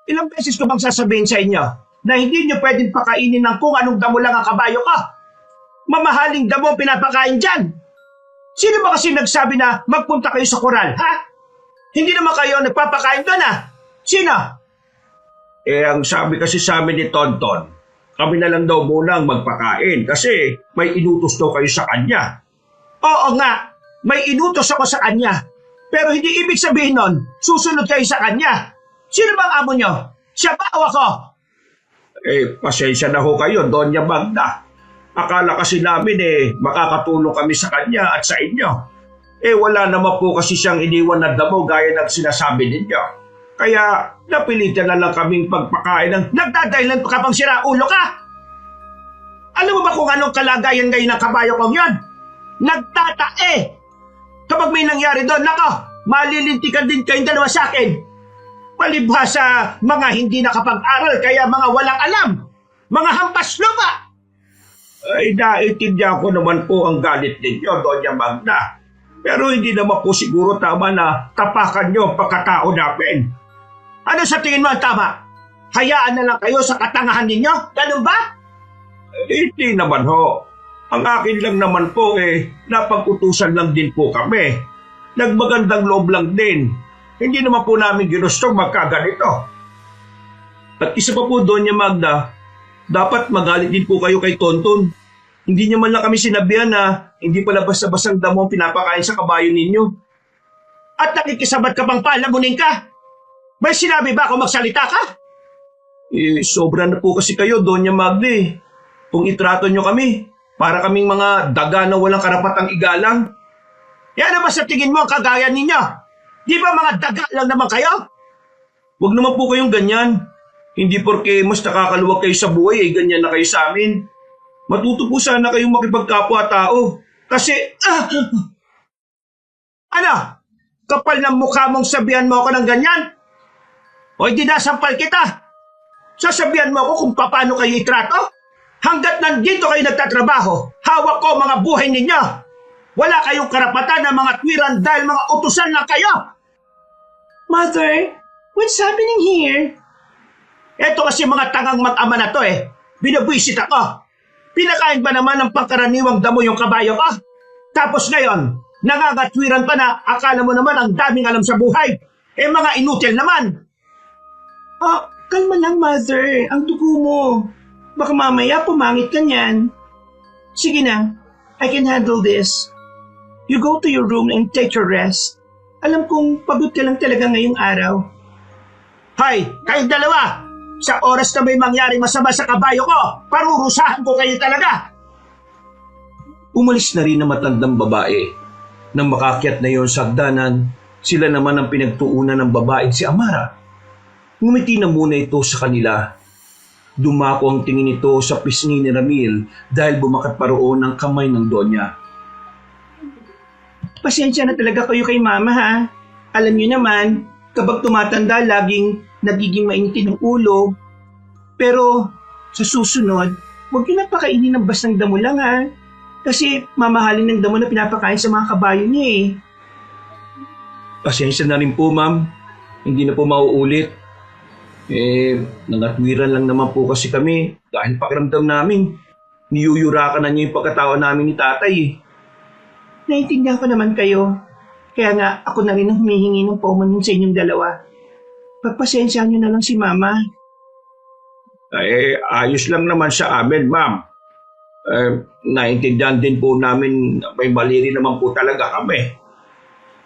Ilang beses ko bang sasabihin sa inyo na hindi nyo pwedeng pakainin ng kung anong damo lang ang kabayo ko? Mamahaling damo ang pinapakain dyan. Sino ba kasi nagsabi na magpunta kayo sa koral, ha? Hindi naman kayo nagpapakain doon, ha? Sino? Ang sabi kasi sa amin ni Tonton, kami na lang daw muna ang magpakain kasi may inutos daw kayo sa kanya. Oo nga, may inutos ako sa kanya. Pero hindi ibig sabihin nun, susunod kayo sa kanya. Sino bang amo nyo? Siya ba o ako? Pasensya na ho kayo, Doña Magda. Akala kasi namin makakatulong kami sa kanya at sa inyo. Wala naman po kasi siyang iniwan na damo gaya ng sinasabi ninyo. Kaya napilitan na lang kaming pagpakain ng nagdadahilan pa kapang sira ulo ka. Alam mo ba kung anong kalagayan ngayon ng kabayo kong yun? Nagtatae. Kapag may nangyari doon, nako, malilintikan din kayong dalawa sa akin. Palibhasa mga hindi nakapag-aral kaya mga walang alam. Mga hampas lupa. Naiintindihan ko naman po ang galit ninyo, Doña Magda. Pero hindi naman po siguro tama na tapakan nyo ang pagkatao namin. Ano sa tingin mo ang tama? Hayaan na lang kayo sa katangahan ninyo? Ganun ba? Hindi naman ho. Ang akin lang naman po napag-utusan lang din po kami. Nagmagandang loob lang din. Hindi naman po namin ginustong magkaganito. At isa pa po, Doña Magda, dapat magalit din po kayo kay Tonton. Hindi niyo man lang kami sinabihan na hindi pala basta-basang damo ang pinapakain sa kabayo ninyo. At nakikisabat ka bang palamunin ka? May sinabi ba ako magsalita ka? Sobra na po kasi kayo, Doña Magda. Kung itrato nyo kami, para kaming mga daga na walang karapatang igalang. Ano ba sa tingin mo ang kagaya ninyo? Di ba mga daga lang naman kayo? Huwag naman po kayong ganyan. Hindi porke mas nakakaluwag kayo sa buhay ganyan na kayo sa amin. Matuto po sana kayong makipagkapwa-tao. Kasi, Ano? Kapal ng mukha mong sabihan mo ako ng ganyan? O hindi nasampal kita? Sasabihan mo ako kung paano kayo itrato? Hanggat nandito kayo nagtatrabaho, hawak ko mga buhay ninyo. Wala kayong karapatan na mga twiran dahil mga utusan lang kayo. Mother, what's happening here? Eto kasi mga tangang mag-ama na to Binabwisit ako. Pinakain ba naman ng pangkaraniwang damo yung kabayo ko? Tapos ngayon, nangangatwiran pa na akala mo naman ang daming alam sa buhay. Mga inutil naman. Kalma lang, Mother. Ang dugo mo. Baka mamaya pumangit ka niyan. Sige na, I can handle this. You go to your room and take your rest. Alam kong pagod ka lang talaga ngayong araw. Hay, kayong dalawa! Sa oras na may mangyari masama sa kabayo ko, parurusahan ko kayo talaga! Umalis na rin ang matandang babae. Nang makakyat na yon sa hagdanan, sila naman ang pinagtuunan ng babaeng si Amara. Ngumiti na muna ito sa kanila. Dumako ang tingin nito sa pisngi ni Ramil dahil bumakat pa roon ang kamay ng Donya. Pasensya na talaga kayo kay Mama, ha? Alam niyo naman, kapag tumatanda, laging nagiging mainitin ng ulo. Pero sa susunod, huwag niyo na pakainin ng bastang damo lang, ha? Kasi mamahalin ng damo na pinapakain sa mga kabayo niya Pasensya na rin po, ma'am. Hindi na po mauulit. Nangatwiran lang naman po kasi kami dahil pakiramdam namin. Niyuyurakan na niyo yung pagkatawa namin ni tatay Naiintindihan ko naman kayo. Kaya nga ako na rin ang humihingi ng paumanhin sa inyong dalawa. Pagpasensyahan niyo na lang si Mama. Ayos lang naman sa amin, ma'am. Naintindihan din po namin may mali rin naman po talaga kami.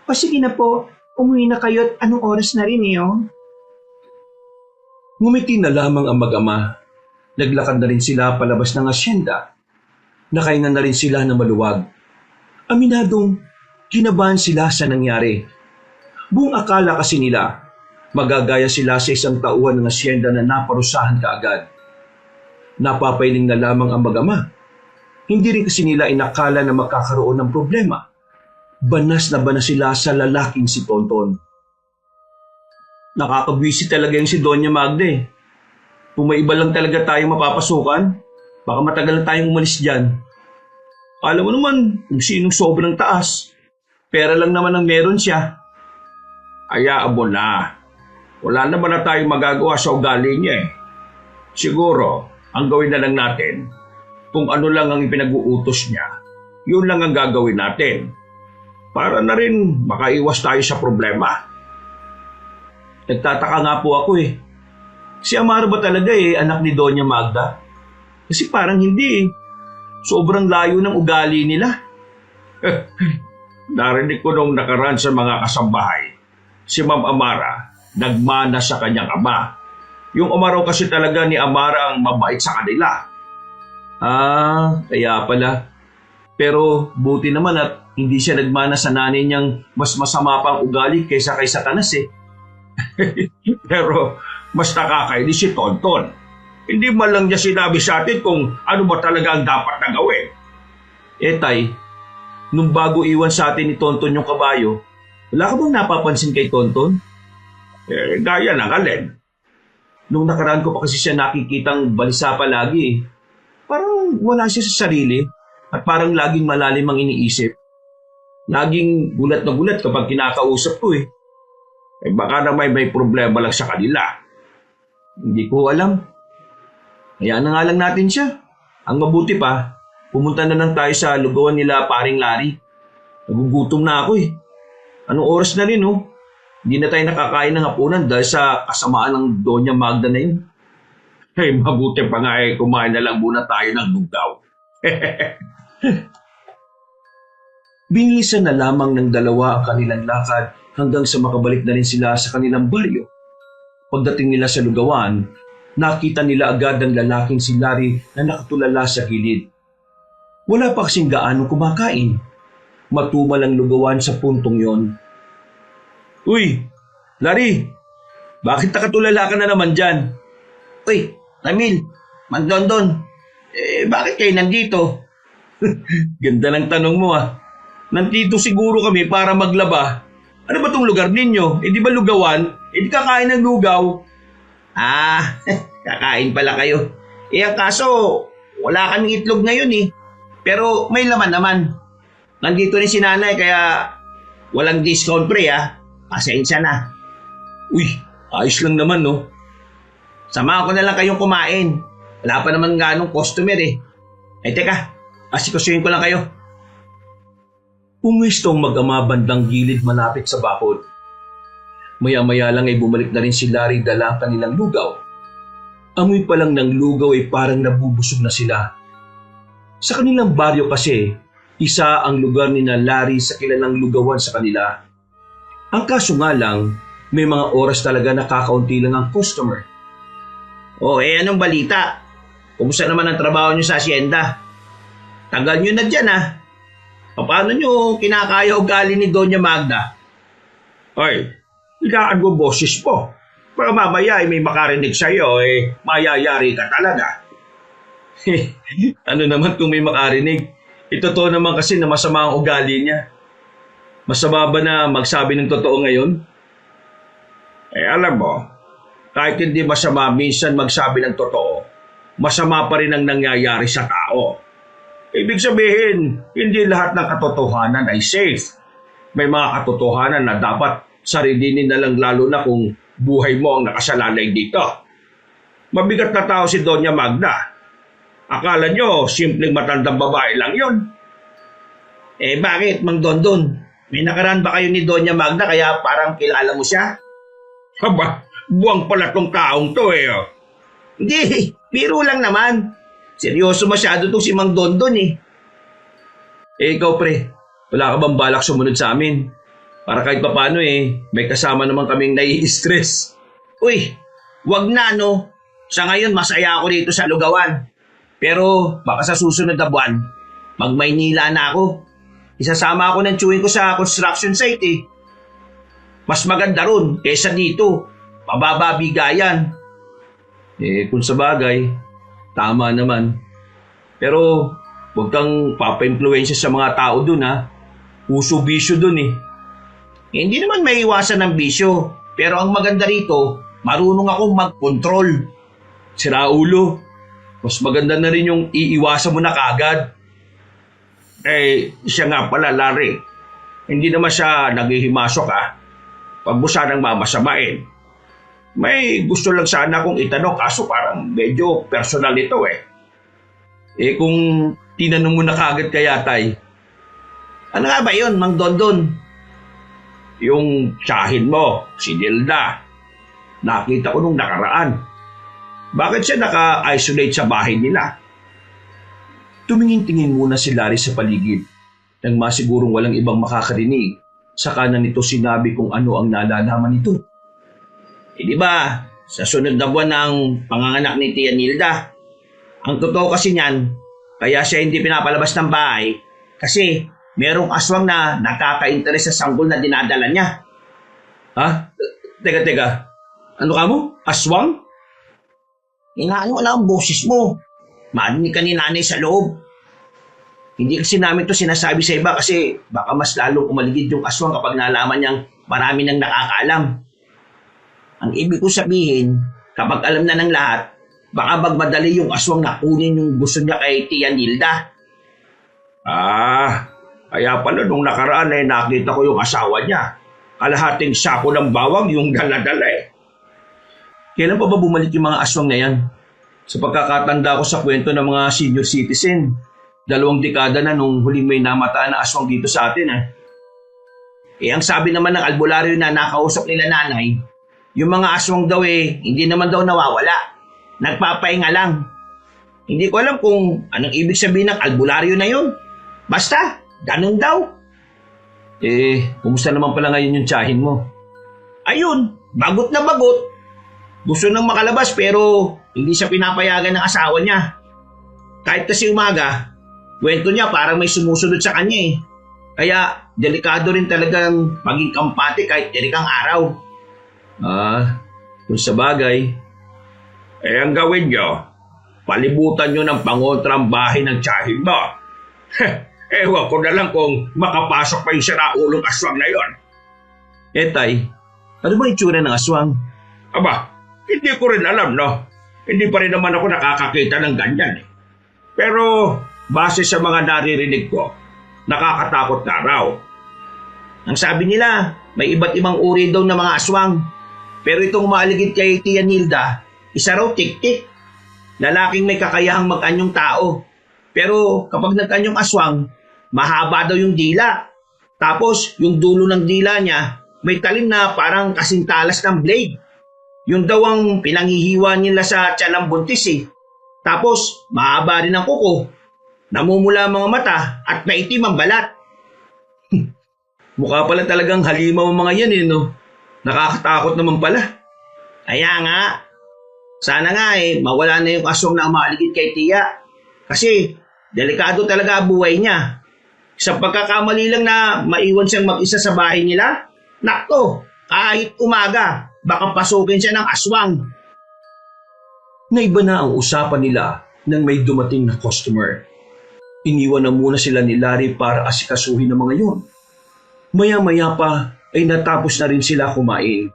O sige na po, umuwi na kayo at anong oras na rin Ngumiti na lamang ang mag-ama. Naglakad na rin sila palabas ng asyenda. Nakahinga na rin sila na maluwag. Aminadong kinabahan sila sa nangyari. Buong akala kasi nila, magagaya sila sa isang tauhan ng asyenda na naparusahan kaagad. Napapailing na lamang ang mag-ama. Hindi rin kasi nila inakala na magkakaroon ng problema. Banas na banas sila sa lalaking si Tonton. Nakakabwisit talaga yung si Doña Magda Kung may iba lang talaga tayong mapapasukan, baka matagal na tayong umalis dyan. Alam mo naman kung sinong sobrang taas. Pera lang naman ang meron siya. Hayaan mo na. Wala naman na tayong magagawa sa ugali niya eh. Siguro, ang gawin na lang natin, kung ano lang ang ipinag-uutos niya, yun lang ang gagawin natin. Para na rin makaiwas tayo sa problema. Nagtataka nga po ako eh. Si Amaro ba talaga anak ni Doña Magda? Kasi parang hindi eh. Sobrang layo ng ugali nila. Narinig ko nung nakaraan sa mga kasambahay, si Ma'am Amara nagmana sa kanyang ama. Yung ama raw kasi talaga ni Amara ang mabait sa kanila. Kaya pala. Pero buti naman at hindi siya nagmana sa nanay niyang mas masama pang ugali kaysa kay Satanas eh. Pero mas nakakainis si Tonton. Hindi man lang niya sinabi sa atin kung ano ba talaga ang dapat na gawin. Tay, nung bago iwan sa atin ni Tonton yung kabayo, wala ka bang napapansin kay Tonton? Gaya ng alin. Nung nakaraan ko pa kasi siya nakikitang balisa palagi eh. Parang wala siya sa sarili at parang laging malalim ang iniisip. Laging gulat na gulat kapag kinakausap ko eh. Baka na may problema lang sa kanila. Hindi ko alam. Hayaan na nga lang natin siya. Ang mabuti pa, pumunta na lang tayo sa lugawan nila paring Larry. Nagugutom na ako eh. Anong oras na rin oh? Hindi na tayo nakakain ng hapunan dahil sa kasamaan ng Doña Magda na yun. Mabuti pa nga kumain na lang muna tayo ng lugaw. Binisan na lamang ng dalawa ang kanilang lakad hanggang sa makabalik na rin sila sa kanilang baryo. Pagdating nila sa lugawan, nakita nila agad ang lalaking si Larry na nakatulala sa gilid. Wala pa kasing gaano kumakain. Matumal ang lugawan sa puntong yon. Uy, Larry! Bakit nakatulala ka na naman dyan? Uy, Ramil, Mandondon, bakit kayo nandito? Ganda ng tanong mo ah. Nandito siguro kami para maglaba. Ano ba tong lugar ninyo? Di ba lugawan? Di kakain ng lugaw. Kakain pala kayo. Ang kaso, wala kaming itlog ngayon eh. Pero may laman naman. Nandito rin si nanay kaya walang discount pre Pasensya na. Uy, ayos lang naman no. Samahan ko na lang kayong kumain. Wala pa naman ganong customer eh. Teka, asikasuhin ko lang kayo. Pumwestong mag-ama bandang gilid malapit sa bakod. Maya-maya lang ay bumalik na rin si Larry dala ang kanilang lugaw. Amoy pa lang ng lugaw ay parang nabubusog na sila. Sa kanilang baryo kasi, isa ang lugar ni na Larry sa kilalang lugawan sa kanila. Ang kaso nga lang, may mga oras talaga na kakaunti lang ang customer. Anong balita? Kumusta naman ang trabaho nyo sa asyenda? Tagal nyo na dyan Paano nyo kinakaya ugali ni Doña Magda? Ay, ilaan mo boses po. Para mamaya may makarinig sa'yo mayayari ka talaga. Ano naman kung may makarinig? Totoo naman kasi na masama ang ugali niya. Masama ba na magsabi ng totoo ngayon? Alam mo, kahit hindi masama minsan magsabi ng totoo, masama pa rin ang nangyayari sa tao. Ibig sabihin, hindi lahat ng katotohanan ay safe. May mga katotohanan na dapat sarilinin na lang lalo na kung buhay mo ang nakasalalay dito. Mabigat na tao si Doña Magda. Akala nyo, simpleng matandang babae lang yon. Bakit, Mang Dondon? May nakaraan ba kayo ni Doña Magda kaya parang kilala mo siya? Aba, buwang pala tong taong to Hindi, biro lang naman. Seryoso masyado to si Mang Dondon Ikaw pre, wala ka bang balak sumunod sa amin? Para kahit papano may kasama naman kaming nai-stress. Uy, wag na Sa ngayon masaya ako dito sa lugawan. Pero baka sa susunod na buwan, mag-Maynila na ako. Isasama ako ng chewing ko sa construction site Mas maganda ron kaysa dito. Pababa bigayan. Kung sa bagay, tama naman. Pero huwag kang papa-influensya sa mga tao dun Uso-bisyo dun Hindi naman may iwasan ng bisyo. Pero ang maganda rito, marunong akong mag-control. Sira ulo. Mas maganda na rin yung iiwasan mo na kagad. Siya nga pala, Larry. Hindi naman siya naghihimasok Pag mo sanang mamasamain. May gusto lang sana akong itanong kaso parang medyo personal ito eh. Kung tinanong mo na kaagad kaya, Tay, Ano nga ba yun, Mang Dondon? Yung tsahin mo, si Nilda. Nakita ko nung nakaraan. Bakit siya naka-isolate sa bahay nila? tumingin-tingin muna si Larry sa paligid. Nang masigurong walang ibang makakarinig, saka na nito sinabi kung ano ang nalalaman nito. Di ba, sa sunod na buwan ng panganganak ni Tia Nilda, ang totoo kasi niyan, kaya siya hindi pinapalabas ng bahay kasi merong aswang na nakaka-interes sa sanggol na dinadala niya. Ha? Teka. Ano ka mo? Aswang? Inaano wala ang boses mo. Marinig ka ni nanay sa loob. Hindi kasi namin to sinasabi sa iba kasi baka mas lalong umaligid yung aswang kapag nalaman niyang marami nang nakakaalam. Ang ibig ko sabihin, kapag alam na ng lahat, baka magmadali yung aswang na kunin yung gusto niya kay Tia Nilda. Kaya pala nung nakaraan eh nakita ko yung asawa niya. Kalahating sako ng bawang yung dala-dala eh. Kailan pa ba bumalik yung mga aswang na yan? Sa pagkakatanda ko sa kwento ng mga senior citizen, 2 dekada na nung huling may namataan na aswang dito sa atin eh. Ang sabi naman ng albularyo na nakausap nila nanay, yung mga aswang daw hindi naman daw nawawala. Nagpapahinga lang. Hindi ko alam kung anong ibig sabihin ng albularyo na yun. Basta, ganun daw. Kumusta naman pala ngayon yung tsahin mo? Ayun, bagot na bagot. Gusto nang makalabas pero hindi siya pinapayagan ng asawa niya. Kahit kasi umaga, kwento niya parang may sumusunod sa kanya eh. Kaya delikado rin talagang maging kampante kahit dirikang araw. Kung sa bagay. Ang gawin nyo, palibutan nyo ng pangontra ang bahay ng tsahin mo. Ewan ko na lang kung makapasok pa yung siraulong aswang na yon. Tay, ano ba itsura ng aswang? Aba, hindi ko rin alam, no? Hindi pa rin naman ako nakakakita ng ganyan eh. Pero base sa mga naririnig ko, nakakatakot na raw. Ang sabi nila, may iba't ibang uri daw ng mga aswang. Pero itong maaligid kay Tia Nilda, isa raw tik-tik. Lalaking may kakayahang mag-anyong tao. Pero kapag nag-anyong aswang, mahaba daw yung dila. Tapos yung dulo ng dila niya, may talim na parang kasintalas ng blade. Yun daw ang pinanghihiwa nila sa tiyan ng buntis eh. Tapos mahaba rin ang kuko. Namumula ang mga mata at maitim ang balat. Mukha pala talagang halimaw ang mga yan no? Nakakatakot naman pala. Kaya nga, sana nga mawala na yung aswang na umaligid kay Tia. Kasi delikado talaga ang buhay niya. Sa pagkakamali lang na maiwan siyang mag-isa sa bahay nila, nakto, kahit umaga, baka pasukin siya ng aswang. Naiba na ang usapan nila nang may dumating na customer. Iniwan na muna sila ni Larry para asikasuhin ang mga yun. Maya-maya pa ay natapos na rin sila kumain.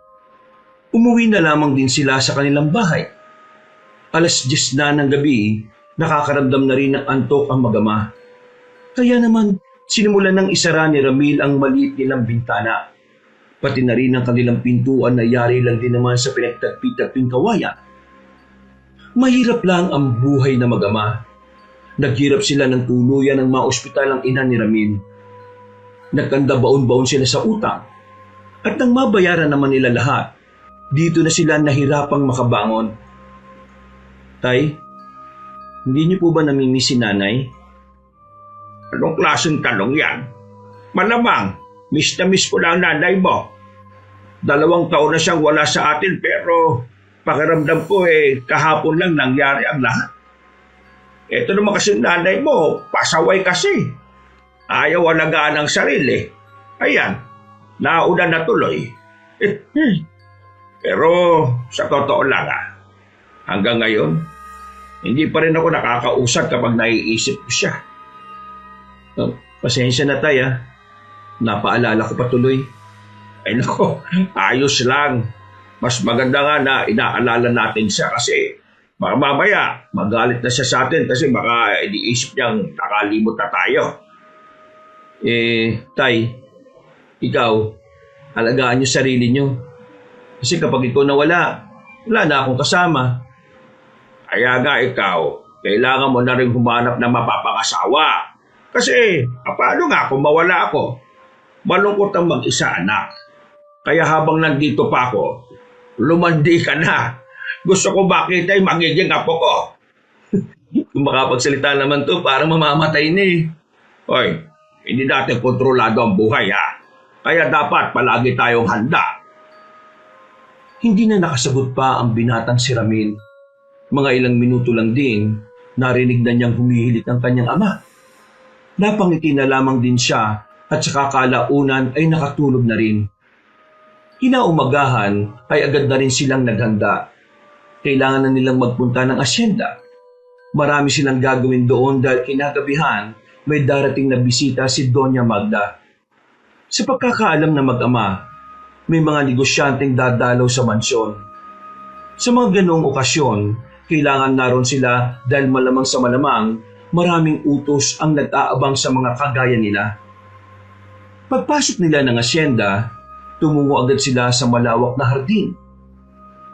Umuwi na lamang din sila sa kanilang bahay. 10:00 na ng gabi, nakakaramdam na rin ng antok ang mag-ama. Kaya naman, sinimulan ng isara ni Ramil ang maliit nilang bintana. Pati na rin ang kanilang pintuan na yari lang din naman sa pinagtagpi-tagping kawayan. Mahirap lang ang buhay na mag-ama. Naghirap sila ng tuluyan ng maospital ang ina ni Ramil. Nagkanda baon-baon sila sa utang. At nang mabayaran naman nila lahat, dito na sila nahirapang makabangon. Tay, hindi niyo po ba namimiss si nanay? Anong klaseng tanong yan? Malamang, miss na miss ko lang nanay mo. 2 taon na siyang wala sa atin pero pakiramdam ko kahapon lang nangyari ang lahat. Ito naman kasi nanay mo, pasaway kasi. Ayaw alagaan ang sarili. Ayan, nauna na tuloy. Pero sa totoo lang hanggang ngayon, hindi pa rin ako nakakausap kapag naiisip ko siya. Pasensya na tay Napaalala ko pa tuloy. Ay nako, ayos lang. Mas maganda nga na inaalala natin siya kasi baka mamaya magalit na siya sa atin kasi baka iniisip niyang nakalimot na tayo. Tay, ikaw, alagaan niyo sarili niyo. Kasi kapag ikaw nawala, wala na akong kasama. Kaya nga ikaw, kailangan mo na rin humanap ng mapapangasawa. Kasi, paano nga kung mawala ako? Malungkot ang mag-isa, anak. Kaya habang nandito pa ako, lumandi ka na. Gusto ko makita yung magiging apo ko. Kung makapagsalita naman to, parang mamamatay na eh. Hoy, hindi natin kontrolado ang buhay ha. Kaya dapat palagi tayong handa. Hindi na nakasagot pa ang binatang si Ramil. Mga ilang minuto lang din, narinig na niyang humihilit ang kanyang ama. Napangiti na lamang din siya at saka kalaunan ay nakatulog na rin. Kinaumagahan ay agad na rin silang naghanda. Kailangan na nilang magpunta ng asyenda. Marami silang gagawin doon dahil kinagabihan may darating na bisita si Doña Magda. Sa pagkakaalam na mag-ama, may mga negosyanteng dadalaw sa mansyon. Sa mga ganoong okasyon, kailangan naroon sila dahil malamang sa malamang maraming utos ang nag-aabang sa mga kagaya nila. Pagpasok nila ng asyenda, tumungo agad sila sa malawak na hardin.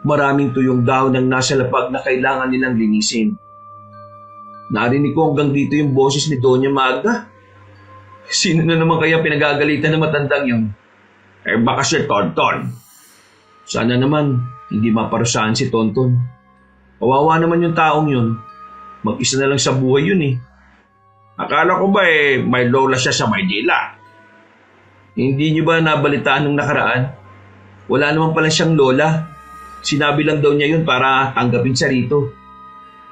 Maraming tuyong dahon ang nasa lapag na kailangan nilang linisin. Narinig ko hanggang dito yung boses ni Doña Magda. Sino na naman kaya pinagagalitan ng matandang yun? Baka si Tonton. Sana naman hindi maparusahan si Tonton. Kawawa naman yung taong yun. Mag-isa na lang sa buhay yun eh. Akala ko ba may lola siya sa Maynila? Hindi niyo ba nabalitaan nung nakaraan? Wala naman pala siyang lola. Sinabi lang daw niya yun para tanggapin siya rito.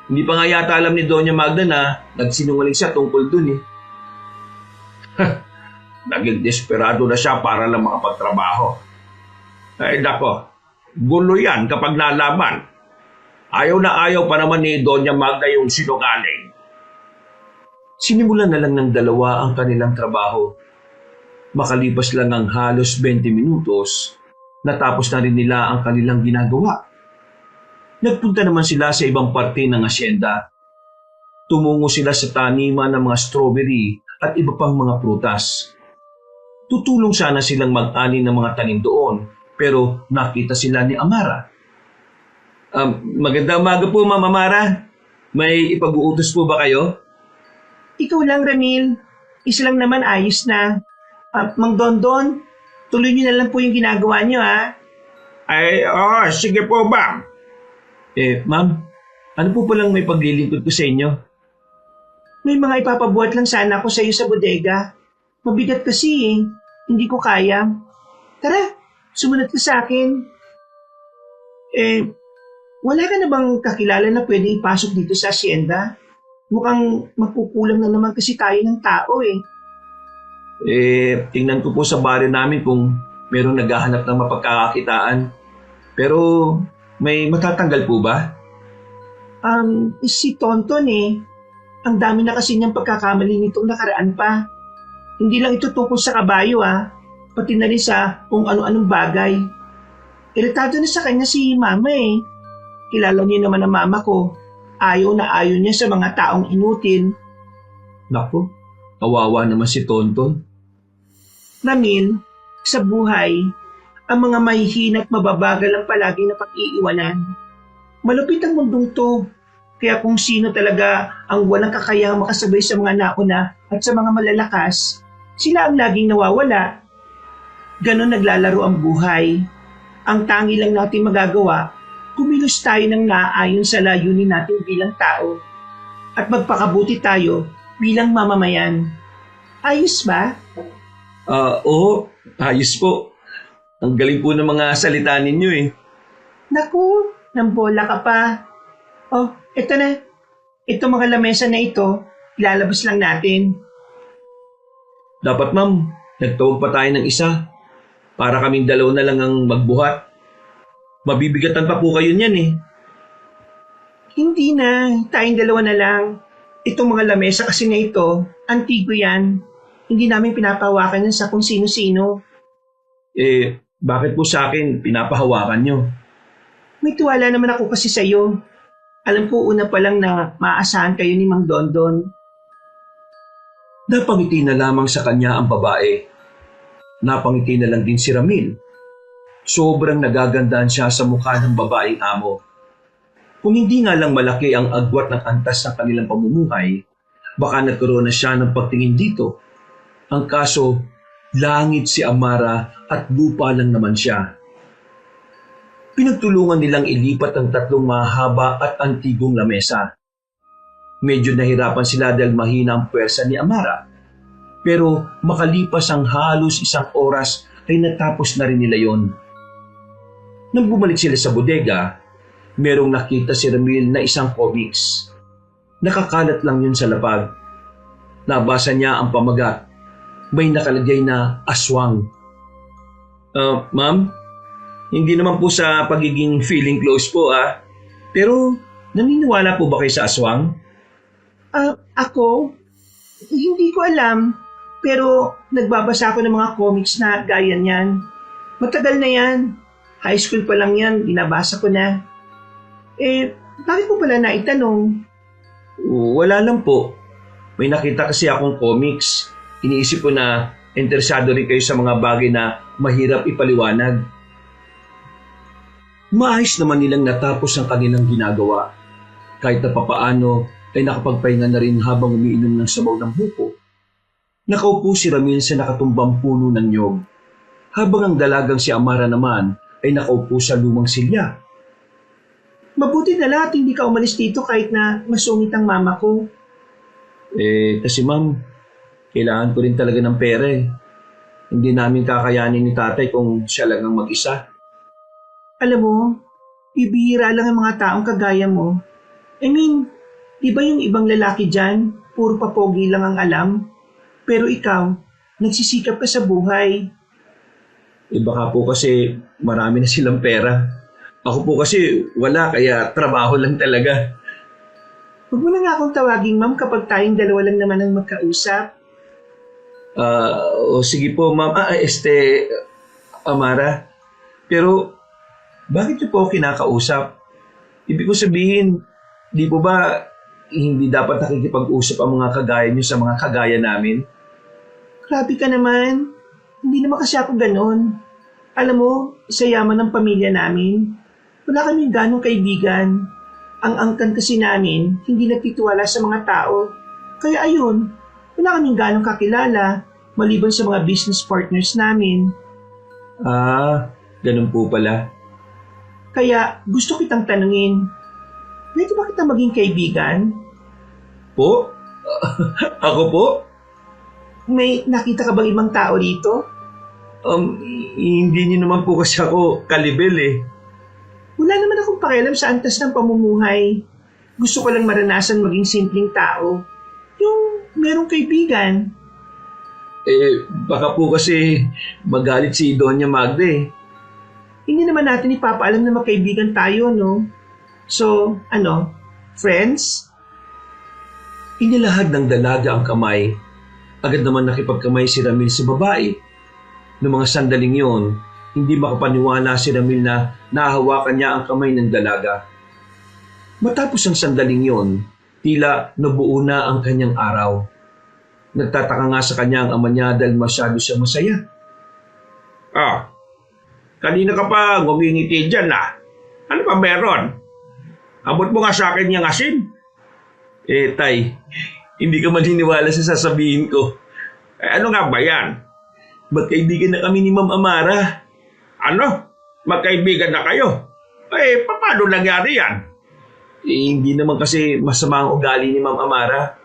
Hindi pa nga yata alam ni Doña Magda na nagsinungaling siya tungkol dun eh. Naging desperado na siya para lang makapagtrabaho. Ay nako, gulo yan kapag nalaman. Ayaw na ayaw pa naman ni Doña Magda yung sinungaling. Sinimulan na lang ng dalawa ang kanilang trabaho. Makalipas lang ang halos 20 minutos, natapos na rin nila ang kanilang ginagawa. Nagpunta naman sila sa ibang parte ng asyenda. Tumungo sila sa taniman ng mga strawberry at iba pang mga prutas. Tutulong sana silang mag-ani ng mga tanim doon, pero nakita sila ni Amara. Magandang umaga po, Ma'am Amara. May ipag-uutos po ba kayo? Ikaw lang, Ramil. Isa lang naman ayos na. Mang Dondon, tuloy niyo na lang po yung ginagawa niyo, ha? Sige po, ma'am. Ma'am, ano po palang may paglilingkod ko sa inyo? May mga ipapabuhat lang sana ako sa iyo sa bodega. Mabigat kasi eh. Hindi ko kaya. Tara, sumunod ka sa akin. Wala ka na bang kakilala na pwede ipasok dito sa asyenda? Mukhang magkukulang na naman kasi tayo ng tao eh. Tingnan ko po sa baryo namin kung merong naghahanap ng mapagkakakitaan. Pero may matatanggal po ba? Si Tonton eh. Ang dami na kasi niyang pagkakamali nitong nakaraan pa. Hindi lang ito tungkol sa kabayo pati na rin sa kung ano-anong bagay. Iritado na sa kanya si Mama eh. Kilala niyo naman ang mama ko. Ayaw na ayaw niya sa mga taong inutil. Naku, kawawa naman si Tonton. Ramil, sa buhay, ang mga mahihina at mababagal ang palagi na pag-iiwanan. Malupit ang mundong to. Kaya kung sino talaga ang walang kakayahang makasabay sa mga nauna at sa mga malalakas, sila ang laging nawawala. Ganon naglalaro ang buhay. Ang tangi lang natin magagawa, kumilos tayo ng naaayon sa layunin natin bilang tao at magpakabuti tayo bilang mamamayan. Ayos ba? Oo, ayos po. Ang galing po ng mga salita ninyo eh. Naku, nambola ka pa. Oh, ito na. Ito mga lamesa na ito, ilalabas lang natin. Dapat ma'am, nagtawag pa tayo ng isa. Para kaming dalawa na lang ang magbuhat. Mabibigatan pa po kayo niyan eh. Hindi na, tayong dalawa na lang. Itong mga lamesa kasi na ito, antigo yan. Hindi namin pinapahawakan yan sa kung sino-sino. Bakit po sa akin pinapahawakan nyo? May tiwala naman ako kasi sa'yo. Alam ko una pa lang na maaasahan kayo ni Mang Dondon. Napangiti na lamang sa kanya ang babae. Napangiti na lang din si Ramil. sobrang nagagandahan siya sa mukha ng babaeng amo. Kung hindi nga lang malaki ang agwat ng antas ng kanilang pamumuhay, baka nagkaroon na siya ng pagtingin dito. Ang kaso, langit si Amara at lupa lang naman siya. Pinagtulungan nilang ilipat ang 3 mahaba at antigong lamesa. Medyo nahirapan sila dahil mahina ang puwersa ni Amara. Pero makalipas ang halos 1 oras ay natapos na rin nila yon. Nang bumalik sila sa bodega, merong nakita si Ramil na isang comics. Nakakalat lang yun sa lapag. Nabasa niya ang pamagat. May nakalagay na aswang. Ma'am, hindi naman po sa pagiging feeling close po Pero naniniwala po ba kayo sa aswang? Ako? Hindi ko alam. Pero nagbabasa ako ng mga comics na gaya niyan. Matagal na yan. High school pa lang yan, binabasa ko na. Bakit mo pala naitanong? Wala lang po. May nakita kasi akong comics. Iniisip ko na interesado rin kayo sa mga bagay na mahirap ipaliwanag. Maayos naman nilang natapos ang kanilang ginagawa. Kahit na papaano ay nakapagpahinga na rin habang umiinom ng sabaw ng buko. Nakaupo si Ramil sa nakatumbang puno ng nyog, habang ang dalagang si Amara naman ay nakaupo sa lumang silya. Mabuti na lahat hindi ka umalis dito kahit na masungit ang mama ko. Kasi ma'am, kailangan ko rin talaga ng pera Hindi namin kakayanin ni tatay kung siya lang ang mag-isa. Alam mo, bibihira lang ang mga taong kagaya mo. Di ba yung ibang lalaki dyan, puro papogi lang ang alam? Pero ikaw, nagsisikap ka sa buhay. Baka po kasi marami na silang pera. Ako po kasi wala, kaya trabaho lang talaga. Huwag mo na nga akong tawagin, ma'am, kapag tayong dalawa lang naman ang magkausap. Sige po, ma'am. Amara. Pero, bakit niyo po ako kinakausap? Ibig ko sabihin, di po ba hindi dapat nakikipag-usap ang mga kagaya niyo sa mga kagaya namin? Grabe ka naman. Hindi naman kasi ako ganon. Alam mo, sa yaman ng pamilya namin, wala kaming ganong kaibigan. Ang angkan kasi namin, hindi nagtitiwala sa mga tao. Kaya ayun, wala kaming ganong kakilala, maliban sa mga business partners namin. Ganun po pala. Kaya gusto kitang tanungin, pwede ba kita maging kaibigan? Po? Ako po? May nakita ka bang ibang tao dito? Hindi niyo naman po kasi ako kalibel Wala naman akong pakialam sa antas ng pamumuhay. Gusto ko lang maranasan maging simpleng tao. Yung merong kaibigan. Baka po kasi magalit si Doña Magda Hindi naman natin ipapaalam na magkaibigan tayo, no? So, friends? Inilahad ng dalaga ang kamay. Agad naman nakipagkamay si Ramil sa babae. Noong mga sandaling yon, hindi makapaniwala si Ramil na nahahawakan niya ang kamay ng dalaga. Matapos ang sandaling yon, tila nabuo na ang kanyang araw. Nagtataka nga sa kanya ang ama niya dahil masyado siya masaya. Kanina ka pa ngumingiti dyan Ano pa meron? Abot mo nga sa akin yung asin. Tay, hindi ka maniniwala sa sasabihin ko. Ano nga ba yan? Magkaibigan na kami ni Ma'am Amara. Ano? Magkaibigan na kayo? Paano nangyari yan? Hindi naman kasi masama ang ugali ni Ma'am Amara.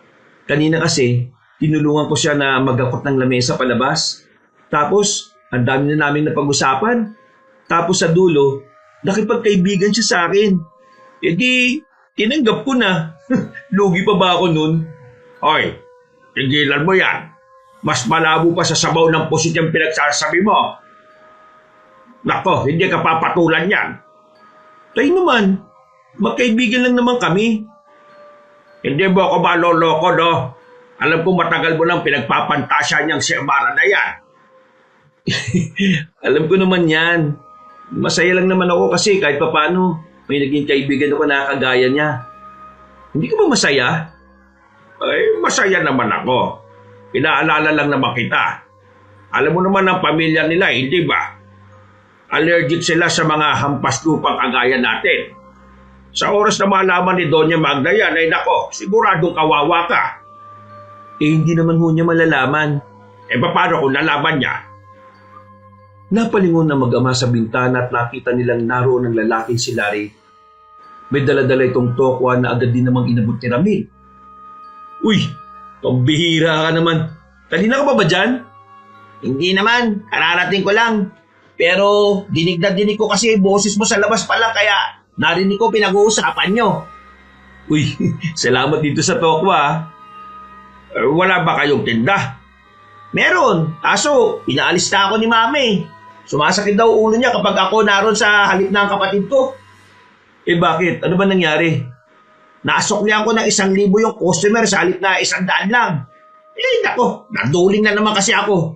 Kanina kasi, tinulungan ko siya na magakot ng lamesa palabas. Tapos, ang dami na namin napag-usapan. Tapos sa dulo, nakipagkaibigan siya sa akin. Di, tinanggap ko na. Lugi pa ba ako nun? Hoy, tigilan mo yan. Mas malabo pa sa sabaw ng pusit yung pinagsasabi mo. Nako, hindi ka papatulan yan. Tayo naman, magkaibigan lang naman kami. Hindi mo ako maloloko, no? Alam ko matagal mo nang pinagpapantasya niyang si Amara na yan. Alam ko naman yan. Masaya lang naman ako kasi kahit papano may naging kaibigan ako na kagaya niya. Hindi ka ba masaya? Masaya naman ako. Inaalala lang naman kita. Alam mo naman ang pamilya nila, hindi ba? Allergic sila sa mga hampas lupang kagaya natin. Sa oras na malaman ni Doña Magda yan, ay nako, siguradong kawawa ka. Hindi naman ho niya malalaman. Paano kung nalaman niya? Napalingon na mag-ama sa bintana at nakita nilang naroon ang lalaking si Larry. May dala-dala itong tokwa na agad din namang inabot ni Ramil. Uy, pambihira ka naman. Kanina ka pa ba dyan? Hindi naman, kararating ko lang. Pero dinig na dinig ko kasi boses mo sa labas pa lang kaya narinig ko pinag-uusapan nyo. Uy, salamat dito sa tokwa. Wala ba kayong tinda? Meron, kaso pinaalis na ako ni Mami. Sumasakit daw ulo niya kapag ako naroon sa halip ng kapatid ko. Bakit? Ano ba nangyari? Nasuklihan ko ng 1,000 yung customer sa halip na 100 lang. Nako, naduling na naman kasi ako.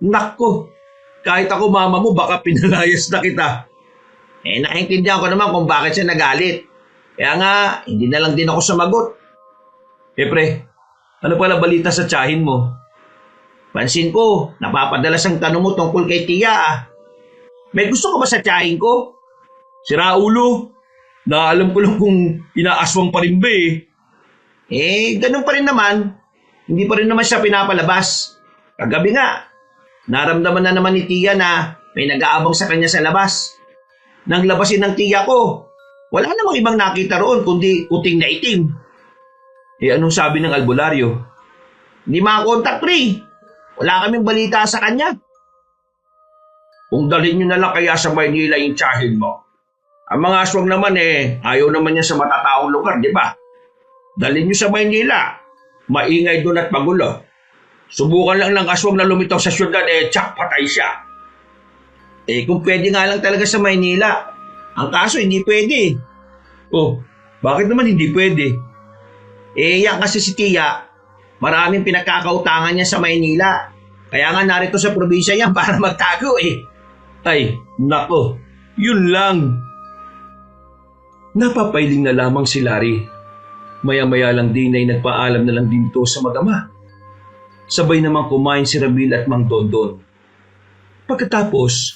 Nako, kahit ako mama mo baka pinalayas na kita. Naiintindihan ko naman kung bakit siya nagalit. Kaya nga, hindi na lang din ako sumagot. Pre, ano pala balita sa tiyahin mo? Pansin ko, napapadalas ang tanong mo tungkol kay Tia. May gusto ka ba sa tiyahin ko? Si Raulo, naalam ko lang kung inaaswang pa rin ba Ganun pa rin naman. Hindi pa rin naman siya pinapalabas. Kagabi nga, naramdaman na naman ni Tia na may nag-aabang sa kanya sa labas. Nang labasin ng Tia ko, wala namang ibang nakita roon kundi uting na itim. Anong sabi ng albularyo? Hindi makakontak, pre. Wala kaming balita sa kanya. Kung dalhin nyo na lang kaya sa Maynila yung tiyahin mo. Ang mga aswang naman ayaw naman niya sa matataong lugar, di ba? Dalhin nyo sa Maynila. Maingay doon at magulo. Subukan lang ng aswang na lumitaw sa syudad, tsak patay siya. Kung pwede nga lang talaga sa Maynila. Ang kaso, hindi pwede. Oh, bakit naman hindi pwede? Yan kasi si Tia, maraming pinagkakautangan niya sa Maynila. Kaya nga narito sa probinsya yan para magtago Ay, nako, yun lang. Napapailing na lamang si Larry. Maya-maya lang din ay nagpaalam na lang din to sa mag-ama. Sabay namang kumain si Ramil at Mang Dondon. Pagkatapos,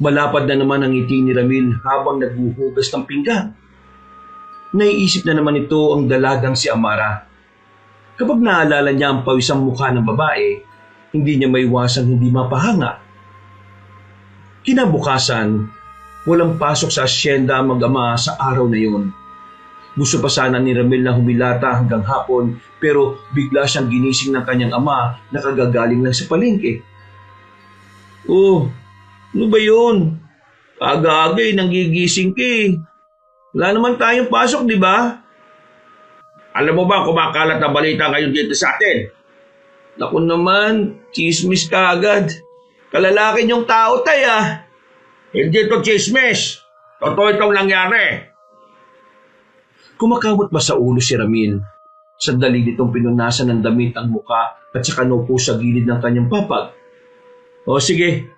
malapad na naman ang ngiti ni Ramil habang naghuhugas ng pinggan. Naiisip na naman ito ang dalagang si Amara. Kapag naalala niya ang pawisang mukha ng babae, hindi niya maiwasang hindi mapahanga. Kinabukasan, walang pasok sa asyenda ang mag-ama sa araw na yun. Gusto pa sana ni Ramil na humilata hanggang hapon pero bigla siyang ginising ng kanyang ama na kagagaling lang sa palengke. Oh, ano ba yun? Aga-aga nanggigising ka Wala naman tayong pasok, di ba? Alam mo ba kumakalat na balita ngayon dito sa atin? Naku naman, chismis ka agad. Kalalaki niyong tao, tay Hindi to chismis. Totoo itong nangyari. Kumakamot ba sa ulo si Ramil? Sandali nitong pinunasan ng damit ang muka at saka naupo sa gilid ng kanyang papag. O sige,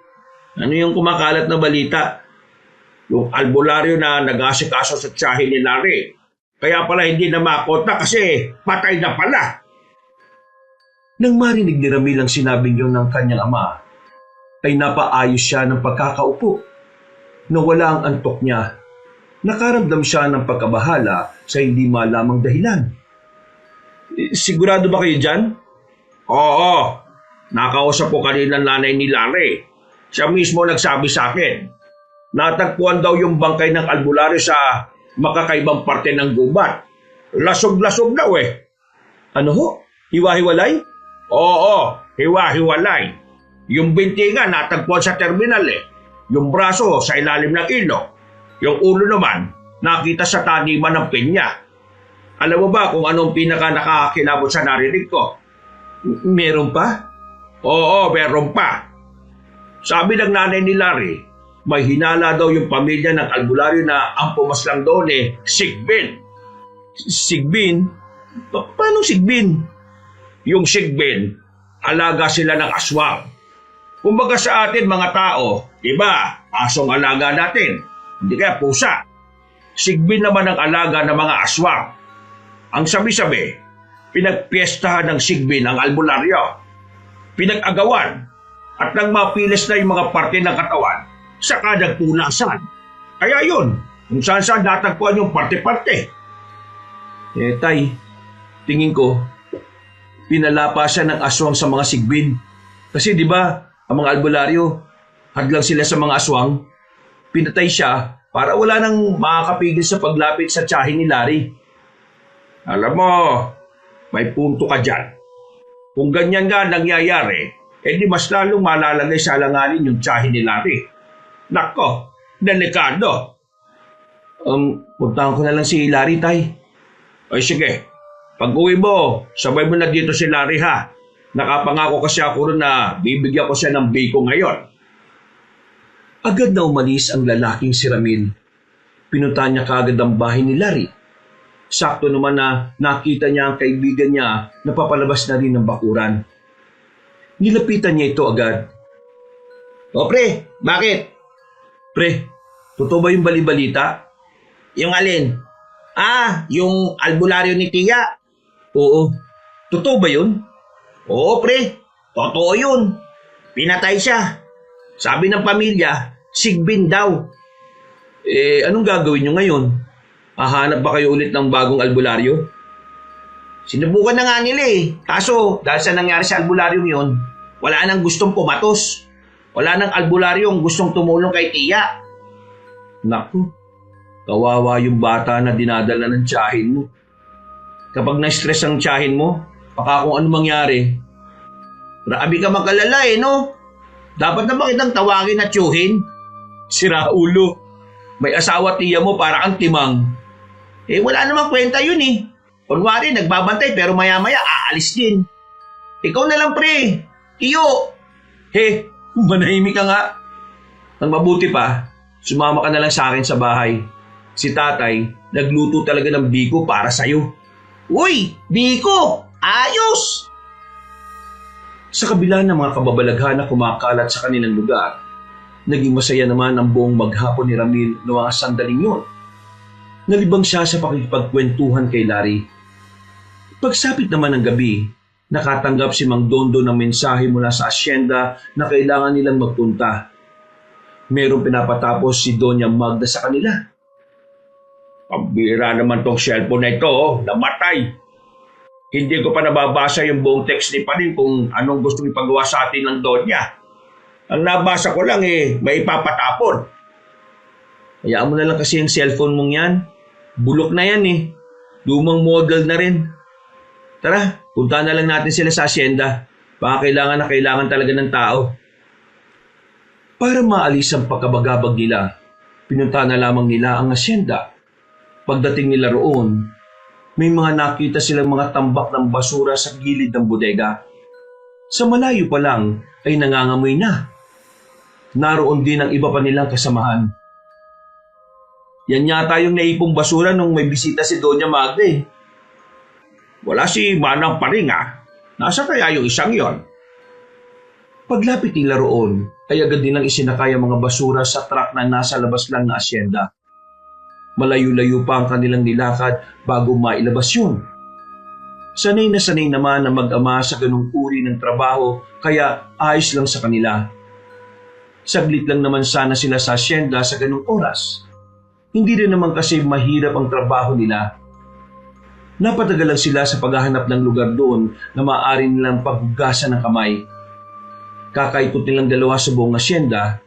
ano yung kumakalat na balita? Yung albularyo na nag-asikaso sa tiyahin ni Larry. Kaya pala hindi na makota kasi patay na pala. Nang marinig ni Ramil ang sinabing yun ng kanyang ama, ay napaayos siya ng pagkakaupo. Nawala ang antok niya. Nakaramdam siya ng pagkabahala sa hindi malamang dahilan. Sigurado ba kayo dyan? Oo. Nakausap ko kanina ang nanay ni Larry. Siya mismo nagsabi sa akin. Natagpuan daw yung bangkay ng albularyo sa makakaibang parte ng gubat. Lasog-lasog daw Ano ho? Hiwa-hiwalay? Oo, hiwa-hiwalay. Yung binti nga natagpuan sa terminal Yung braso sa ilalim ng ilog. Yung ulo naman nakita sa taniman ng pinya. Alam mo ba kung anong pinaka nakakakilabot sa narinig ko? Meron pa? Oo, meron pa. Sabi ng nanay ni Larry, may hinala daw yung pamilya ng albularyo na ang pumaslang doon Sigbin. Sigbin? Paano Sigbin? Yung Sigbin, alaga sila ng aswang. Kumbaga sa atin mga tao, iba, asong alaga natin, hindi kaya pusa. Sigbin naman ang alaga ng mga aswang. Ang sabi-sabi, pinagpiestahan ng Sigbin ang albularyo. Pinag-agawan at nang mapilis na yung mga parte ng katawan, saka nagpunasan. Kaya yun, kung saan natagpuan yung parte-parte. Tay, tingin ko, pinalapa siya ng aswang sa mga sigbin. Kasi di ba, ang mga albularyo, hadlang sila sa mga aswang. Pinatay siya para wala nang makakapigil sa paglapit sa tiyahin ni Larry. Alam mo, may punto ka dyan. Kung ganyan nga nangyayari, di mas lalong malalagay sa alanganin yung tiyahin ni Larry. Nako, delikado. Puntahan ko na lang si Larry, Tay. Ay sige, pag-uwi mo, sabay mo na dito si Larry ha. Nakapangako kasi ako rin na bibigyan ko siya ng biko ngayon. Agad na umalis ang lalaking si Ramil. Pinunta niya kaagad ang bahay ni Larry. Sakto naman na nakita niya ang kaibigan niya na papalabas na rin ng bakuran. Nilapitan niya ito agad. O pre, bakit? Pre, totoo ba yung balibalita? Yung alin? Yung albularyo ni Tia. Oo. Totoo ba yun? Oo pre, totoo yun. Pinatay siya. Sabi ng pamilya, sigbin daw. Anong gagawin niyo ngayon? Hahanap ba kayo ulit ng bagong albularyo? Sinubukan na nga nila Kaso, dahil sa nangyari sa albularyong yun, wala nang gustong pumatos. Wala nang albularyong gustong tumulong kay Tia. Naku, kawawa yung bata na dinadala ng tiyahin mo. Kapag na-stress ang tiyahin mo, baka kung ano mangyari. Grabe ka mag-alala no? Dapat na ba kitang tawagin at tiyuhin? Sira ulo. May asawa tiya mo para kang timang. Wala namang kwenta yun Kunwari, nagbabantay pero maya-maya aalis din. Ikaw na lang pre. Tiyo. Manahimik ka nga. Ang mabuti pa, sumama ka na lang sa akin sa bahay. Si tatay, nagluto talaga ng biko para sa'yo. Uy, biko! Ayos! Sa kabila ng mga kababalaghan na kumakalat sa kanilang lugar, naging masaya naman ang buong maghapon ni Ramil noong mga sandaling yun. Nalibang siya sa pakikipagkwentuhan kay Larry. Pagsapit naman ng gabi, nakatanggap si Mang Dondo ng mensahe mula sa asyenda na kailangan nilang magpunta. Merong pinapatapos si Doña Magda sa kanila. Pambira naman tong cellphone na ito, namatay. Hindi ko pa nababasa yung buong text ni Panin kung anong gustong ipagawa sa atin ng Donya. Ang nabasa ko lang may ipapatapon. Hayaan mo na lang kasi yung cellphone mong yan. Bulok na yan Lumang model na rin. Tara, punta na lang natin sila sa asyenda. Baka kailangan talaga ng tao. Para maalis ang pagkabagabag nila, pinunta na lamang nila ang asyenda. Pagdating nila roon, may mga nakita silang mga tambak ng basura sa gilid ng bodega. Sa malayo pa lang ay nangangamoy na. Naroon din ang iba pa nilang kasamahan. Yan yata yung naipong basura nung may bisita si Doña Magda Wala si Manang Paring Nasa kaya yung isang yon? Paglapit nila roon, ay agad nilang isinakay ang mga basura sa truck na nasa labas lang na asyenda. Malayo-layo pa ang kanilang nilakad bago mailabas yun. Sanay na sanay naman na mag-ama sa ganung uri ng trabaho kaya ayos lang sa kanila. Saglit lang naman sana sila sa asyenda sa ganung oras. Hindi rin naman kasi mahirap ang trabaho nila. Napatagal lang sila sa paghahanap ng lugar doon na maaari nilang paghugasan ng kamay. Kakaikot nilang dalawa sa buong asyenda,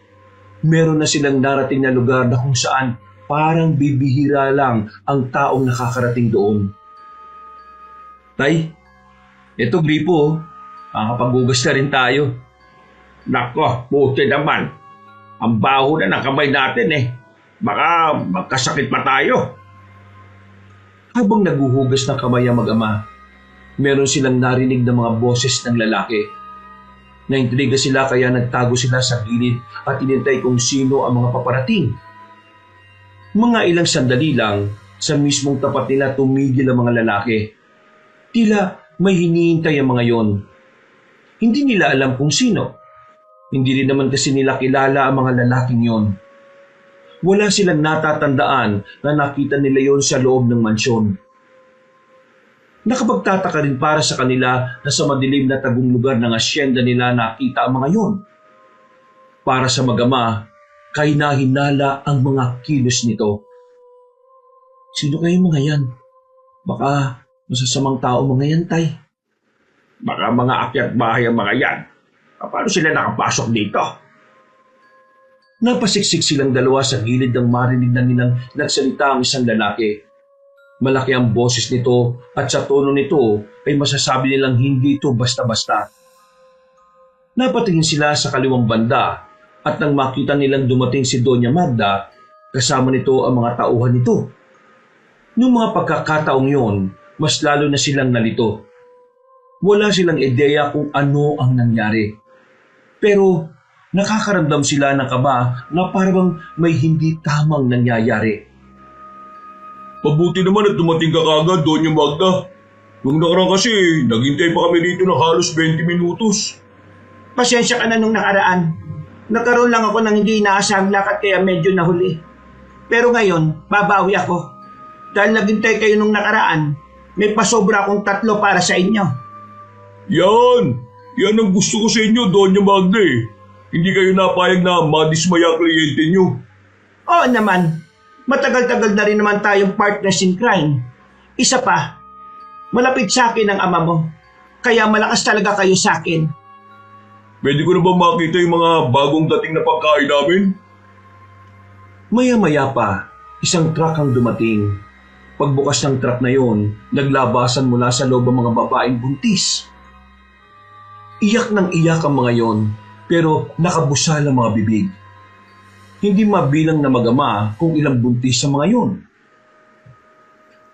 meron na silang narating na lugar na kung saan parang bibihira lang ang taong nakakarating doon. Tay, ito gripo makakapaghugas na rin tayo. Nako, puti naman. Ang baho na ng kamay natin Baka magkasakit pa tayo. Habang naguhugas ng kamay ang mag-ama, meron silang narinig na mga boses ng lalaki. Naintriga sila kaya nagtago sila sa gilid at inintay kung sino ang mga paparating. Mga ilang sandali lang, sa mismong tapat nila tumigil ang mga lalaki. Tila may hinihintay ang mga yon. Hindi nila alam kung sino. Hindi rin naman kasi nila kilala ang mga lalaking yon. Wala silang natatandaan na nakita nila yon sa loob ng mansyon. Nakapagtataka rin para sa kanila na sa madilim na tagong lugar ng asyenda nila nakita ang mga yon. Para sa mag-ama, kahinahinala ang mga kilos nito. Sino kayo mga yan? Baka masasamang tao mga yan, Tay. Baka mga akyat bahay ang mga yan. Paano sila nakapasok dito? Napasiksik silang dalawa sa gilid ng marinig na nilang nagsalita ang isang lalaki. Malaki ang boses nito at sa tono nito ay masasabi nilang hindi ito basta-basta. Napatingin sila sa kaliwang banda at nang makita nilang dumating si Doña Magda, kasama nito ang mga tauhan nito. Noong mga pagkakataong yon, mas lalo na silang nalito. Wala silang ideya kung ano ang nangyari. Pero nakakaramdam sila ng kaba na parang may hindi tamang nangyayari. Mabuti naman at dumating ka kagad, Doña Magda. Nung nakaraan kasi, naghintay pa kami dito ng halos 20 minutos. Pasensya ka na nung nakaraan. Nagkaroon lang ako ng hindi inaasahang lakad kaya medyo nahuli. Pero ngayon, babawi ako. Dahil naghintay kayo nung nakaraan, may pasobra akong 3 para sa inyo. Yan ang gusto ko sa inyo, Doña Magda eh. Hindi kayo napayag na madismaya kliyente nyo. Oo naman, matagal-tagal na rin naman tayong partners in crime. Isa pa, malapit sa akin ang ama mo. Kaya malakas talaga kayo sa akin. Pwede ko na ba makita yung mga bagong dating na pagkain namin? Maya-maya pa, isang truck ang dumating. Pagbukas ng truck na yon, naglabasan mula sa loob ang mga babaeng buntis. Iyak ng iyak ang mga yon, pero nakabusal ang mga bibig. Hindi mabilang na mag-ama kung ilang buntis sa mga yon.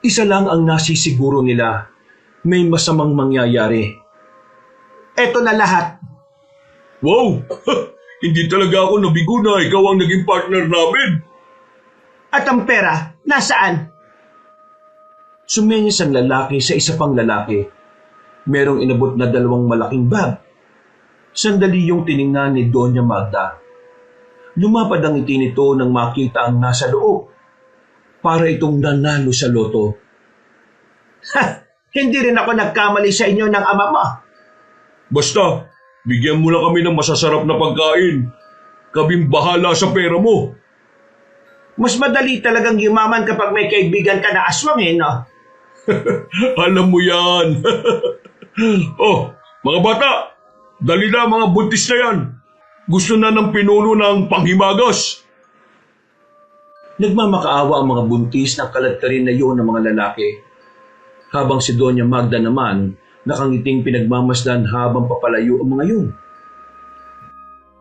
Isa lang ang nasisiguro nila, may masamang mangyayari. Eto na lahat. Wow! Hindi talaga ako nabigo na ikaw ang naging partner namin. At ang pera, nasaan? Sumenyas ang lalaki sa isa pang lalaki. Merong inabot na 2 malaking bag. Sandali yung tiningnan ni Doña Magda. Lumapad ang ngiti nito nang makita ang nasa loob. Para itong nanalo sa loto. Hindi rin ako nagkamali sa inyo ng ama mo. Basta, bigyan mo lang kami ng masasarap na pagkain. Kaming bahala sa pera mo. Mas madali talagang yumaman kapag may kaibigan ka na aswang no? Alam mo yan. Oh, mga bata, dali na mga buntis na yan. Gusto na ng pinuno ng panghimagas. Nagmamakaawa ang mga buntis ng kaladkarin na iyon ng mga lalaki. Habang si Doña Magda naman, nakangiting pinagmamasdan habang papalayo ang mga yun.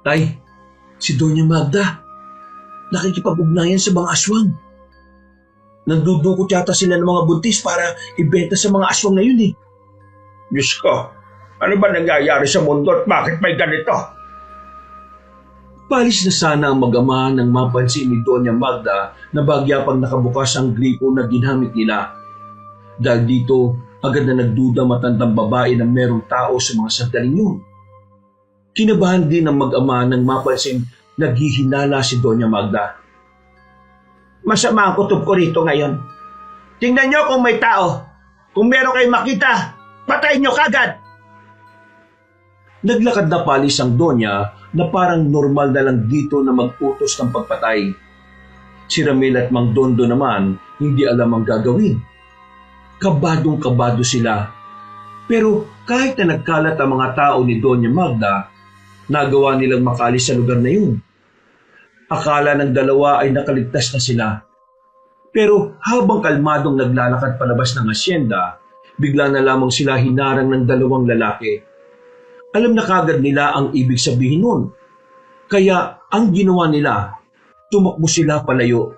Tay, si Doña Magda, nakikipag-ugnayan sa mga aswang. Nagdudukot yata sila ng mga buntis para ibenta sa mga aswang na yun eh. Diyos ko, ano ba nangyayari sa mundo at bakit may ganito? Palis na sana ang mag-ama nang mapansin ni Doña Magda na bagya pang nakabukas ang gripo na ginamit nila. Dahil dito, agad na nagduda matandang babae na merong tao sa mga sandaling yun. Kinabahan din ang mag-ama nang mapansin naghihinala si Doña Magda. Masama ang kutob ko rito ngayon. Tingnan nyo kung may tao. Kung meron kayong makita, patayin nyo kagad. Naglakad na palis ang Donya na parang normal na lang dito na mag-utos ng pagpatay. Si Ramil at Mang Dondo naman hindi alam ang gagawin. Kabadong-kabado sila. Pero kahit na nagkalat ang mga tao ni Doña Magda, nagawa nilang makalis sa lugar na yun. Akala ng dalawa ay nakaligtas na sila. Pero habang kalmadong naglalakad palabas ng asyenda, bigla na lamang sila hinarang ng 2 lalaki. Alam na kagad nila ang ibig sabihin nun. Kaya ang ginawa nila, tumakbo sila palayo.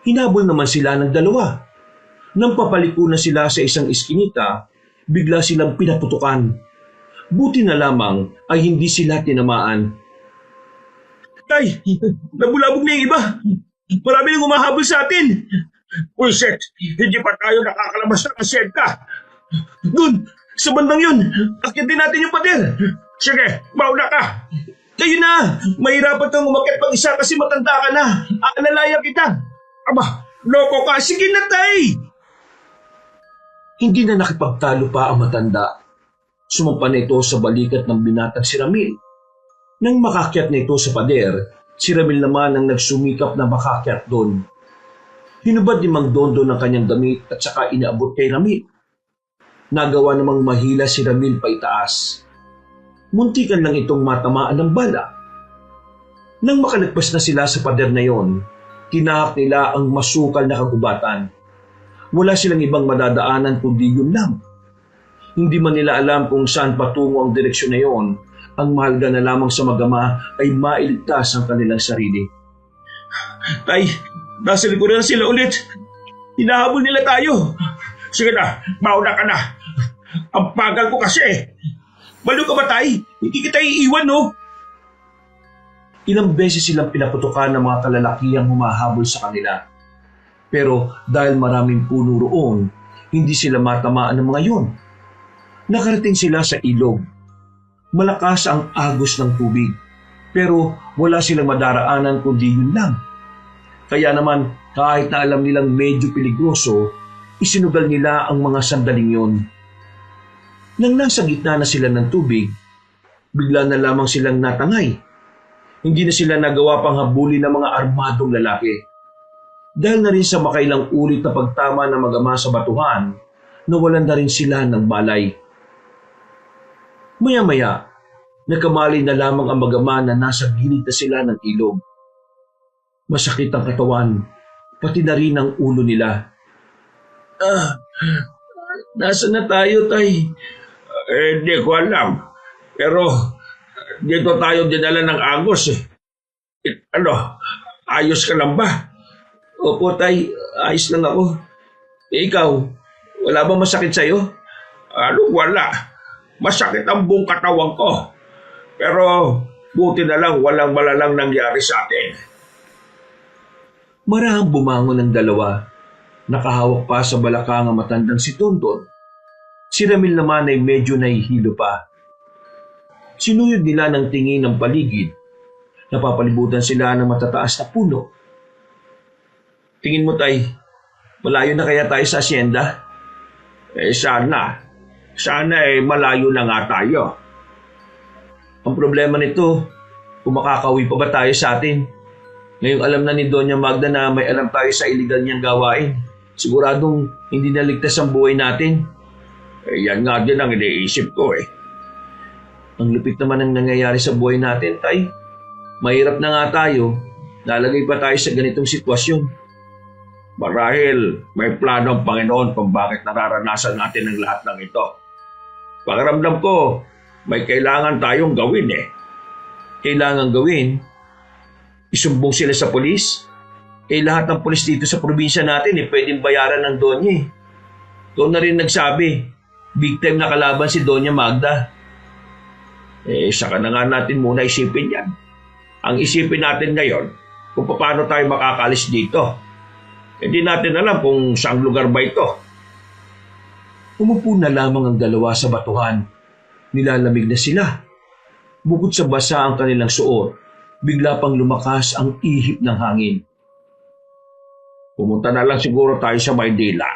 Hinabol naman sila ng 2. Nang papaliko na sila sa isang iskinita, bigla silang pinaputukan. Buti na lamang ay hindi sila tinamaan. Tay, nabulabog na yung iba. Marami nang humahabol sa atin. Pulset, hindi pa tayo nakakalabas ng asyenda. Doon, sa bandang yun, akyatin natin yung pader. Sige, mauna ka. Kayo na, mahirapan kang umakyat pag-isa kasi matanda ka na. Aalalayan kita. Aba, loko ka. Sige na, tay. Hindi na nakipagtalo pa ang matanda. Sumampa na ito sa balikat ng binatang si Ramil. Nang makakyat na ito sa pader, Si Ramil naman ang nagsumikap na makakyat doon. Hinubad ni Mang Dondon ang kanyang damit at saka inaabot kay Ramil. Nagawa namang mahila si Ramil pa itaas. Muntikan lang itong matamaan ng bala. Nang makalagpas na sila sa pader na yon, tinahak nila ang masukal na kagubatan. Wala silang ibang madadaanan kundi yun lang. Hindi man nila alam kung saan patungo ang direksyon na yon. Ang mahalaga na lamang sa mag-ama ay mailigtas ang kanilang sarili. Tay, nasa likuran na sila ulit. Hinahabol nila tayo. Sige na, mauna ka na. Ang bagal ko kasi. Balo ka ba, Tay? Hindi kita iiwan, no? Ilang beses silang pinaputukan ng mga kalalakihang humahabol sa kanila. Pero dahil maraming puno roon, hindi sila matamaan ng mga yon. Nakarating sila sa ilog. Malakas ang agos ng tubig, pero wala silang madaraanan kundi yun lang. Kaya naman, kahit na alam nilang medyo peligroso, isinugal nila ang mga sandaling yon. Nang nasa gitna na sila ng tubig, bigla na lamang silang natangay. Hindi na sila nagawa pang habulin ng mga armadong lalaki. Dahil na rin sa makailang ulit na pagtama ng mag-ama sa batuhan, nawalan na rin sila ng balay. Maya-maya, nagkamali na lamang ang mag-ama na nasa gilid na sila ng ilog. Masakit ang katawan, pati na rin ang ulo nila. Nasaan na tayo, Tay? Hindi ko alam. Pero dito tayo dinala ng agos. Ayos ka lang ba? Opo, Tay, ayos lang ako. Ikaw, wala bang masakit sa'yo? Wala. Masakit ang buong katawan ko. Pero buti na lang walang malalang nangyari sa atin. Marahang bumangon ng dalawa. Nakahawak pa sa balakang ang matandang si Dondon. Si Ramil naman ay medyo nahihilo pa. Sinuyod nila ng tingin ng paligid. Napapalibutan sila ng matataas na puno. Tingin mo, Tay, malayo na kaya tayo sa asyenda? Sana. Sana malayo na nga tayo. Ang problema nito, kung makakauwi pa ba tayo sa atin? Ngayong alam na ni Doña Magda na may alam tayo sa iligal niyang gawain. Siguradong hindi naligtas ang buhay natin. Yan nga din ang iniisip ko Ang lupit naman ang nangyayari sa buhay natin, Tay. Mahirap na nga tayo. Nalagay pa tayo sa ganitong sitwasyon. Marahil may plano ang Panginoon kung bakit nararanasan natin ang lahat ng ito. Pakiramdam ko, may kailangan tayong gawin Kailangan gawin? Isumbong sila sa polis? Lahat ng polis dito sa probinsya natin pwedeng bayaran ng Donya Doon na rin nagsabi, big time na kalaban si Doña Magda. Saka na nga natin muna isipin yan. Ang isipin natin ngayon, kung paano tayo makakalis dito. Hindi natin alam kung saang lugar ba ito. Umupo na lamang ang dalawa sa batuhan. Nilalamig na sila. Bukod sa basa ang kanilang suot, bigla pang lumakas ang ihip ng hangin. Pumunta na lang siguro tayo sa Maynila.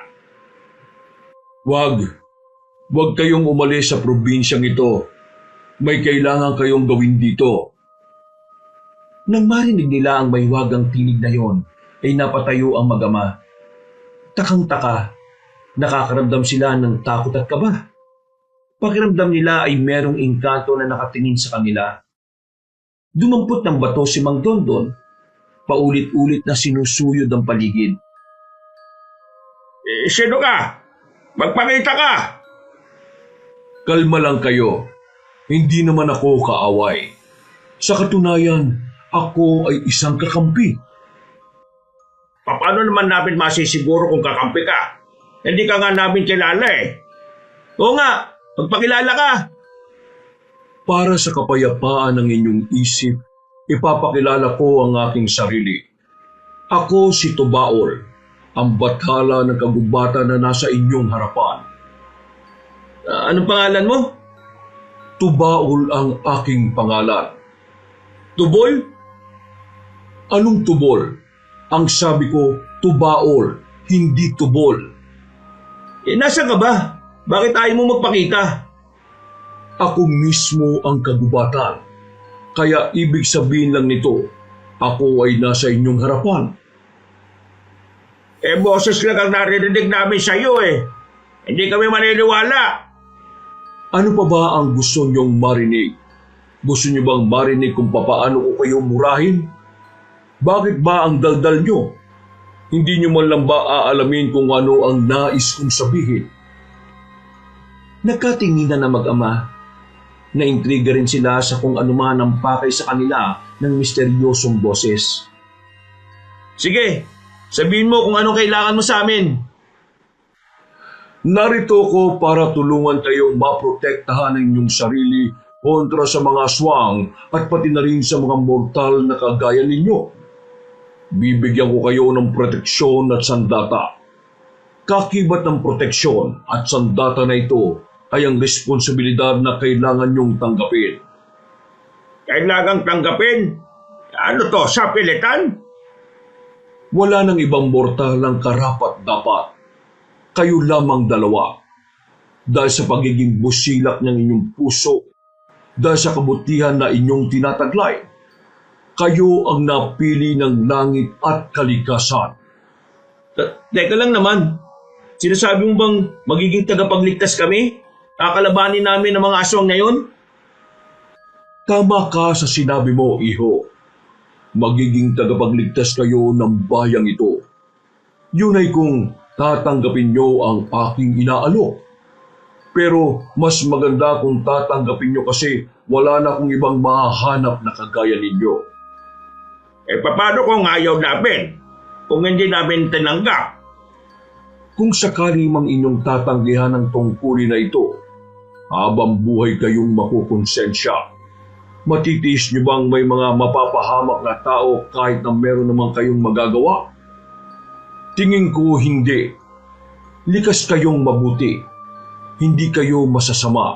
Wag kayong umalis sa probinsyang ito. May kailangan kayong gawin dito. Nang marinig nila ang mahiwagang tinig na yon, ay napatayo ang mag-ama. Takang-taka, nakakaramdam sila ng takot at kaba. Pakiramdam nila ay merong engkanto na nakatingin sa kanila. Dumampot ng bato si Mang Dondon, paulit-ulit na sinusuyod ang paligid. Sino ka? Magpakita ka! Kalma lang kayo. Hindi naman ako kaaway. Sa katunayan, ako ay isang kakampi. Paano naman namin masisiguro kung kakampi ka? Hindi ka nga namin kilala Oo nga, magpakilala ka. Para sa kapayapaan ng inyong isip, ipapakilala ko ang aking sarili. Ako si Tubaol, ang bathala ng kagubatan na nasa inyong harapan. Anong pangalan mo? Tubaol ang aking pangalan. Tubol? Anong tubol? Ang sabi ko, Tubaol, hindi tubol. Nasaan ka ba? Bakit ayaw mo magpakita? Ako mismo ang kagubatan. Kaya ibig sabihin lang nito, ako ay nasa inyong harapan. Boses lang ang naririnig namin sa iyo eh. Hindi kami maniniwala. Ano pa ba ang gusto niyong marinig? Gusto niyo bang marinig kung papaano ko kayo murahin? Bakit ba ang daldal niyo? Hindi niyo man lang ba aalamin kung ano ang nais kong sabihin? Nagkatinginan na mag-ama. Naintriga rin sila sa kung ano man ang pakay sa kanila ng misteryosong boses. Sige, sabihin mo kung anong kailangan mo sa amin. Narito ko para tulungan kayong maprotektahan ang inyong sarili kontra sa mga aswang at pati na rin sa mga mortal na kagaya ninyo. Bibigyan ko kayo ng proteksyon at sandata. Kakibat ng proteksyon at sandata na ito ay ang responsibilidad na kailangan niyong tanggapin. Kailangang tanggapin? Ano to, sa pilitan? Wala nang ibang mortal ang karapat-dapat. Kayo lamang dalawa. Dahil sa pagiging busilak ng inyong puso, dahil sa kabutihan na inyong tinataglay, kayo ang napili ng langit at kalikasan. Teka lang naman, sinasabi mo bang magiging tagapagligtas kami? Kakalabanin namin ang mga aswang na yun? Tama ka sa sinabi mo, iho. Magiging tagapagligtas kayo ng bayang ito. Yun ay kung tatanggapin nyo ang aking inaalok. Pero mas maganda kung tatanggapin nyo kasi wala na akong ibang mahahanap na kagaya ninyo. Paano kung ayaw namin? Kung hindi namin tinanggap? Kung sakali mang inyong tatanggihan ang tungkulin na ito, habang buhay kayong makukonsensya, matitiis nyo bang may mga mapapahamak na tao kahit na meron naman kayong magagawa? Tingin ko hindi. Likas kayong mabuti. Hindi kayo masasama.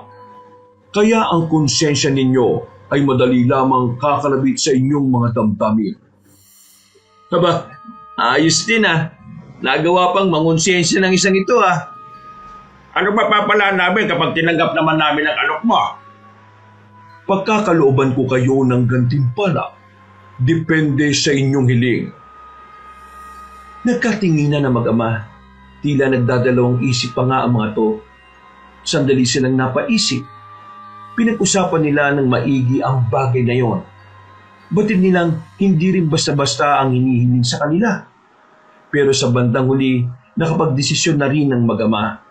Kaya ang konsensya ninyo ay madali lamang kakalabit sa inyong mga damdamin. Aba, ayos din ah. Nagawa pang mangonsensya ng isang ito ah. Ano mapapala namin kapag tinanggap naman namin ang alok mo? Pagkakalooban ko kayo ng gantimpala, depende sa inyong hiling. Nagkatinginan na mag-ama. Tila nagdadalawang isip pa nga ang mga to. Sandali silang napaisip. Pinag-usapan nila ng maigi ang bagay na yon. Batid nilang hindi rin basta-basta ang hinihiling sa kanila. Pero sa bandang huli, nakapagdesisyon na rin ng mag-ama.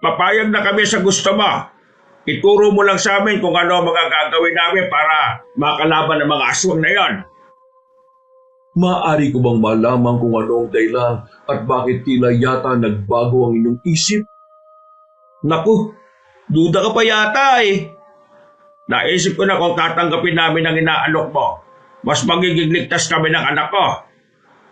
Papayag na kami sa gusto mo. Ituro mo lang sa amin kung ano ang mga gagawin namin para makalaban ang mga aswang na yon. Maaari ko bang malaman kung ano ang dahilan at bakit tila yata nagbago ang inyong isip? Naku, duda ka pa yata eh. Naisip ko na kung tatanggapin namin ang inaalok mo, mas magiging ligtas kami ng anak ko.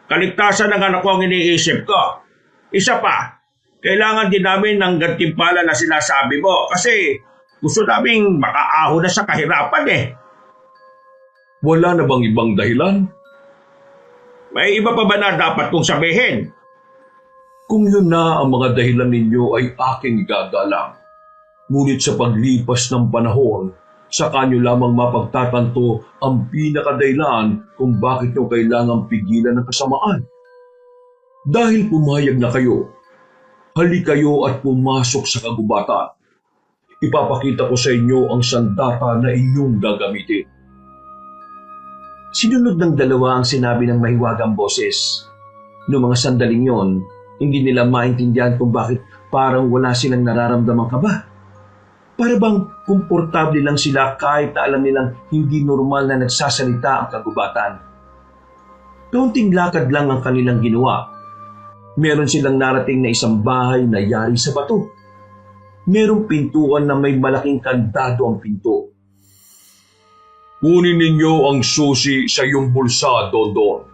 Kaligtasan ng anak ko ang iniisip ko. Isa pa, kailangan din namin ng gantimpala na sinasabi mo kasi gusto naming makaahon na sa kahirapan eh. Wala na bang ibang dahilan? May iba pa ba na dapat kong sabihin? Kung yun na ang mga dahilan ninyo ay aking igagalang. Ngunit sa paglipas ng panahon, saka nyo lamang mapagtatanto ang pinakadahilan kung bakit nyo kailangang pigilan ng kasamaan. Dahil pumayag na kayo, halik kayo at pumasok sa kagubatan. Ipapakita ko sa inyo ang sandata na inyong gagamitin. Sinunod ng dalawa ang sinabi ng mahiwagang boses. Noong mga sandaling yon, hindi nila maintindihan kung bakit parang wala silang nararamdamang kaba. Para bang komportable lang sila kahit na alam nilang hindi normal na nagsasalita ang kagubatan. Kaunting lakad lang ang kanilang ginawa. Meron silang narating na isang bahay na yari sa bato. Merong pintuan na may malaking kandado ang pinto. Kunin ninyo ang susi sa iyong bulsa, Dondon.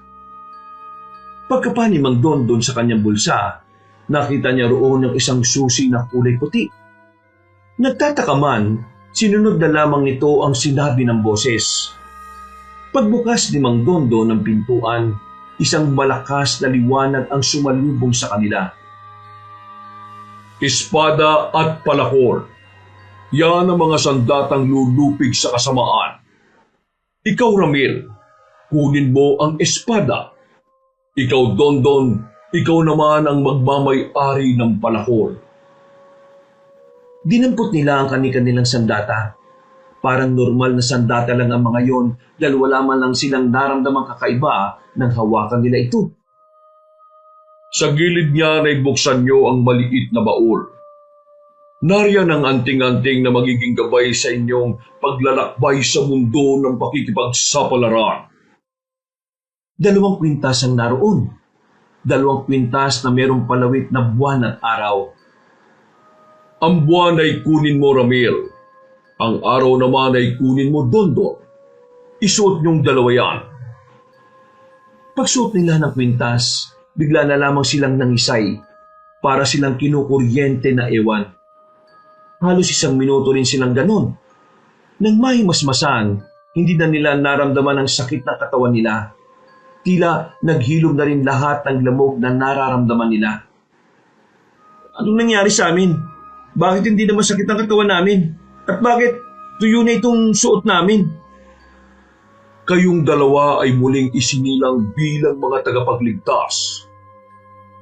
Pagkapa ni Mang Dondon sa kanyang bulsa, nakita niya roon ng isang susi na kulay puti. Nagtataka man, sinunod na lamang nito ang sinabi ng boses. Pagbukas ni Mang Dondon ng pintuan, isang malakas na liwanag ang sumalubong sa kanila. Espada at palakor. Yan ang mga sandatang lulupig sa kasamaan. Ikaw, Ramil, kunin mo ang espada. Ikaw, Dondon, ikaw naman ang magmamay-ari ng palakol. Dinampot nila ang kanilang sandata. Parang normal na sandata lang ang mga yon dahil wala man lang silang naramdamang kakaiba nang hawakan nila ito. Sa gilid niya ay buksan niyo ang maliit na baul. Nariyan ang anting-anting na magiging gabay sa inyong paglalakbay sa mundo ng pakikipagsapalaran. 2 kwintas ang naroon. 2 kwintas na mayroong palawit na buwan at araw. Ang buwan ay kunin mo, Ramil. Ang araw naman ay kunin mo, Dondon. Isuot niyong dalawa yan. Pagsuot nila ng kwintas, bigla na lamang silang nangisay para silang kinukuryente na ewan. Halos 1 minuto rin silang ganon. Nang mahimasmasan, hindi na nila naramdaman ang sakit ng katawan nila. Tila naghilom na rin lahat ng lamog na nararamdaman nila. Anong nangyari sa amin? Bakit hindi na masakit ang katawan namin? At bakit tuyo na itong suot namin? Kayong dalawa ay muling isinilang bilang mga tagapagligtas.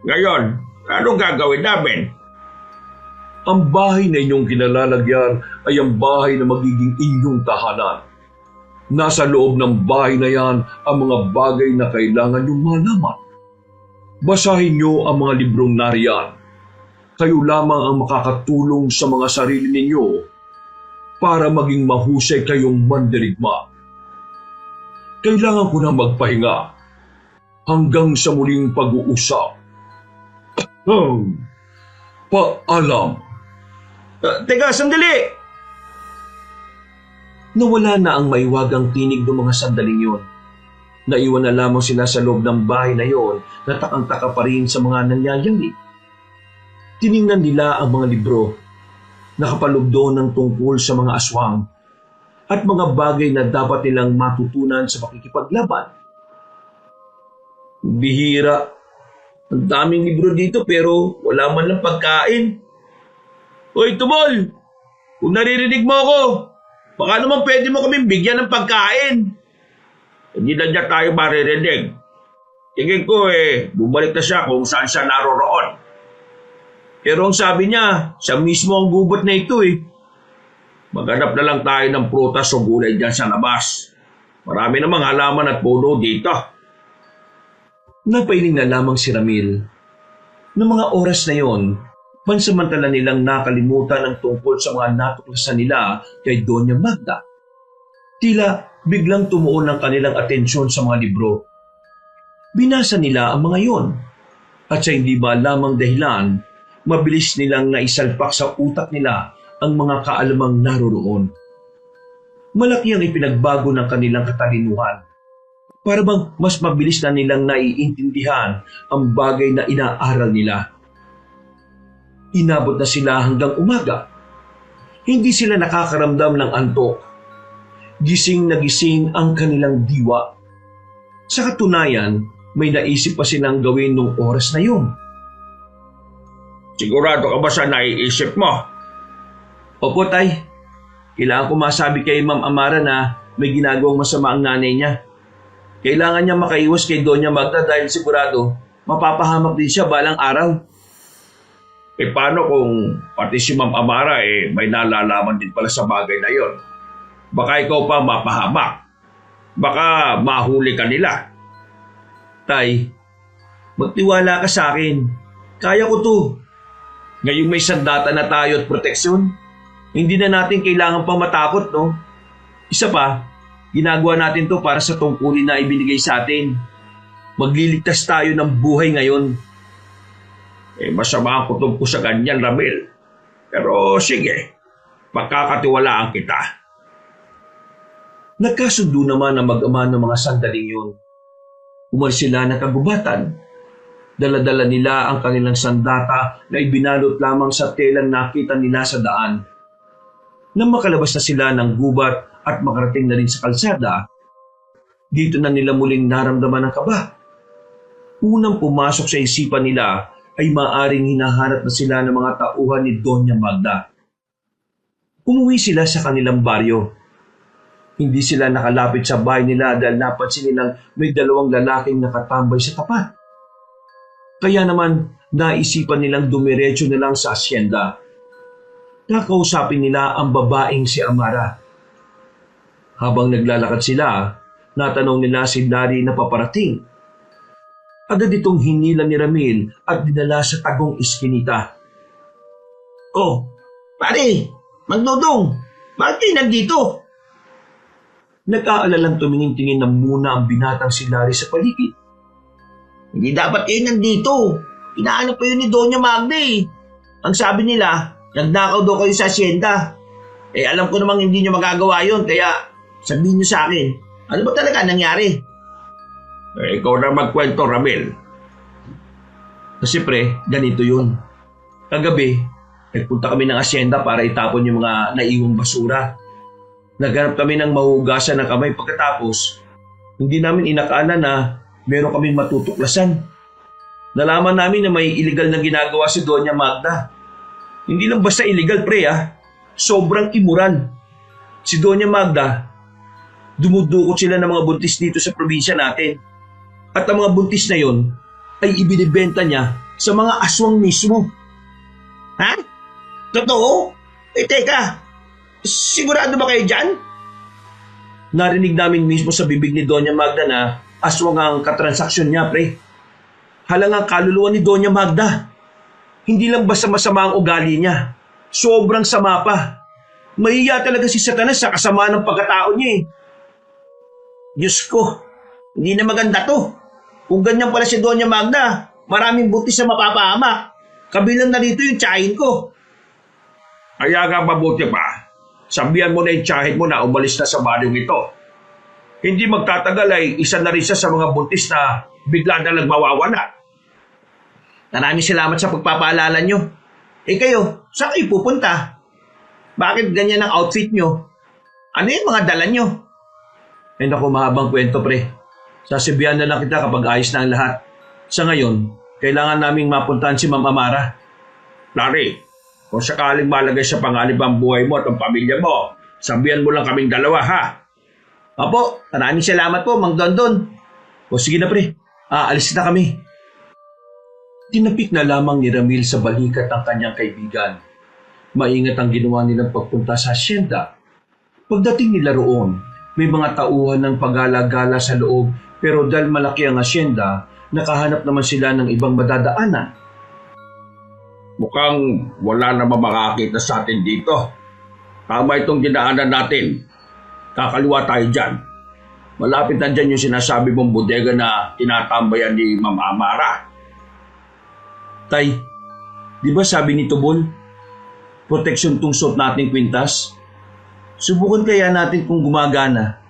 Ngayon, anong gagawin namin? Ang bahay na inyong kinalalagyan ay ang bahay na magiging inyong tahanan. Nasa loob ng bahay na yan ang mga bagay na kailangan niyong malaman. Basahin niyo ang mga librong nariyan. Kayo lamang ang makakatulong sa mga sarili ninyo para maging mahusay kayong mandirigma. Kailangan ko na magpahinga hanggang sa muling pag-uusap. Paalam. Teka, sandali! Nawala na ang maiwagang tinig ng mga sandaling yon. Naiwan na lamang sila sa loob ng bahay na yon na takang-taka pa rin sa mga nangyayari. Tiningnan nila ang mga libro, nakapalugdo ng tungkol sa mga aswang at mga bagay na dapat nilang matutunan sa pakikipaglaban. Bihira. Ang daming libro dito pero wala man lang pagkain. Hoy, Tumol! Kung naririnig mo ako, baka naman pwede mo kaming bigyan ng pagkain. Hindi na niya tayo maririnig. Tingin ko bumalik na siya kung saan siya naroroon. Pero ang sabi niya, siya mismo ang gubat na ito Maghanap na lang tayo ng prutas o gulay dyan sa labas. Marami namang halaman at puno dito. Napailing na lamang si Ramil. Noong mga oras na yon, pansamantala nilang nakalimutan ang tungkol sa mga natuklasan nila kay Doña Magda. Tila biglang tumuon ang kanilang atensyon sa mga libro. Binasa nila ang mga yon at sa hindi ba lamang dahilan, mabilis nilang naisalpak sa utak nila ang mga kaalamang naroroon. Malaki ang ipinagbago ng kanilang katalinuhan. Para bang mas mabilis na nilang naiintindihan ang bagay na inaaral nila. Inabot na sila hanggang umaga. Hindi sila nakakaramdam ng antok. Gising na gising ang kanilang diwa. Sa katunayan, may naisip pa silang gawin nung oras na yun. Sigurado ka ba sa naiisip mo? Opo, Tay. Kailangan ko masabi kay Ma'am Amara na may ginagawang masama ang nanay niya. Kailangan niya makaiwas kay Doña Magda dahil sigurado mapapahamak din siya balang araw. Paano kung pati si Ma'am Amara may nalalaman din pala sa bagay na yon? Baka ikaw pa mapahamak. Baka mahuli ka nila. Tay, magtiwala ka sa akin. Kaya ko to. Ngayong may sandata na tayo at proteksyon, hindi na natin kailangan pang matakot, no? Isa pa, ginagawa natin to para sa tungkulin na ibinigay sa atin. Magliligtas tayo ng buhay ngayon. Masama ang kutob ko sa ganyan, Ramil. Pero sige, pagkakatiwalaan kita. Nagkasundo naman ang mag-ama ng mga sandaling yun. Umalis sila ng kagubatan. Dala-dala nila ang kanilang sandata na ibinalot lamang sa telang nakita nila sa daan. Nang makalabas na sila ng gubat at makarating na rin sa kalsada, dito na nila muling naramdaman ang kaba. Unang pumasok sa isipan nila ay maaring hinahanap na sila ng mga tauhan ni Doña Magda. Umuwi sila sa kanilang baryo. Hindi sila nakalapit sa bahay nila dahil napansin nilang may dalawang lalaking nakatambay sa tapat. Kaya naman naisipan nilang dumiretso na lang sa asyenda. Nakausapin nila ang babaeng si Amara. Habang naglalakad sila, natanong nila si Larry na paparating. Agad itong hinila ni Ramil at dinala sa tagong iskinita. Oh, pare, Magdodong, bakit kayo nandito? Nag-aalalang tumingin-tingin na muna ang binatang si Larry sa paligid. Hindi dapat kayo nandito. Inaanap pa yun ni Doña Magda eh. Ang sabi nila, nagnakaw daw kayo sa asyenda. Alam ko namang hindi nyo magagawa yun, kaya sabihin nyo sa akin, ano ba talaga nangyari? Ikaw na magkwento, Ramil. Kasi pre, ganito yun. Kagabi, nagpunta kami ng asyenda para itapon yung mga naiwang basura. Naghanap kami ng mahugasan ng kamay pagkatapos, hindi namin inakala na meron kaming matutuklasan. Nalaman namin na may illegal na ginagawa si Doña Magda. Hindi lang basta illegal pre sobrang immoral. Si Doña Magda, dumudukot sila ng mga buntis dito sa probinsya natin. At ang mga buntis na yon ay ibinibenta niya sa mga aswang mismo. Ha? Totoo? Teka, sigurado ba kayo dyan? Narinig namin mismo sa bibig ni Doña Magda na aswang ang katransaksyon niya, pre. Halangang kaluluwa ni Doña Magda. Hindi lang basta masama ang ugali niya. Sobrang sama pa. Mahiya talaga si Satanas sa kasamaan ng pagkatao niya eh. Diyos ko, hindi na maganda to. Kung ganyan pala si Doña Magda, maraming butis na mapapahamak. Kabilang na dito yung tiyahin ko. Kaya nga mabuti pa, sabihan mo na yung tiyahin mo na umalis na sa balyong ito. Hindi magtatagal ay isa na rin siya sa mga buntis na bigla na lang mawawala. Maraming salamat sa pagpapaalala nyo. Kayo, saan kayo pupunta? Bakit ganyan ang outfit nyo? Ano yung mga dala nyo? Naku, mahabang kwento pre. Sasabihan na lang kita kapag ayos na ang lahat. Sa ngayon, kailangan naming mapuntahan si Ma'am Amara. Larry, kung sakaling malagay sa panganib ang buhay mo at ang pamilya mo, sabihan mo lang kaming dalawa ha. Opo, maraming salamat po, Mang Dondon. O sige na pre, aalis na kami. Tinapik na lamang ni Ramil sa balikat ng kanyang kaibigan. Maingat ang ginawa nilang pagpunta sa asyenda. Pagdating nila roon, may mga tauhan ng pagala-gala sa loob pero dahil malaki ang asyenda, nakahanap naman sila ng ibang madadaanan. Mukhang wala na makakita sa atin dito. Tama itong dinaanan natin. Kakaliwa tayo dyan. Malapit na dyan yung sinasabi mong bodega na tinatambayan ni Ma'am Amara. Tay, di ba sabi ni Tubol, proteksyon tong suot nating kwintas? Subukan kaya natin kung gumagana.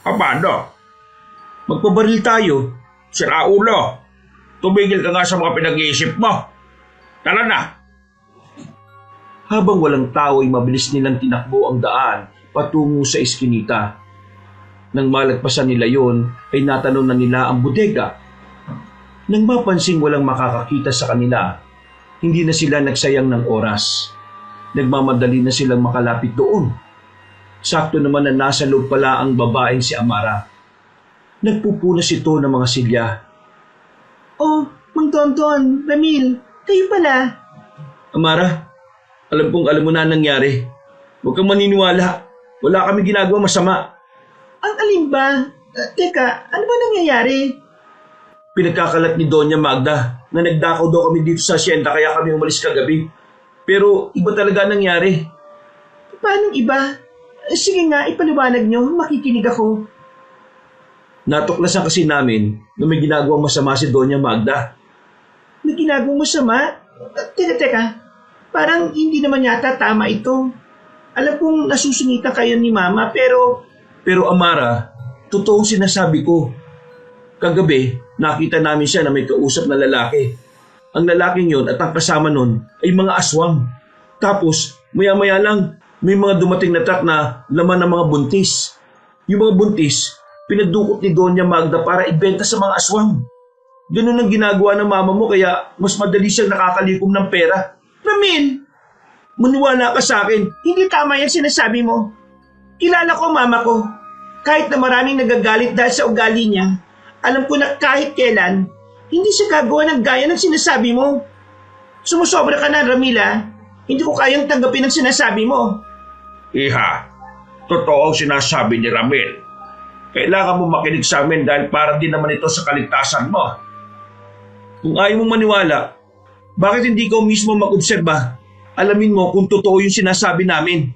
Paano? Magpabaril tayo. Sira ulo. Tumigil ka nga sa mga pinag-iisip mo. Tara na. Habang walang tao ay mabilis nilang tinakbo ang daan patungo sa iskinita. Nang malagpasan nila yon ay natanong na nila ang bodega. Nang mapansing walang makakakita sa kanila, hindi na sila nagsayang ng oras. Nagmamadali na silang makalapit doon. Sakto naman na nasa loob pala ang babaeng si Amara. Nagpupunas ito ng mga silya. Oh, Mang Dondon, Ramil, kayo pala. Amara, alam kong alam mo na nangyari. Huwag kang maniniwala. Wala kami ginagawa masama. Ang alin ba? Teka, ano ba nangyayari? Pinagkakalat ni Doña Magda na nagdakaw daw kami dito sa asyenda kaya kami umalis kagabi. Pero iba talaga nangyari. Paano iba? Sige nga, ipaliwanag nyo, makikinig ako. Natuklasan kasi namin na may ginagawang masama si Doña Magda. May ginagawang masama? Teka, parang hindi naman yata tama ito. Alam kong nasusungitan kayo ni Mama pero... Pero Amara, totoong sinasabi ko. Kagabi, nakita namin siya na may kausap na lalaki. Ang lalaking yon at ang kasama nun ay mga aswang. Tapos, maya-maya lang, may mga dumating na truck na laman ng mga buntis. Yung mga buntis, pinadukot ni Doña Magda para ibenta sa mga aswang. Ganun ang ginagawa ng mama mo kaya mas madali siyang nakakalikom ng pera. Ramil, Maniwala ka sa akin. hindi tama yung sinasabi mo. Kilala ko ang mama ko. Kahit na maraming nagagalit dahil sa ugali niya, alam ko na kahit kailan, hindi siya gagawa ng gaya ng sinasabi mo. Sumusobra ka na, Ramila. Hindi ko kayang tanggapin ang sinasabi mo. Iha, totoo ang sinasabi ni Ramil. Kailangan mo makinig sa amin dahil para din naman ito sa kaligtasan mo. Kung ayaw mong maniwala, bakit hindi ka mismo mag-obserba? Alamin mo kung totoo yung sinasabi namin.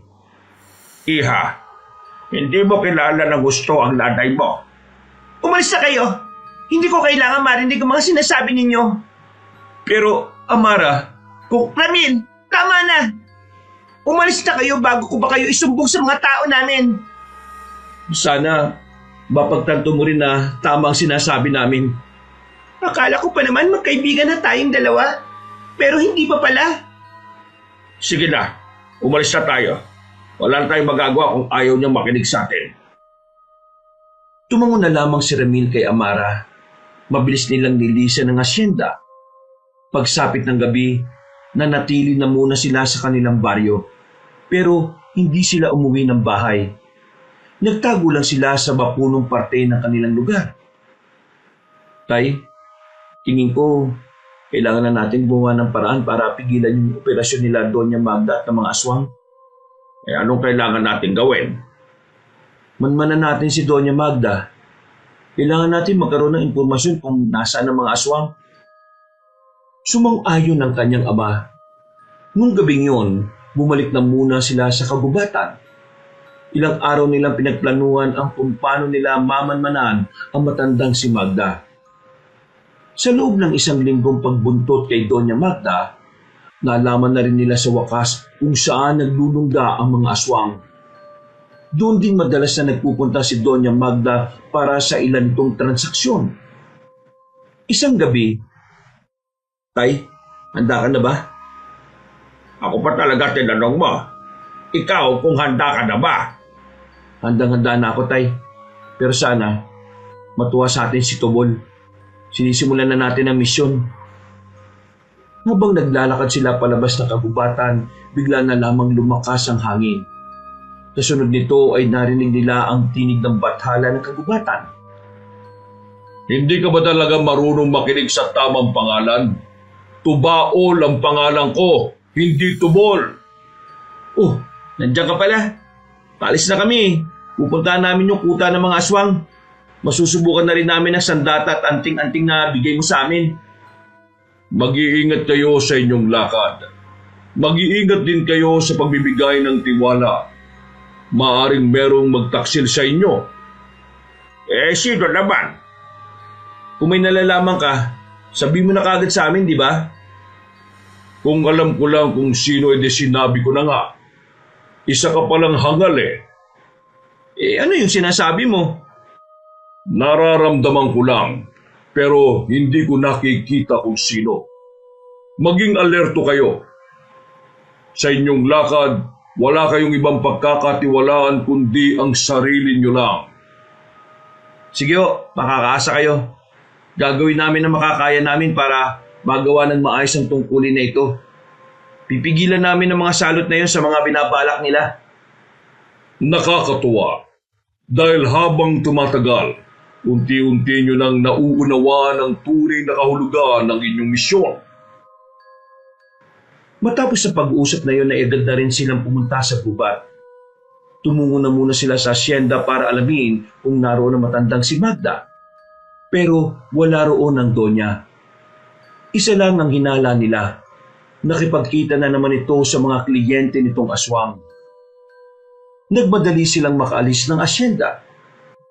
Iha, hindi mo kilala ng gusto ang nanay mo. Umalis na kayo. Hindi ko kailangan marinig ang mga sinasabi ninyo. Pero, Amara, kung Ramil, tama na. Umalis na kayo bago ko ba kayo isumbong sa mga tao namin. sana mapagtanto mo rin na tama ang sinasabi namin. Akala ko pa naman magkaibigan na tayong dalawa. Pero hindi pa pala. Sige na, umalis na tayo. Wala na tayong magagawa kung ayaw niyang makinig sa atin. Tumango na lamang si Ramil kay Amara. Mabilis nilang nilisan ng asyenda. Pagsapit ng gabi, nanatili na muna sila sa kanilang baryo. Pero hindi sila umuwi ng bahay. Nagtago lang sila sa mapunong parte ng kanilang lugar. Tay, tingin ko, kailangan na natin gumawa ng paraan para pigilan yung operasyon nila Doña Magda at ng mga aswang. Anong kailangan natin gawin? Manmanan natin si Doña Magda. Kailangan natin magkaroon ng impormasyon kung nasaan ang mga aswang. Sumang-ayon ng kanyang ama. Nung gabing yon, bumalik na muna sila sa kagubatan. Ilang araw nilang pinagplanuhan ang kung paano nila mamanmanan ang matandang si Magda. Sa loob ng 1 linggong pagbuntot kay Doña Magda, nalaman na rin nila sa wakas kung saan naglulungga ang mga aswang. Doon din madalas na nagpupunta si Doña Magda para sa ilan itong transaksyon. Isang gabi, Tay, handa ka na ba? Ako pa talaga tinanong mo. Ikaw kung handa ka na ba? Handang-handa na ako, Tay. Pero sana, matuwa sa atin si Tubol. Sinisimulan na natin ang misyon. Habang naglalakad sila palabas ng kagubatan, bigla na lamang lumakas ang hangin. Kasunod nito ay narinig nila ang tinig ng bathala ng kagubatan. Hindi ka ba talaga marunong makinig sa tamang pangalan? Tubaol ang pangalan ko, hindi Tubol. Oh, nandiyan ka pala. Paalis na kami. Pupuntahan namin yung kuta ng mga aswang. Masusubukan na rin namin ang sandata at anting-anting na bigay mo sa amin. Mag-iingat kayo sa inyong lakad. Mag-iingat din kayo sa pagbibigay ng tiwala. Maaring merong magtaksil sa inyo. Sino naman? Kung may nalalaman ka, sabi mo na kagad sa amin, di ba? Kung alam ko lang kung sino, edi sinabi ko na nga. Isa ka palang hangal eh. Ano yung sinasabi mo? Nararamdaman ko lang, pero hindi ko nakikita kung sino. Maging alerto kayo. Sa inyong lakad, wala kayong ibang pagkakatiwalaan kundi ang sarili nyo lang. Sige o, makakaasa kayo. Gagawin namin ang makakaya namin para magawa ng maayos ang tungkulin na ito. Pipigilan namin ang mga salot na yun sa mga binabalak nila. Nakakatuwa. Dahil habang tumatagal, unti-unti nyo nang nauunawa ng tunay na kahulugan ng inyong misyon. Matapos sa pag-uusap na yun, agad na rin silang pumunta sa gubat. Tumungo na muna sila sa asyenda para alamin kung naroon ang matandang si Magda. Pero wala roon ang Donya. Isa lang ang hinala nila. Nakipagkita na naman ito sa mga kliyente nitong aswang. Nagmadali silang makaalis ng asyenda.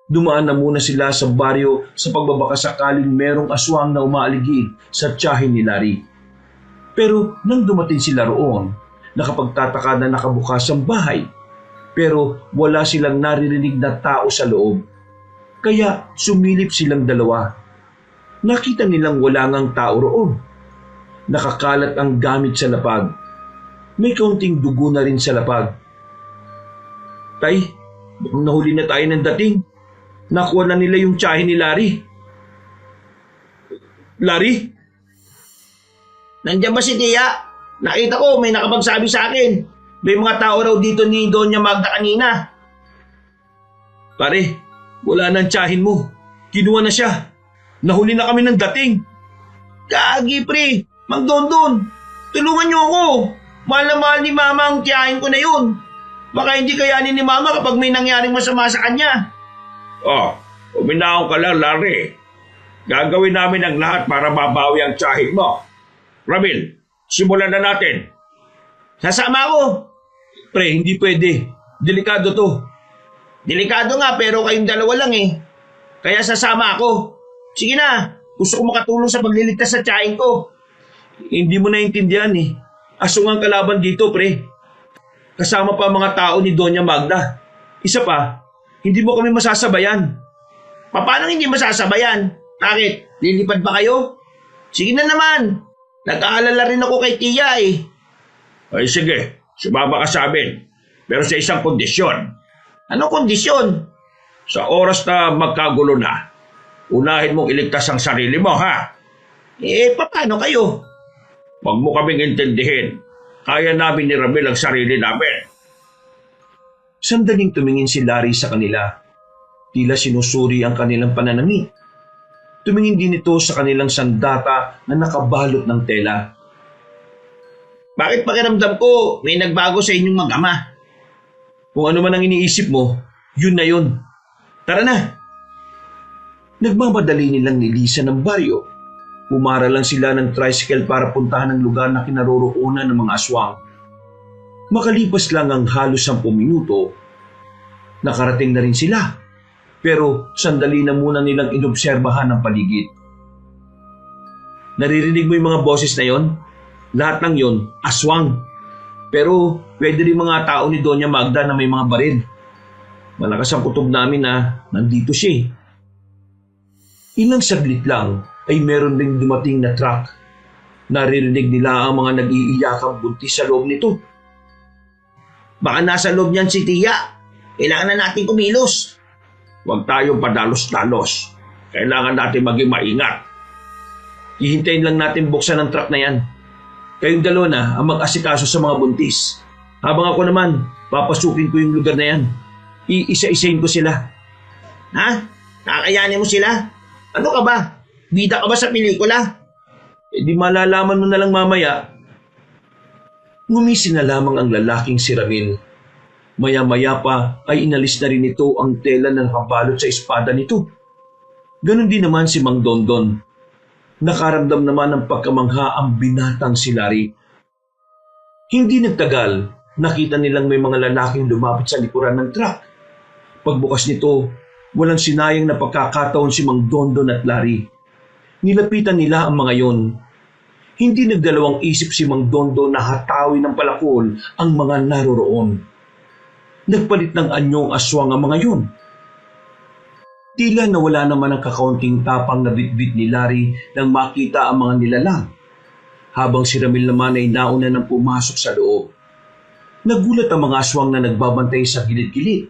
Dumaan na muna sila sa baryo sa pagbabaka sakaling merong aswang na umaaligid sa tiyahin ni Larry. Pero nang dumating sila roon, nakapagtataka na nakabukas ang bahay. Pero wala silang naririnig na tao sa loob. Kaya sumilip silang dalawa. Nakita nilang wala ngang tao roon. Nakakalat ang gamit sa lapag. May kaunting dugo na rin sa lapag. Tay, mukhang nahuli na tayo ng dating. Nakuha na nila yung tiyahin ni Larry. Larry? Nandiyan ba si Tia? Nakita ko may nakapagsabi sa akin. May mga tao raw dito ni Doña Magda kanina. Pare, wala nang tiyahin mo. Kinuha na siya. Nahuli na kami ng dating. Gagi, pre. Mang Dondon, tulungan niyo ako. Mahal na mahal ni Mama ang tiyahin ko na yun. Baka hindi kayanin ni Mama kapag may nangyaring masama sa kanya. Oh, uminahon ka lang, Larry. Gagawin namin ang lahat para mabawi ang tiyahin mo. Ramil, simulan na natin. Sasama ako. Pre, hindi pwede. Delikado to. Delikado nga pero kayong dalawa lang eh. Kaya sasama ako. Sige na, gusto ko makatulong sa pagliligtas sa tiyahin ko. Hindi mo naiintindihan eh. Asong ang kalaban dito, pre. Kasama pa ang mga tao ni Doña Magda. Isa pa, hindi mo kami masasabayan. Paano hindi masasabayan? Bakit? Lilipad ba kayo? Sige na naman. Nag-aalala rin ako kay Tia eh. Ay sige, sumama ka sa amin. Pero sa isang kondisyon. Anong kondisyon? Sa oras na magkagulo na, unahin mong iligtas ang sarili mo, ha? Paano kayo? Huwag mo kaming intindihin. Kaya namin ni Ramil ang sarili namin. Sandaling tumingin si Larry sa kanila. Tila sinusuri ang kanilang pananamit. Tumingin din ito sa kanilang sandata na nakabalot ng tela. Bakit pakiramdam ko may nagbago sa inyong mag-ama? Kung ano man ang iniisip mo, yun na yun. Tara na! Nagmamadali nilang nilisan ng baryo. Pumara lang sila ng tricycle para puntahan ang lugar na kinaroroonan ng mga aswang. Makalipas lang ang halos 10 minuto, nakarating na rin sila. Pero sandali na muna nilang inobserbahan ang paligid. Naririnig mo yung mga boses na yon? Lahat ng yon, aswang. Pero pwede rin mga tao ni Doña Magda na may mga baril. Malakas ang kutob namin na nandito siya. Ilang saglit lang ay meron ding dumating na truck. Naririnig nila ang mga nag-iiyakang buntis sa loob nito. Baka nasa loob niyan si Tia. Kailangan na natin kumilos. Huwag tayong padalos-dalos. Kailangan natin maging maingat. Hihintayin lang natin buksan ang truck na yan. Kayong dalawa na ang mag-asikaso sa mga buntis. Habang ako naman, papasukin ko yung lugar na yan. Iisa-isahin ko sila. Ha? Nakakayanin mo sila? Ano ka ba? Bida ka ba sa pelikula? Di malalaman mo na lang mamaya. Ngumisi na lamang ang lalaking si Ramil. Maya-maya pa ay inalis na rin ito ang tela na nakabalot sa espada nito. Ganon din naman si Mang Dondon. Nakaramdam naman ng pagkamangha ang binatang si Larry. Hindi nagtagal, nakita nilang may mga lalaking lumapit sa likuran ng truck. Pagbukas nito, walang sinayang na pagkakataon si Mang Dondon at Larry. Nilapitan nila ang mga yon. Hindi nagdalawang isip si Mang Dondon na hatawin ng palakol ang mga naroroon. Nagpalit ng anyong aswang ang mga yon. Tila nawala naman ang kakaunting tapang na bitbit ni Larry nang makita ang mga nilalang. Habang si Ramil naman ay nauna nang pumasok sa loob. Nagulat ang mga aswang na nagbabantay sa gilid-gilid.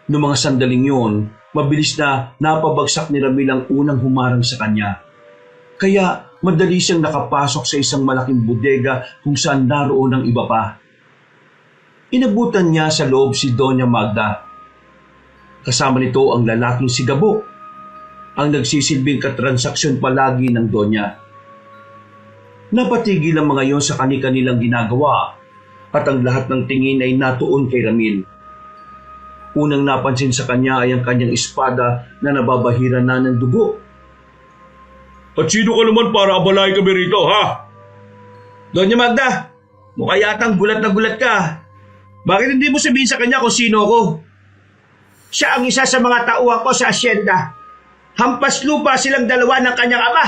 Noong mga sandaling yon, mabilis na napabagsak ni Ramil ang unang humarang sa kanya. Kaya madali siyang nakapasok sa isang malaking bodega kung saan naroon ang iba pa. Inabutan niya sa loob si Doña Magda. Kasama nito ang lalaking si Gabo, ang nagsisilbing katransaksyon palagi ng Donya. Napatigil ang mga yon sa kani-kanilang ginagawa at ang lahat ng tingin ay natuon kay Ramil. Unang napansin sa kanya ay ang kanyang espada na nababahiran na ng dugo. At sino ka naman para abalahin kami rito, ha? Doña Magda, mukha yatang gulat na gulat ka. Bakit hindi mo sabihin sa kanya kung sino ako? Siya ang isa sa mga tauhan ko sa asyenda. Hampas lupa silang dalawa ng kanyang ama.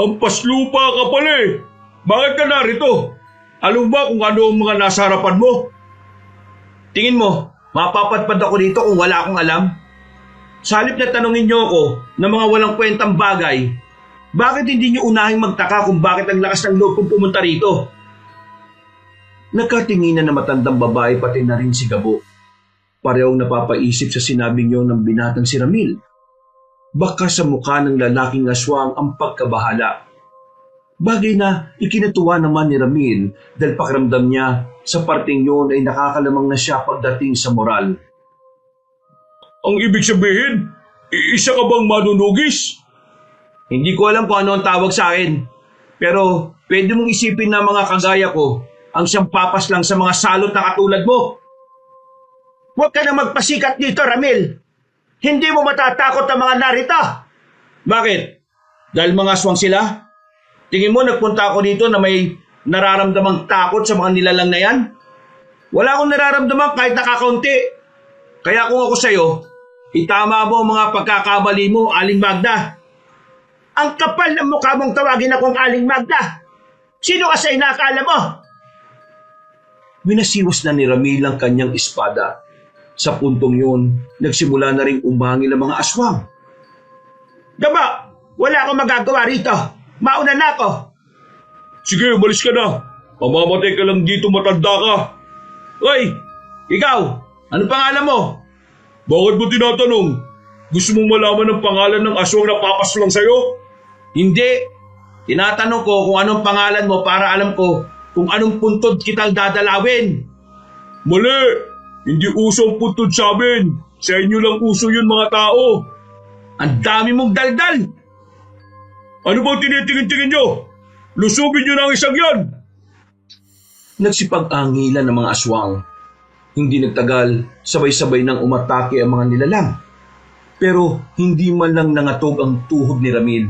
Hampas lupa ka pala eh. Bakit ka narito? Alam ba kung ano ang mga nasa harapan mo? Tingin mo, mapapadpad ako dito kung wala akong alam? Sa halip na tanungin niyo ako ng mga walang kwentang bagay, bakit hindi niyo unahing magtaka kung bakit ang lakas ng loob kong pumunta rito? Nagkatinginan na matandang babae pati na rin si Gabo. Parehong napapaisip sa sinabi niyo ng binatang si Ramil. Baka sa mukha ng lalaking aswang ang pagkabahala. Bagay na ikinatuwa naman ni Ramil dahil pakiramdam niya sa parting yun ay nakakalamang na siya pagdating sa moral. Ang ibig sabihin, isa ka bang manunugis? Hindi ko alam kung ano ang tawag sa akin. Pero pwede mong isipin na mga kagaya ko ang siyang papas lang sa mga salot na katulad mo. Huwag ka na magpasikat dito, Ramil. Hindi mo matatakot ang mga narito. Bakit? Dahil mga aswang sila? Tingin mo nagpunta ako dito na may nararamdamang takot sa mga nilalang na yan? Wala akong nararamdaman kahit nakakaunti. Kaya kung ako sa'yo, itama mo ang mga pagkakamali mo, Aling Magda. Ang kapal ng mukha mong tawagin akong Aling Magda. Sino ka sa inakala mo? Winasiwas na ni Ramil ang kanyang espada. Sa puntong yun, nagsimula na rin umangil ang mga aswang. Gabo, wala akong magagawa rito. Mauna na ako. Sige, umalis ka na. Mamamatay ka lang dito, matanda ka. Hoy! Ikaw! Ano pangalan mo? Bakit mo tinatanong? Gusto mong malaman ang pangalan ng aswang na papas lang sa'yo? Hindi. Tinatanong ko kung anong pangalan mo para alam ko kung anong puntod kitang dadalawin. Mali! Hindi uso ang puntod sa amin. Sa inyo lang uso yun, mga tao. Ang dami mong daldal! Ano bang tinitingin-tingin nyo? Lusubin nyo na ang isang yan! Nagsipag-angilan ng mga aswang. Hindi nagtagal, sabay-sabay nang umatake ang mga nilalang. Pero hindi man lang nangatog ang tuhod ni Ramil.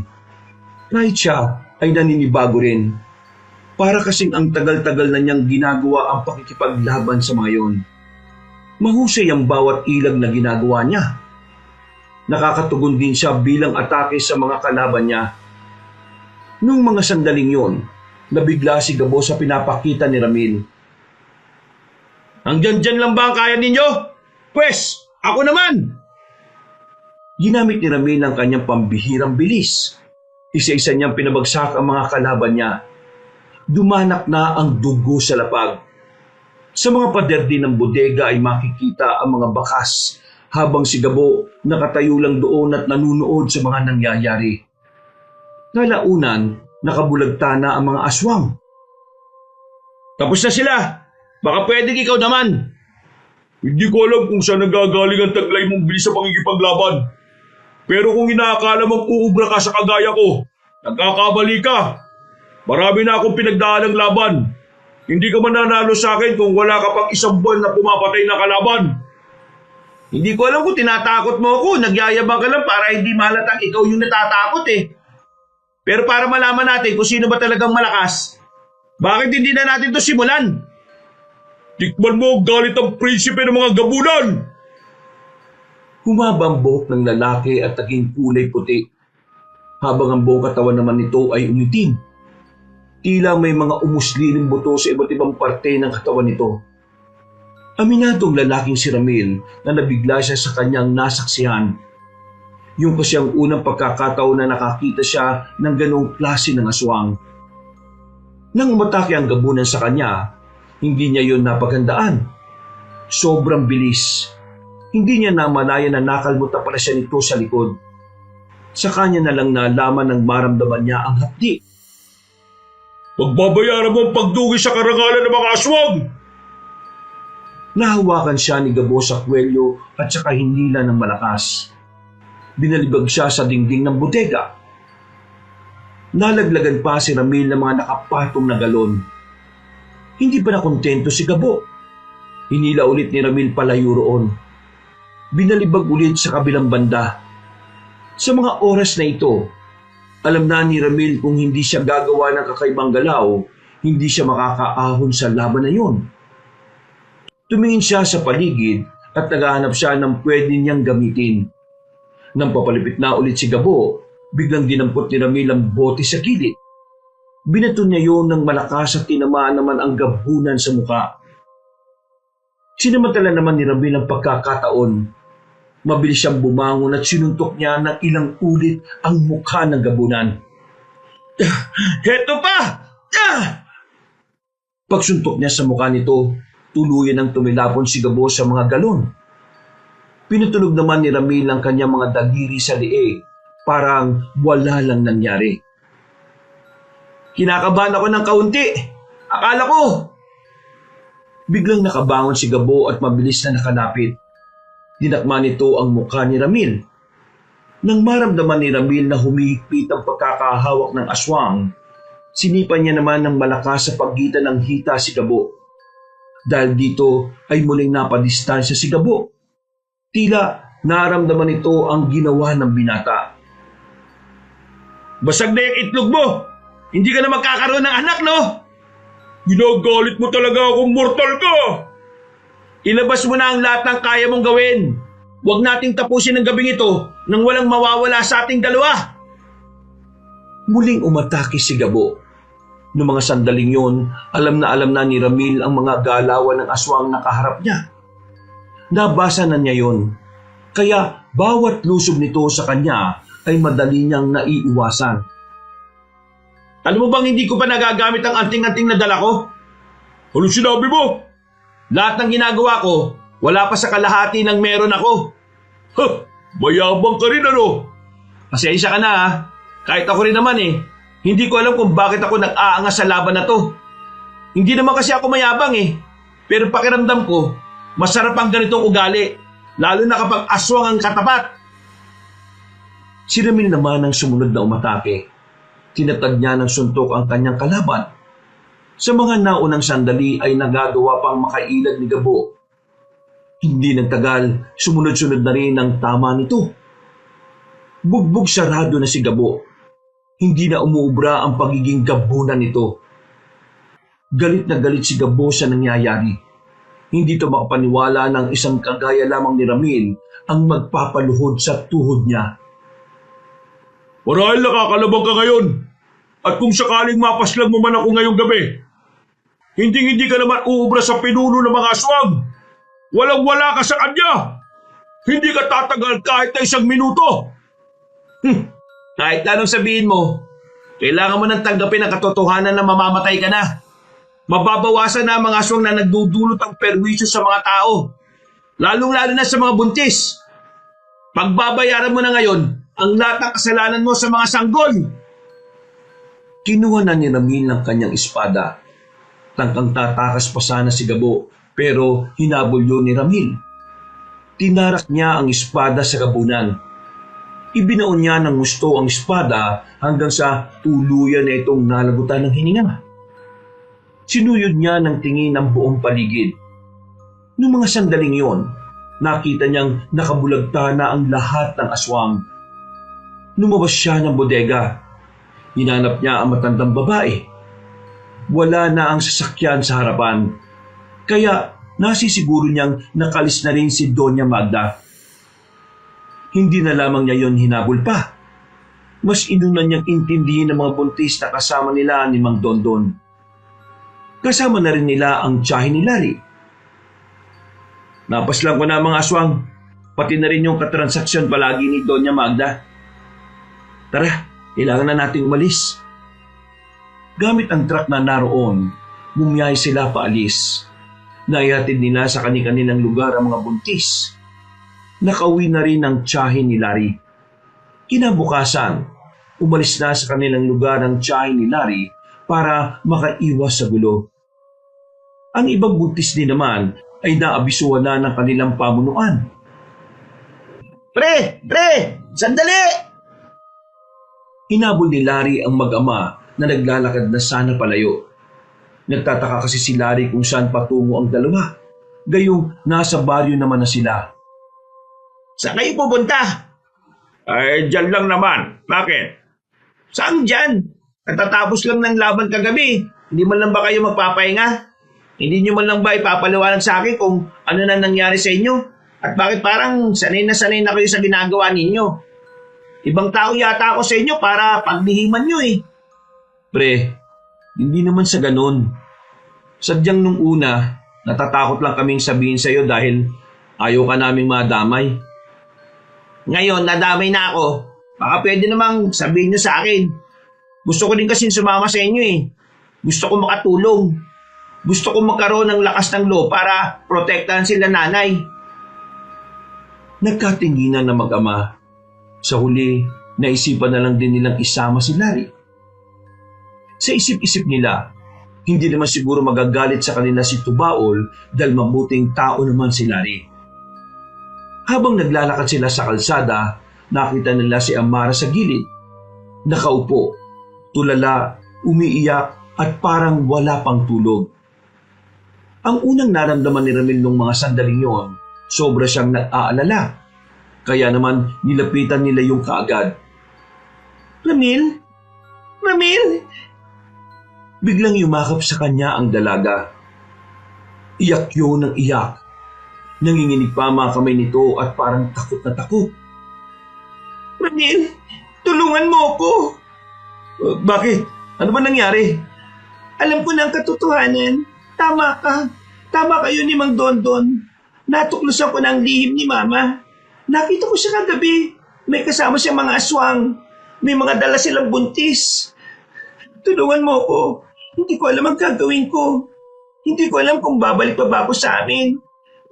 Kahit siya ay naninibago rin. Para kasing ang tagal-tagal na niyang ginagawa ang pakikipaglaban sa mga yon. Mahusay ang bawat ilag na ginagawa niya. Nakakatugon din siya bilang atake sa mga kalaban niya. Nung mga sandaling yon, nabigla si Gabo sa pinapakita ni Ramil. Hanggang dyan lang ba ang kaya ninyo? Pwes, ako naman! Ginamit ni Ramil ang kanyang pambihirang bilis. Isa-isa niyang pinabagsak ang mga kalaban niya. Dumanak na ang dugo sa lapag. Sa mga pader din ng bodega ay makikita ang mga bakas habang si Gabo nakatayo lang doon at nanunood sa mga nangyayari. Kalaunan, nakabulagta na ang mga aswang. Tapos na sila! Baka pwedeng ikaw naman! Hindi ko alam kung saan nagagaling ang taglay mong bilis sa pangigipaglaban. Pero kung inaakala mong uubra ka sa kagaya ko, nagkakamali ka. Marami na akong pinagdaan ng laban. Hindi ka mananalo sa akin kung wala ka pang isang buwan na pumapatay na kalaban. Hindi ko alam kung tinatakot mo ako. Nagyayabang ka lang para hindi mahalatang ikaw yung natatakot eh. Pero para malaman natin kung sino ba talagang malakas, bakit hindi na natin to simulan? Tikman mo ang galit ang prinsipe ng mga gabunan! Humaba ang buhok ng lalaki at naging kulay puti, habang ang buong katawan naman nito ay umitim. Tila may mga umusliling buto sa iba't ibang parte ng katawan nito. Aminadong lalaking si Ramil na nabigla siya sa kanyang nasaksihan. Yung kasi ang unang pagkakataon na nakakita siya ng ganong klase ng aswang. Nang umatake ang gabunan sa kanya, hindi niya yon napaghandaan. Sobrang bilis. Hindi niya namalayan na nakalmutan pala siya nito sa likod. Sa kanya na lang nalaman ng maramdaman niya ang hapdi. Pagbabayaran mo ang pagdugi sa karangalan ng mga aswang! Nahawakan siya ni Gabo sa kwelyo at saka hinila ng malakas. Binalibag siya sa dingding ng bodega. Nalaglagan pa si Ramil ng mga nakapatong na galon. Hindi pa nakontento si Gabo. Hinila ulit ni Ramil palayo roon. Binalibag ulit sa kabilang banda. Sa mga oras na ito, alam na ni Ramil kung hindi siya gagawa ng kakaibang galaw, hindi siya makakaahon sa laban na yun. Tumingin siya sa paligid at naghahanap siya ng pwede niyang gamitin. Nang papalipit na ulit si Gabo, biglang dinampot ni Ramil ang bote sa gilid. Binato niya yun ng malakas at tinamaan naman ang gabunan sa muka. Sinamantala naman ni Ramil ang pagkakataon. Mabilis siyang bumangon at sinuntok niya ng ilang ulit ang mukha ng gabunan. Heto pa! Pagsuntok niya sa mukha nito, tuluyan ang tumilapon si Gabo sa mga galon. Pinutulog naman ni Ramil ang kanyang mga daliri sa liig, parang wala lang nangyari. Kinakabahan ako ng kaunti. Akala ko. Biglang nakabangon si Gabo at mabilis na nakalapit. Dinakma nito ang mukha ni Ramil. Nang maramdaman ni Ramil na humihigpit ang pagkakahawak ng aswang, sinipan niya naman ng malakas sa pagitan ng hita si Gabo. Dahil dito ay muling napadistansya si Gabo. Tila naramdaman nito ang ginawa ng binata. Basag na yung itlog mo! Hindi ka na magkakaroon ng anak, no? Ginagalit mo talaga akong mortal ka! Ilabas mo na ang lahat ng kaya mong gawin. Huwag nating tapusin ang gabing ito nang walang mawawala sa ating dalawa. Muling umatake si Gabo. Noong mga sandaling yun, alam na ni Ramil ang mga galawan ng aswang nakaharap niya. Nabasa na niya yun, kaya bawat lusob nito sa kanya ay madali niyang naiiwasan. Alam mo bang hindi ko pa nagagamit ang anting-anting na dala ko? Ano sinabi mo? Lahat ng ginagawa ko, wala pa sa kalahati ng meron ako. Mayabang ka rin ano? Pasensya ka na ha. Kahit ako rin naman eh. Hindi ko alam kung bakit ako nag-aangas sa laban na to. Hindi naman kasi ako mayabang eh. Pero pakiramdam ko, masarap ang ganitong ugali. Lalo na kapag aswang ang katapat. Si Ramil naman ang sumunod na umatake. Tinatag niya ng suntok ang kanyang kalaban. Sa mga naunang sandali ay nagagawa pang makailag ni Gabo. Hindi nagtagal, sumunod-sunod na rin ang tama nito. Bugbog sarado na si Gabo. Hindi na umuubra ang pagiging gabunan nito. Galit na galit si Gabo sa nangyayari. Hindi ito makapaniwala ng isang kagaya lamang ni Ramil ang magpapaluhod sa tuhod niya. Marahil nakakalabang ka ngayon. At kung sakaling mapaslang mo man ako ngayong gabi, hindi ka naman uubra sa pinuno ng mga aswang. Walang-wala ka sa kanya. Hindi ka tatagal kahit na 1 minuto. Kahit anong sabihin mo, kailangan mo nang tanggapin ang katotohanan na mamamatay ka na. Mababawasan na ang mga aswang na nagdudulot ang perwisyo sa mga tao. Lalong-lalo na sa mga buntis. Pagbabayaran mo na ngayon ang lahat ng kasalanan mo sa mga sanggol. Kinuha na ni Ramil ng kanyang espada. Tangkang tatakas pa sana si Gabo, pero hinabol yun ni Ramil. Tinarak niya ang espada sa gabunan. Ibinaon niya ng gusto ang espada hanggang sa tuluyan na itong nalagutan ng hininga. Sinuyod niya ng tingin ang buong paligid. Noong mga sandaling yon, nakita niyang nakabulagta na ang lahat ng aswang. Lumabas siya ng bodega. Hinanap niya ang matandang babae. Wala na ang sasakyan sa harapan. Kaya nasisiguro niyang nakalis na rin si Doña Magda. Hindi na lamang niya yon hinabol pa. Mas inunan niyang intindihin ng mga buntis na kasama nila ni Mang Dondon. Kasama na rin nila ang tiyahin ni Larry. Napaslang ko na mga aswang, pati na rin yung katransaksyon palagi ni Doña Magda. Tara, kailangan na nating umalis. Gamit ang truck na naroon, bumiyay sila paalis. Naihatid nila sa kani-kanilang lugar ang mga buntis. Nakauwi na rin ang tiyahin ni Larry. Kinabukasan, umalis na sa kanilang lugar ang tiyahin ni Larry para makaiwas sa gulo. Ang ibang buntis din naman ay naabisuhan na ng kanilang pamunuan. Pre! Sandali! Hinabol ni Larry ang mag-ama na naglalakad na sana palayo. Nagtataka kasi si Larry kung saan patungo ang dalawa. Gayong nasa baryo naman na sila. Saan kayo pupunta? Ay, dyan lang naman. Bakit? Saan dyan? Katatapos lang ng laban kagabi. Hindi man lang ba kayo magpapahinga? Hindi nyo man lang ba ipapaliwanag sa akin kung ano na nangyari sa inyo? At bakit parang sanay na kayo sa ginagawa ninyo? Ibang tao yata ako sa inyo para paglihiman nyo eh. Pre, hindi naman sa ganun. Sadyang nung una, natatakot lang kaming sabihin sa iyo dahil ayaw ka naming madamay. Ngayon, nadamay na ako. Baka pwede namang sabihin nyo sa akin. Gusto ko din kasi sumama sa inyo eh. Gusto ko makatulong. Gusto ko magkaroon ng lakas ng loob para protektahan sila nanay. Nagkatinginan na mag-ama. Sa huli, naisipan na lang din nilang isama si Larry. Sa isip-isip nila, hindi naman siguro magagalit sa kanila si Tubaol dahil mabuting tao naman si Larry. Habang naglalakad sila sa kalsada, nakita nila si Amara sa gilid. Nakaupo, tulala, umiiyak at parang wala pang tulog. Ang unang naramdaman ni Ramil nung mga sandaling yon, sobra siyang nag-aalala. Kaya naman nilapitan nila yung kaagad. Ramil? Ramil? Biglang yumakap sa kanya ang dalaga. Iyak yun ng iyak. Nanginginig pa ang mga kamay nito at parang takot na takot. Ramil, tulungan mo ako. Bakit? Ano ba nangyari? Alam ko na ang katotohanan. Tama ka. Tama kayo ni Mang Dondon. Natuklosan ko na ang lihim ni Mama. Nakita ko siya kagabi. May kasama siyang mga aswang. May mga dala silang buntis. Tulungan mo ako. Hindi ko alam ang gagawin ko. Hindi ko alam kung babalik pa ba ako sa amin.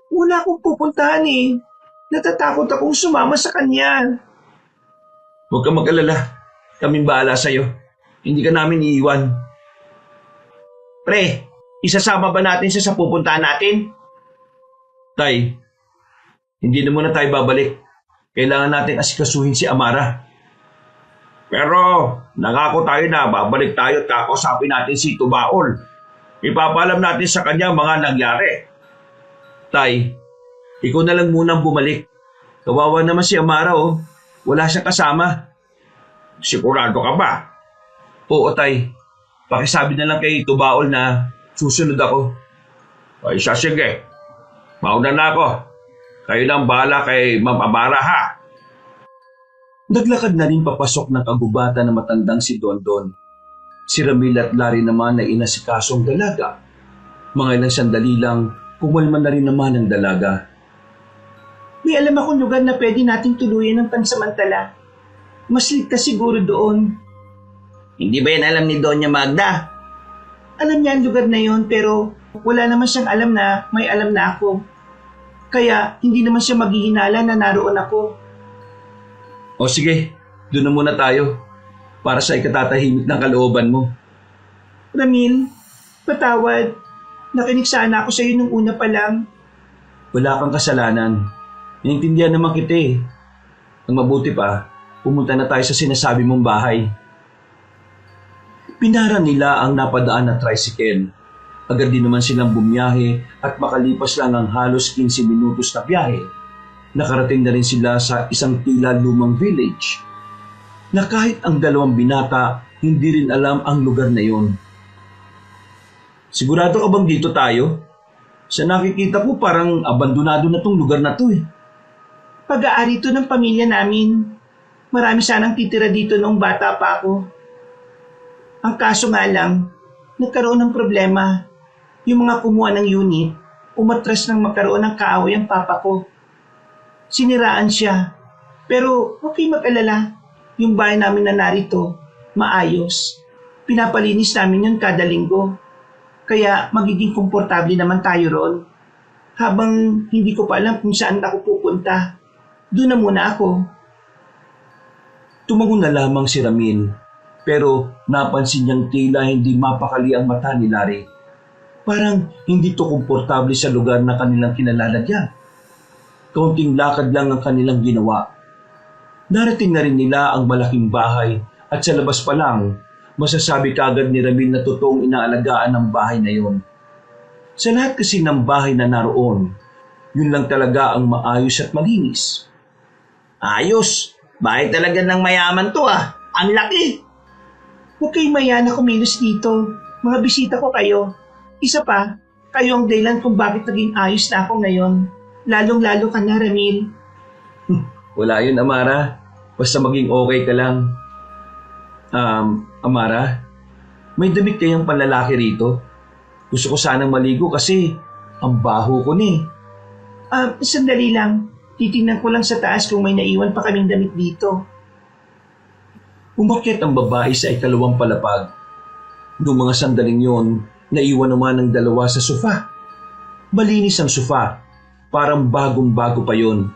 Wala akong pupuntahan eh. Natatakot akong sumama sa kanya. Huwag kang mag-alala. Kaming bahala sa'yo. Hindi ka namin iiwan. Pre, isasama ba natin siya sa pupuntahan natin? Tay, hindi na muna tayo babalik. Kailangan natin asikasuhin si Amara. Pero nangako tayo na babalik tayo at kakausapin natin si Tubaol. Ipapaalam natin sa kanya mga nangyari. Tay, ikaw na lang munang bumalik. Kawawa naman si Amara oh. Wala siyang kasama. Sigurado ka ba? Oo tay, pakisabi na lang kay Tubaol na susunod ako. Ay siya sige. Mauna na ako. Kayo nang bahala kay Ma'am Amara ha. Naglakad na rin papasok ng kagubatan na matandang si Dondon. Si Ramil at Larry naman na inasikasong dalaga. Mga ilang sandali lang, kumalma na rin naman ang dalaga. May alam akong lugar na pwede nating tuluyan ng pansamantala. Mas ligtas siguro doon. Hindi ba yan alam ni Doña Magda? Alam niya ang lugar na yon pero wala naman siyang alam na may alam na ako. Kaya hindi naman siya maghihinala na naroon ako. O sige, doon na muna tayo para sa ikatatahimik ng kalooban mo. Ramil, patawad. Nakinig sana ako sa iyo nung una pa lang. Wala kang kasalanan. Inintindihan naman kita eh. Ang mabuti pa, pumunta na tayo sa sinasabi mong bahay. Pinara nila ang napadaan na tricycle. Agad din naman silang bumiyahe at makalipas lang ang halos 15 minutos na biyahe. Nakarating na rin sila sa isang tila lumang village na kahit ang dalawang binata hindi rin alam ang lugar na yon. Sigurado ka bang dito tayo? Sa nakikita ko parang abandonado na tong lugar na to eh. Pag-aari to ng pamilya namin. Marami sanang titira dito noong bata pa ako. Ang kaso nga lang, nagkaroon ng problema. Yung mga kumuha ng unit, umatras nang magkaroon ng kaaway ang papa ko. Siniraan siya. Pero huwag kayong mag-alala. Yung bahay namin na narito, maayos. Pinapalinis namin yun kada linggo. Kaya magiging komportable naman tayo ron. Habang hindi ko pa alam kung saan ako pupunta. Doon na muna ako. Tumango na lamang si Ramin, pero napansin niyang tila hindi mapakali ang mata ni Larry. Parang hindi to komportable sa lugar na kanilang kinalalagyan. Kaunting lakad lang ang kanilang ginawa. Narating na rin nila ang malaking bahay at sa labas pa lang, masasabi kagad ni Ramin na totoong inaalagaan ng bahay na yon. Sa lahat kasi ng bahay na naroon, yun lang talaga ang maayos at malinis. Ayos! Bahay talaga ng mayaman to ah. Ang laki! Huwag kayong maya na kumilos dito. Mga bisita ko kayo. Isa pa, kayo ang dahilan kung bakit naging ayos na ako ngayon. Lalong-lalo ka na, Ramil. Wala yun, Amara. Basta maging okay ka lang. Amara, may damit kayang panlalaki rito? Gusto ko sanang maligo kasi ang baho ko ni. Sandali lang. Titingnan ko lang sa taas kung may naiwan pa kaming damit dito. Umakyat ang babae sa ikalawang palapag. Noong mga sandaling yon, naiwan naman ang dalawa sa sofa. Malinis ang sofa. Parang bagong-bago pa yon.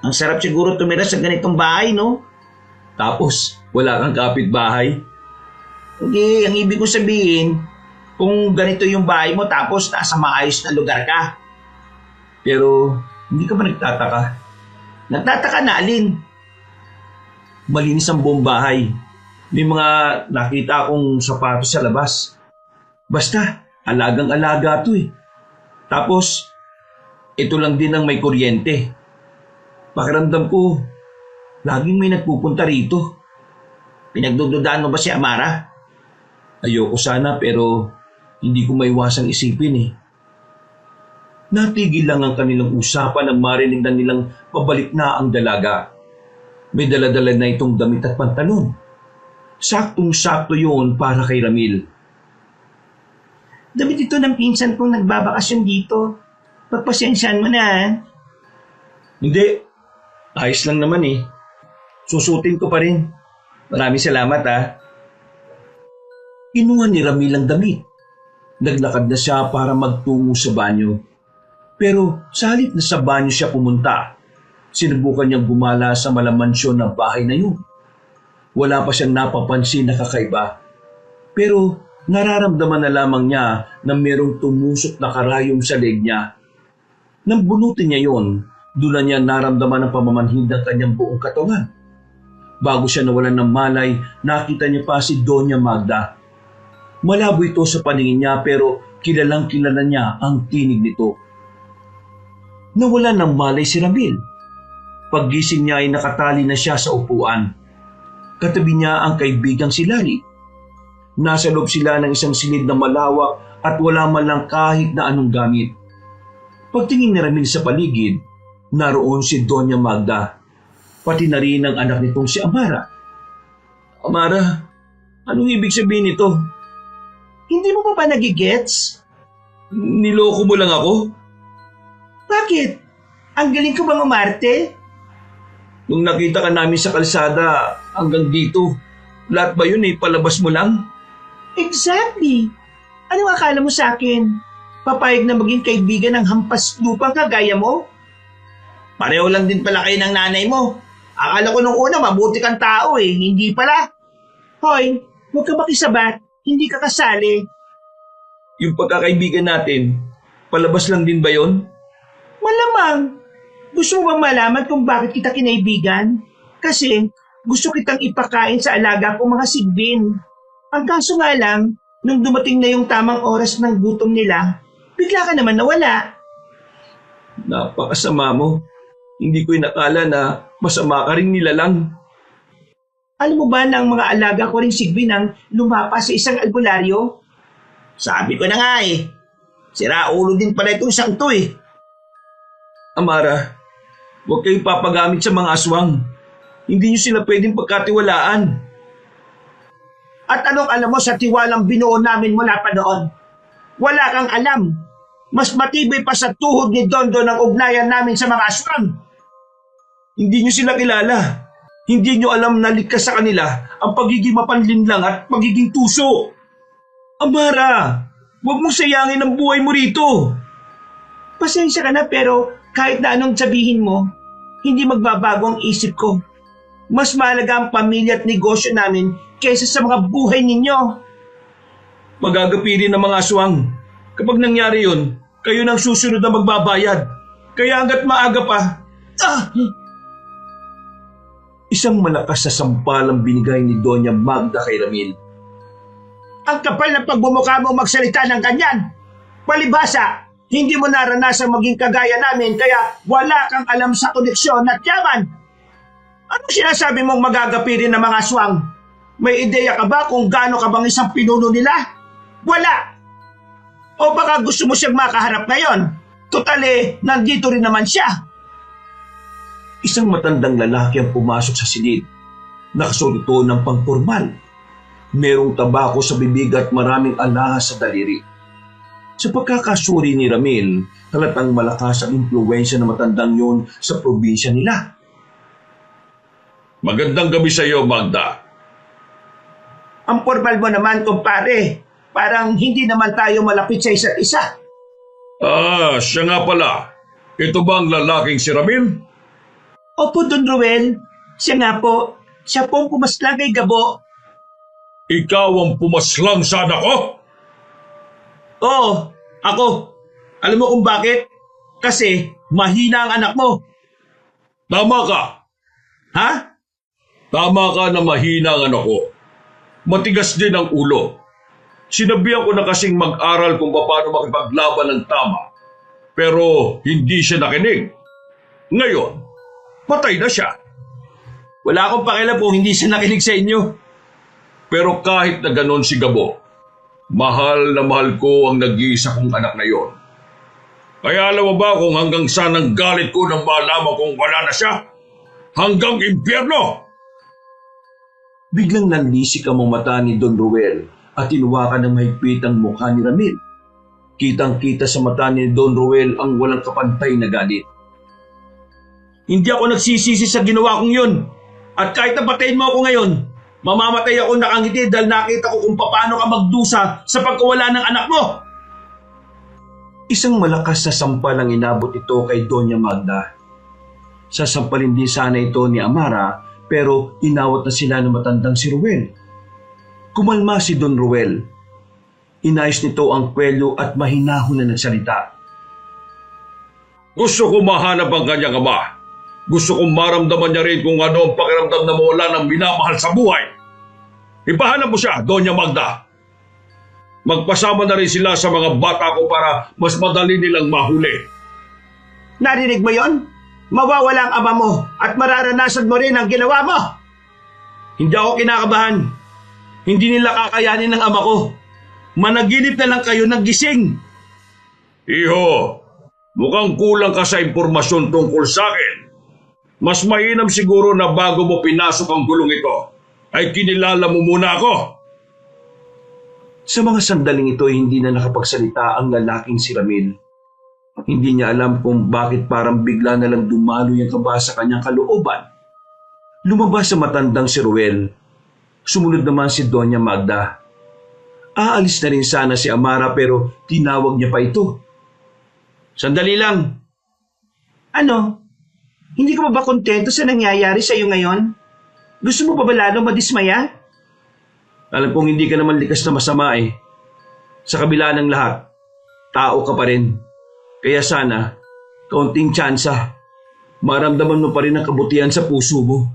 Ang sarap siguro tumira sa ganitong bahay, no? Tapos, wala kang kapitbahay. Hindi, ang ibig ko sabihin, kung ganito yung bahay mo tapos nasa maayos na lugar ka. Pero hindi ka ba nagtataka? Nagtataka na alin? Malinis ang buong bahay. May mga nakita akong sapatos sa labas. Basta, alagang-alaga to eh. Tapos, ito lang din ang may kuryente. Pakiramdam ko, laging may nagpupunta rito. Pinagdududaan mo ba si Amara? Ayoko sana pero hindi ko maiwasang isipin eh. Natigil lang ang kanilang usapan nang marinig na nilang pabalik na ang dalaga. May daladala na itong damit at pantalon. Saktong-sakto yun para kay Ramil. Damit ito ng pinsan kong nagbabakasyon dito. Pagpasensyaan mo na. Hindi, ayos lang naman eh. Susutin ko pa rin. Maraming salamat ah. Kinuha ni Ramil ang damit. Naglakad na siya para magtungo sa banyo. Pero sa halip na sa banyo siya pumunta, sinubukan niyang gumala sa malamansyon na bahay na yun. Wala pa siyang napapansin na kakaiba. Pero nararamdaman na lamang niya na merong tumusok na karayom sa leg niya. Nang bunutin niya yon, doon na niya naramdaman ang pamamanhid ng kanyang buong katawan. Bago siya nawalan ng malay, nakita niya pa si Doña Magda. Malabo ito sa paningin niya pero kilalang kilala niya ang tinig nito. Nawalan ng malay si Ramil. Paggising niya ay nakatali na siya sa upuan. Katabi niya ang kaibigang si Lali. Nasa loob sila ng isang silid na malawak at wala man lang kahit na anong gamit. Pagtingin ni Ramil sa paligid, naroon si Doña Magda. Pati na rin ang anak nitong si Amara. Amara, anong ibig sabihin nito? Hindi mo pa ba nagigets? Niloko mo lang ako? Bakit? Ang galing ko bang umarte? Nung nakita ka namin sa kalsada hanggang dito, lahat ba yun palabas mo lang? Exactly. Anong akala mo sa akin? Papayag na maging kaibigan ng hampas lupang kagaya mo? Pareho lang din pala kayo ng nanay mo. Akala ko nung una mabuti kang tao hindi pala. Hoy, huwag ka makisabat. Hindi ka kasali. Yung pagkakaibigan natin, palabas lang din ba yon? Malamang. Gusto mo bang malaman kung bakit kita kinaibigan? Kasi gusto kitang ipakain sa alaga kong mga sigbin. Ang kaso nga lang, nung dumating na yung tamang oras ng gutom nila, bigla ka naman nawala. Napakasama mo. Hindi ko inakala na masama ka rin nilalang. Alam mo ba na ang mga alaga ko rin sigbin ang lumapa sa isang albularyo? Sabi ko na nga Sira ulo din pala itong isang to Amara, huwag kayong papagamit sa mga aswang. Hindi niyo sila pwedeng pagkatiwalaan. At anong alam mo sa tiwalang binuo namin mula pa noon? Wala kang alam. Mas matibay pa sa tuhod ni Dondo ng ugnayan namin sa mga aswang. Hindi niyo sila kilala. Hindi niyo alam na likas sa kanila ang pagiging mapanlinlang at pagiging tuso. Amara, huwag mong sayangin ang buhay mo rito. Pasensya ka na pero kahit na anong sabihin mo, hindi magbabago ang isip ko. Mas mahalaga ang pamilya at negosyo namin kaysa sa mga buhay ninyo. Magagapirin ng mga aswang. Kapag nangyari yun, kayo nang susunod na magbabayad. Kaya hanggat maaga pa. Isang malakas na sampal ang binigay ni Doña Magda kay Ramil. Ang kapal ng pagbumukha mo magsalita ng ganyan. Palibhasa, hindi mo naranasang maging kagaya namin kaya wala kang alam sa koneksyon at yaman. Anong sinasabi mong magagapirin ng mga aswang? May ideya ka ba kung gaano ka bang isang pinuno nila? Wala! O baka gusto mo siyang makaharap ngayon? Totale, nandito rin naman siya. Isang matandang lalaki ang pumasok sa silid. Nakasuot ito ng pangpormal. Merong tabako sa bibig at maraming alahas sa daliri. Sa pagkakasuri ni Ramil, halatang malakas ang impluwensya ng matandang yun sa probinsya nila. Magandang gabi sa iyo, Magda. Ang formal mo naman, kumpare. Parang hindi naman tayo malapit sa isa't isa. Siya nga pala. Ito ba ang lalaking si Ramil? Opo, Don Ruel. Siya nga po. Siya po ang pumaslang kay Gabo. Ikaw ang pumaslang sa anak ko? Oo, ako. Alam mo kung bakit? Kasi mahina ang anak mo. Tama ka. Ha? Tama ka na mahina ang anak ko. Matigas din ang ulo. Sinabihan ko na kasing mag-aral kung paano makipaglaban ng tama. Pero hindi siya nakinig. Ngayon, patay na siya. Wala akong pakialam kung hindi siya nakinig sa inyo. Pero kahit na ganon si Gabo, mahal na mahal ko ang nag-iisa kong anak na yon. Kaya alam mo ba kung hanggang saan ang galit ko nang malaman kung wala na siya? Hanggang impyerno! Biglang nanlisik ang mga mata ni Don Ruel at tinuwakan ng mahigpit ang mukha ni Ramil. Kitang-kita sa mata ni Don Ruel ang walang kapantay na galit. Hindi ako nagsisisi sa ginawa kong yun. At kahit napatayin mo ako ngayon, mamamatay ako nakangiti dahil nakita ko kung paano ka magdusa sa pagkawala ng anak mo. Isang malakas na sampal ang inabot ito kay Doña Magda. Sasampalin din sana ito ni Amara pero inawat na sila ng matandang si Ruel. Kumalma si Don Ruel. Inayos nito ang kwelyo at mahinahon na nagsalita. Gusto ko mahanap ang kanyang ama. Gusto kong maramdaman niya rin kung ano ang pakiramdam na mawala ng minamahal sa buhay. Ipahanap mo siya, Doña Magda. Magpasama na rin sila sa mga bata ko para mas madali nilang mahuli. Narinig mo yon? Mawawala ang ama mo at mararanasan mo rin ang ginawa mo. Hindi ako kinakabahan. Hindi nila kakayanin ng ama ko. Managinip na lang kayo ng gising. Iho, mukhang kulang ka sa impormasyon tungkol sa akin. Mas mainam siguro na bago mo pinasok ang gulong ito, ay kinilala mo muna ako. Sa mga sandaling ito hindi na nakapagsalita ang lalaking si Ramil. Hindi niya alam kung bakit parang bigla na lang dumaloy ang kaba sa kanyang kalooban. Lumabas sa matandang si Ruel. Sumunod naman si Doña Magda. Aalis na rin sana si Amara pero tinawag niya pa ito. Sandali lang. Ano? Hindi ka ba kontento sa nangyayari sa iyo ngayon? Gusto mo ba lalo madismaya? Alam kong hindi ka naman likas na masama eh. Sa kabila ng lahat, tao ka pa rin. Kaya sana, kaunting tsansa, maramdaman mo pa rin ang kabutihan sa puso mo.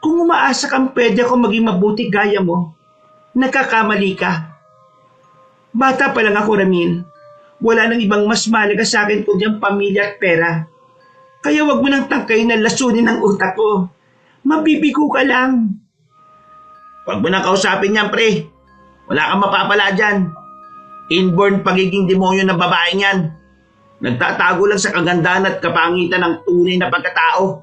Kung umaasa kang pwede ako maging mabuti gaya mo, nagkakamali ka. Bata pa lang ako, Ramil. Wala nang ibang mas mahalaga sa akin kundi ang pamilya at pera. Kaya wag mo nang tangkayin na lasunin ang utak ko. Mabibigo ka lang. Huwag mo nang kausapin yan, pre. Wala kang mapapala dyan. Inborn pagiging demonyo ng babaeng yan. Nagtatago lang sa kagandahan at kapangitan ng tunay na pagkatao.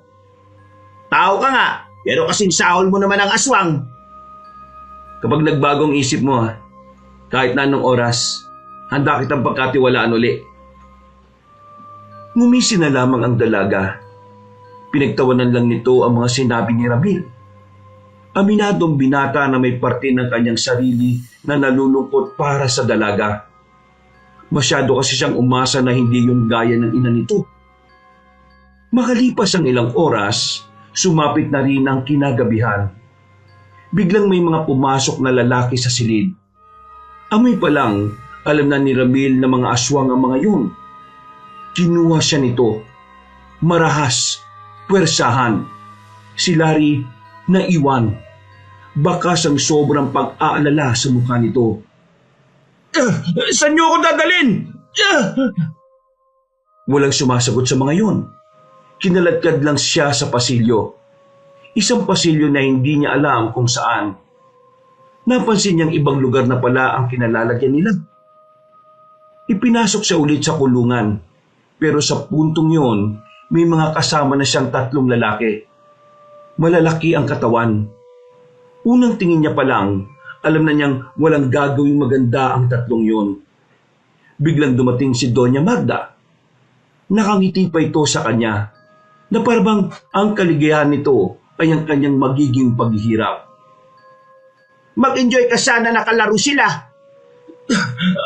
Tao ka nga, pero kasing sahol mo naman ang aswang. Kapag nagbagong isip mo kahit na anong oras, handa kitang pagkatiwalaan uli. Ngumisi na lamang ang dalaga. Pinagtawanan lang nito ang mga sinabi ni Ramil. Aminadong binata na may parte ng kanyang sarili na nalulungkot para sa dalaga. Masyado kasi siyang umasa na hindi yung gaya ng ina nito. Makalipas ang ilang oras, sumapit na rin ang kinagabihan. Biglang may mga pumasok na lalaki sa silid. Amoy pa lang, alam na ni Ramil na mga aswang ang mga yun. Kinuha siya nito. Marahas, puwersahan. Si Larry naiwan. Bakas ang sobrang pag-aalala sa mukha nito. Saan niyo ako dadalhin? Walang sumasagot sa mga yun. Kinaladkad lang siya sa pasilyo. Isang pasilyo na hindi niya alam kung saan. Napansin niyang ibang lugar na pala ang kinalalagyan nila. Ipinasok siya ulit sa kulungan. Pero sa puntong yon, may mga kasama na siyang 3 lalaki. Malalaki ang katawan. Unang tingin niya pa lang, alam na niyang walang gagawing maganda ang 3 yon. Biglang dumating si Doña Magda. Nakangiti pa ito sa kanya, na parang ang kaligayahan nito ay ang kanyang magiging paghihirap. Mag-enjoy ka sana nakalaro sila.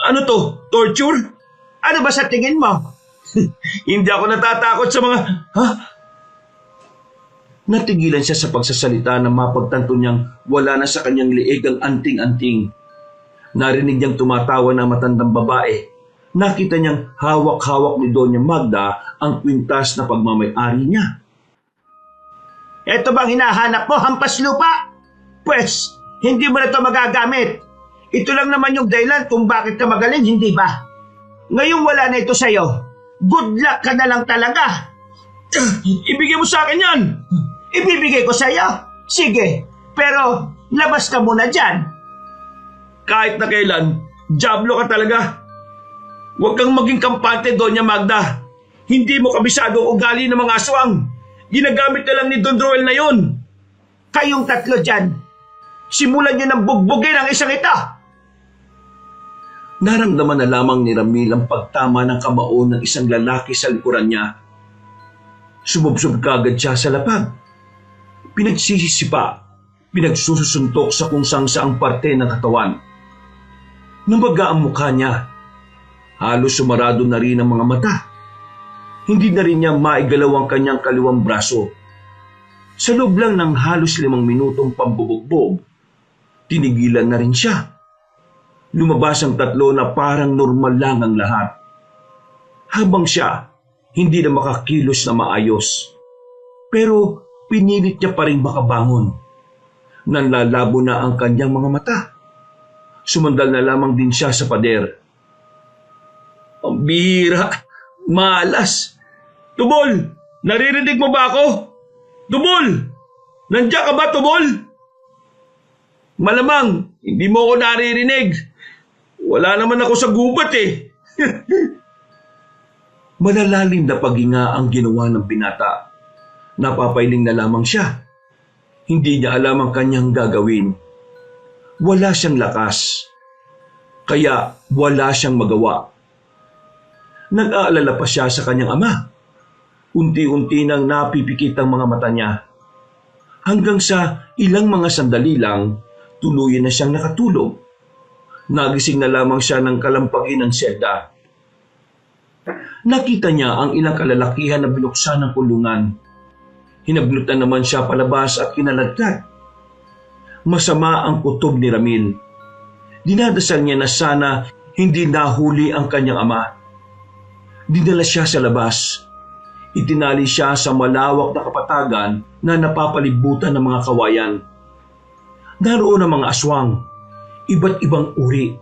Ano to? Torture? Ano ba sa tingin mo? Hindi ako natatakot sa mga... Natigilan siya sa pagsasalita na mapagtanto niyang wala na sa kanyang liig ang anting-anting. Narinig niyang tumatawa na matandang babae. Nakita niyang hawak-hawak ni Doña Magda ang kwintas na pagmamay-ari niya. Ito bang hinahanap mo, hampas lupa? Pwes, hindi mo na ito magagamit. Ito lang naman yung dahilan kung bakit ka magaling, hindi ba? Ngayong wala na ito sa'yo, good luck ka na lang talaga. Ibigay mo sa akin yan! Ibibigay ko sa'yo. Sige, pero labas ka muna dyan. Kahit na kailan, diablo ka talaga. Huwag kang maging kampante, Doña Magda. Hindi mo kabisado ang ugali ng mga aswang. Ginagamit na lang ni Don Roel na yun. Kayong tatlo dyan, simulan nyo ng bugbugin ang isang ito. Naramdaman na lamang ni Ramil ang pagtama ng kamao ng isang lalaki sa likuran niya. Sumubsob kagad siya sa lapag. Pinagsisisipa, pinagsusuntok sa kung saang parte ng katawan. Namaga ang mukha niya. Halos sumarado na rin ang mga mata. Hindi na rin niya maigalaw ang kanyang kaliwang braso. Sa loob lang ng halos 5 minutong pambubugbog, tinigilan na rin siya. Lumabas ang tatlo na parang normal lang ang lahat. Habang siya, hindi na makakilos na maayos. Pero pinilit niya pa rin makabangon. Nanlalabo na ang kanyang mga mata. Sumandal na lamang din siya sa pader. Ang bihira, malas. Tubol, naririnig mo ba ako? Tubol, nandiyan ka ba, Tubol? Malamang, hindi mo ako naririnig. Wala naman ako sa gubat eh. Malalalim na paghinga ang ginawa ng binata. Napapailing na lamang siya. Hindi niya alam ang kanyang gagawin. Wala siyang lakas. Kaya wala siyang magawa. Nag-aalala pa siya sa kanyang ama. Unti-unti nang napipikit ang mga mata niya. Hanggang sa ilang mga sandali lang, tuluyan na siyang nakatulog. Nagising na lamang siya ng kalampagin ng selda. Nakita niya ang ilang kalalakihan na binuksan ng kulungan. Hinablutan naman siya palabas at kinaladkad. Masama ang kutob ni Ramil. Dinadasal niya na sana hindi nahuli ang kanyang ama. Dinala siya sa labas. Itinali siya sa malawak na kapatagan na napapalibutan ng mga kawayan. Naroon ang mga aswang, iba't ibang uri,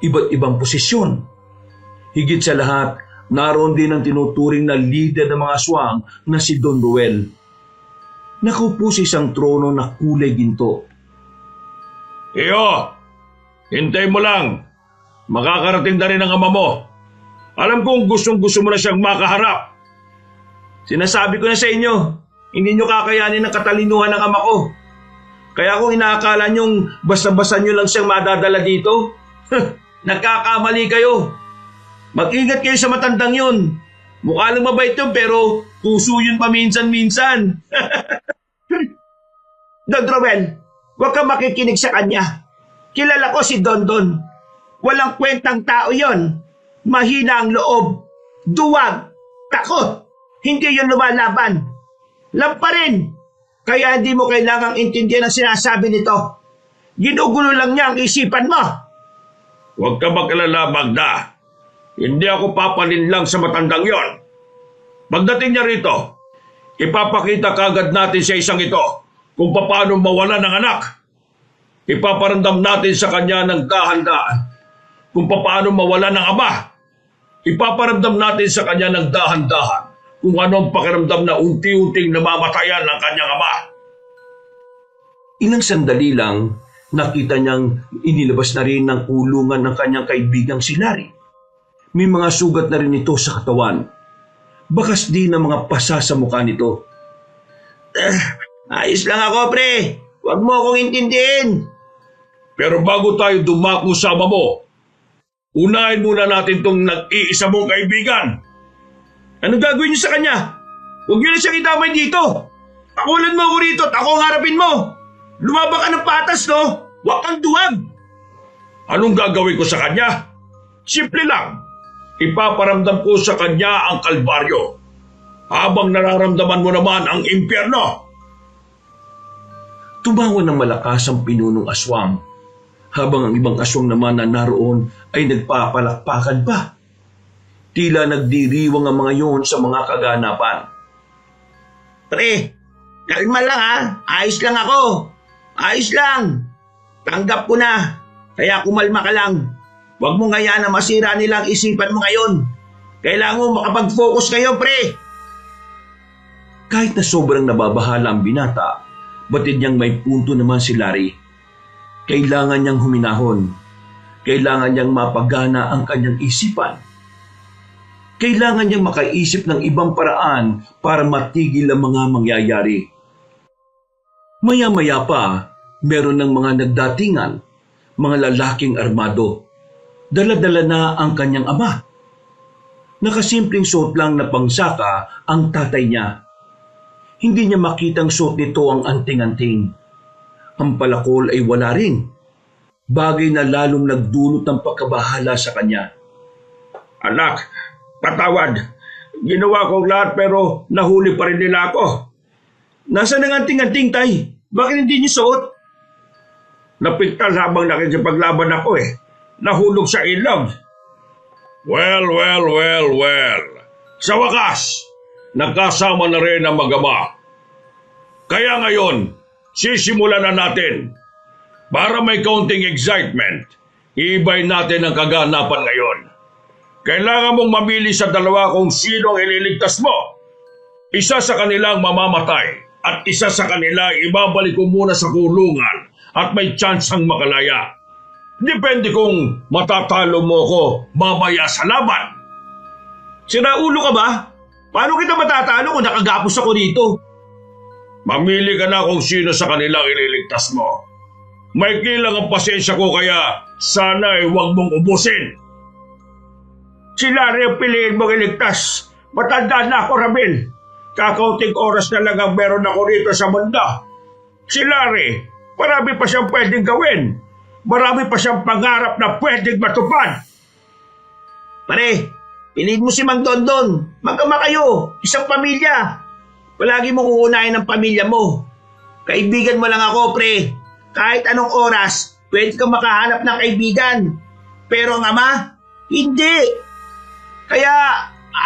iba't ibang posisyon. Higit sa lahat, naroon din ang tinuturing na leader ng mga aswang na si Don Roel. Nakaupo sa isang trono na kulay ginto. Iyo, hintay mo lang. Makakarating na rin ang ama mo. Alam kong gustong-gusto mo na siyang makaharap. Sinasabi ko na sa inyo, hindi nyo kakayanin ang katalinuhan ng ama ko. Kaya kung inaakala nyong basta-basta nyo lang siyang madadala dito, nagkakamali kayo. Mag-ingat kayo sa matandang yun. Mukha lang mabait yun pero puso yun paminsan-minsan. Don Roel, huwag kang makikinig sa kanya. Kilala ko si Don Don. Walang kwentang tao yon. Mahina ang loob. Duwag. Takot. Hindi yun lumalaban. Lampa rin. Kaya hindi mo kailangang intindihan ang sinasabi nito. Ginugulo lang niya ang isipan mo. Huwag ka mag-alala, Magda. Hindi ako papalin lang sa matandang yon. Pagdating niya rito, ipapakita kagad natin sa isang ito kung paano mawala ng anak. Ipaparandam natin sa kanya ng dahan-dahan kung paano mawala ng ama. Ipaparamdam natin sa kanya ng dahan-dahan kung ano ang pakiramdam na unti-unting namamatayan ng kanyang ama. Ilang sandali lang, nakita niyang inilabas na rin ng kulungan ng kanyang kaibigang si Larry. May mga sugat na rin ito sa katawan. Bakas din ng mga pasa sa mukha nito. Ayos lang ako, pre. Huwag mo akong intindihin. Pero bago tayo dumako sa ama mo, unahin muna natin tong nag-iisa mong kaibigan. Anong gagawin niyo sa kanya? Huwag niyo na siyang idamay dito. Pakulan mo ako rito at ako ang harapin mo. Lumaba ka ng patas, no? Huwag kang duwag. Anong gagawin ko sa kanya? Simple lang. Ipaparamdam ko sa kanya ang kalbaryo. Habang nararamdaman mo naman ang impyerno. Tumawa ng malakas ang pinunong aswang, habang ang ibang aswang naman na naroon ay nagpapalakpakan pa. Tila nagdiriwang ang mga yon sa mga kaganapan. Pre, kalma lang ha. Ayos lang ako. Ayos lang. Tanggap ko na. Kaya kumalma ka lang. Huwag mo ngayaan na masira nilang isipan mo ngayon. Kailangan mo makapag-focus ngayon, pre. Kahit na sobrang nababahala ang binata, batid niyang may punto naman si Larry. Kailangan niyang huminahon. Kailangan niyang mapagana ang kanyang isipan. Kailangan niyang makaisip ng ibang paraan para matigil ang mga mangyayari. Maya-maya pa, meron ng mga nagdatingan, mga lalaking armado. Dala-dala na ang kanyang ama. Nakasimpleng suot lang na pangsaka ang tatay niya. Hindi niya makitang suot nito ang anting-anting. Ang palakol ay wala rin. Bagay na lalong nagdulot ng pagkabahala sa kanya. Anak, patawad. Ginawa kong lahat pero nahuli pa rin nila ako. Nasaan ang anting-anting, tay? Bakit hindi niyo suot? Napigtal habang nakikipaglaban ako eh. Nahulog sa ilog. Well. Sa wakas, nagkasama na rin ang mag-ama. Kaya ngayon, sisimulan na natin. Para may kaunting excitement, iibay natin ang kaganapan ngayon. Kailangan mong mamili sa dalawa kung sino ang ililigtas mo. Isa sa kanilang mamamatay at isa sa kanila ibabalik ko muna sa kulungan at may tsansang makalaya. Depende kung matatalo mo ko mamaya sa laban. Siraulo ka ba? Paano kita matatalo kung nakagapos ako dito? Mamili ka na kung sino sa kanilang ililigtas mo. May kilang ang pasensya ko kaya sana ay huwag mong ubusin. Si Larry ang piliin mong iligtas. Matanda na ako, Ramil. Kakaunting oras na lang ang meron ako rito sa mundo. Si Larry, marami pa siyang pwedeng gawin. Marami pa siyang pangarap na pwedeng matupad. Pare, piliin mo si Mang Dondon. Mag-ama kayo. Isang pamilya. Palagi mong uunahin ang pamilya mo. Kaibigan mo lang ako, pre. Kahit anong oras, pwede kang makahanap ng kaibigan. Pero ang ama, hindi. Kaya,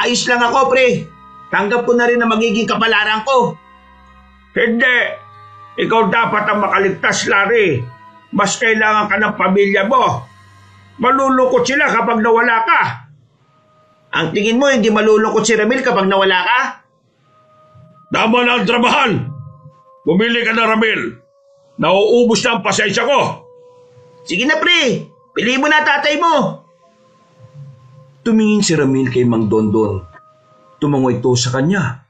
ayos lang ako, pre. Tanggap ko na rin na magiging kapalaran ko. Hindi. Ikaw dapat ang makaligtas, Larry. Mas kailangan ka ng pamilya mo. Malulungkot sila kapag nawala ka. Ang tingin mo, hindi malulungkot si Ramil kapag nawala ka? Tama na ang trabahan. Pumili ka na, Ramil. Nauubos na ang pasensya ko. Sige na, pre. Piliin mo na tatay mo. Tumingin si Ramil kay Mang Dondon. Tumango ito sa kanya.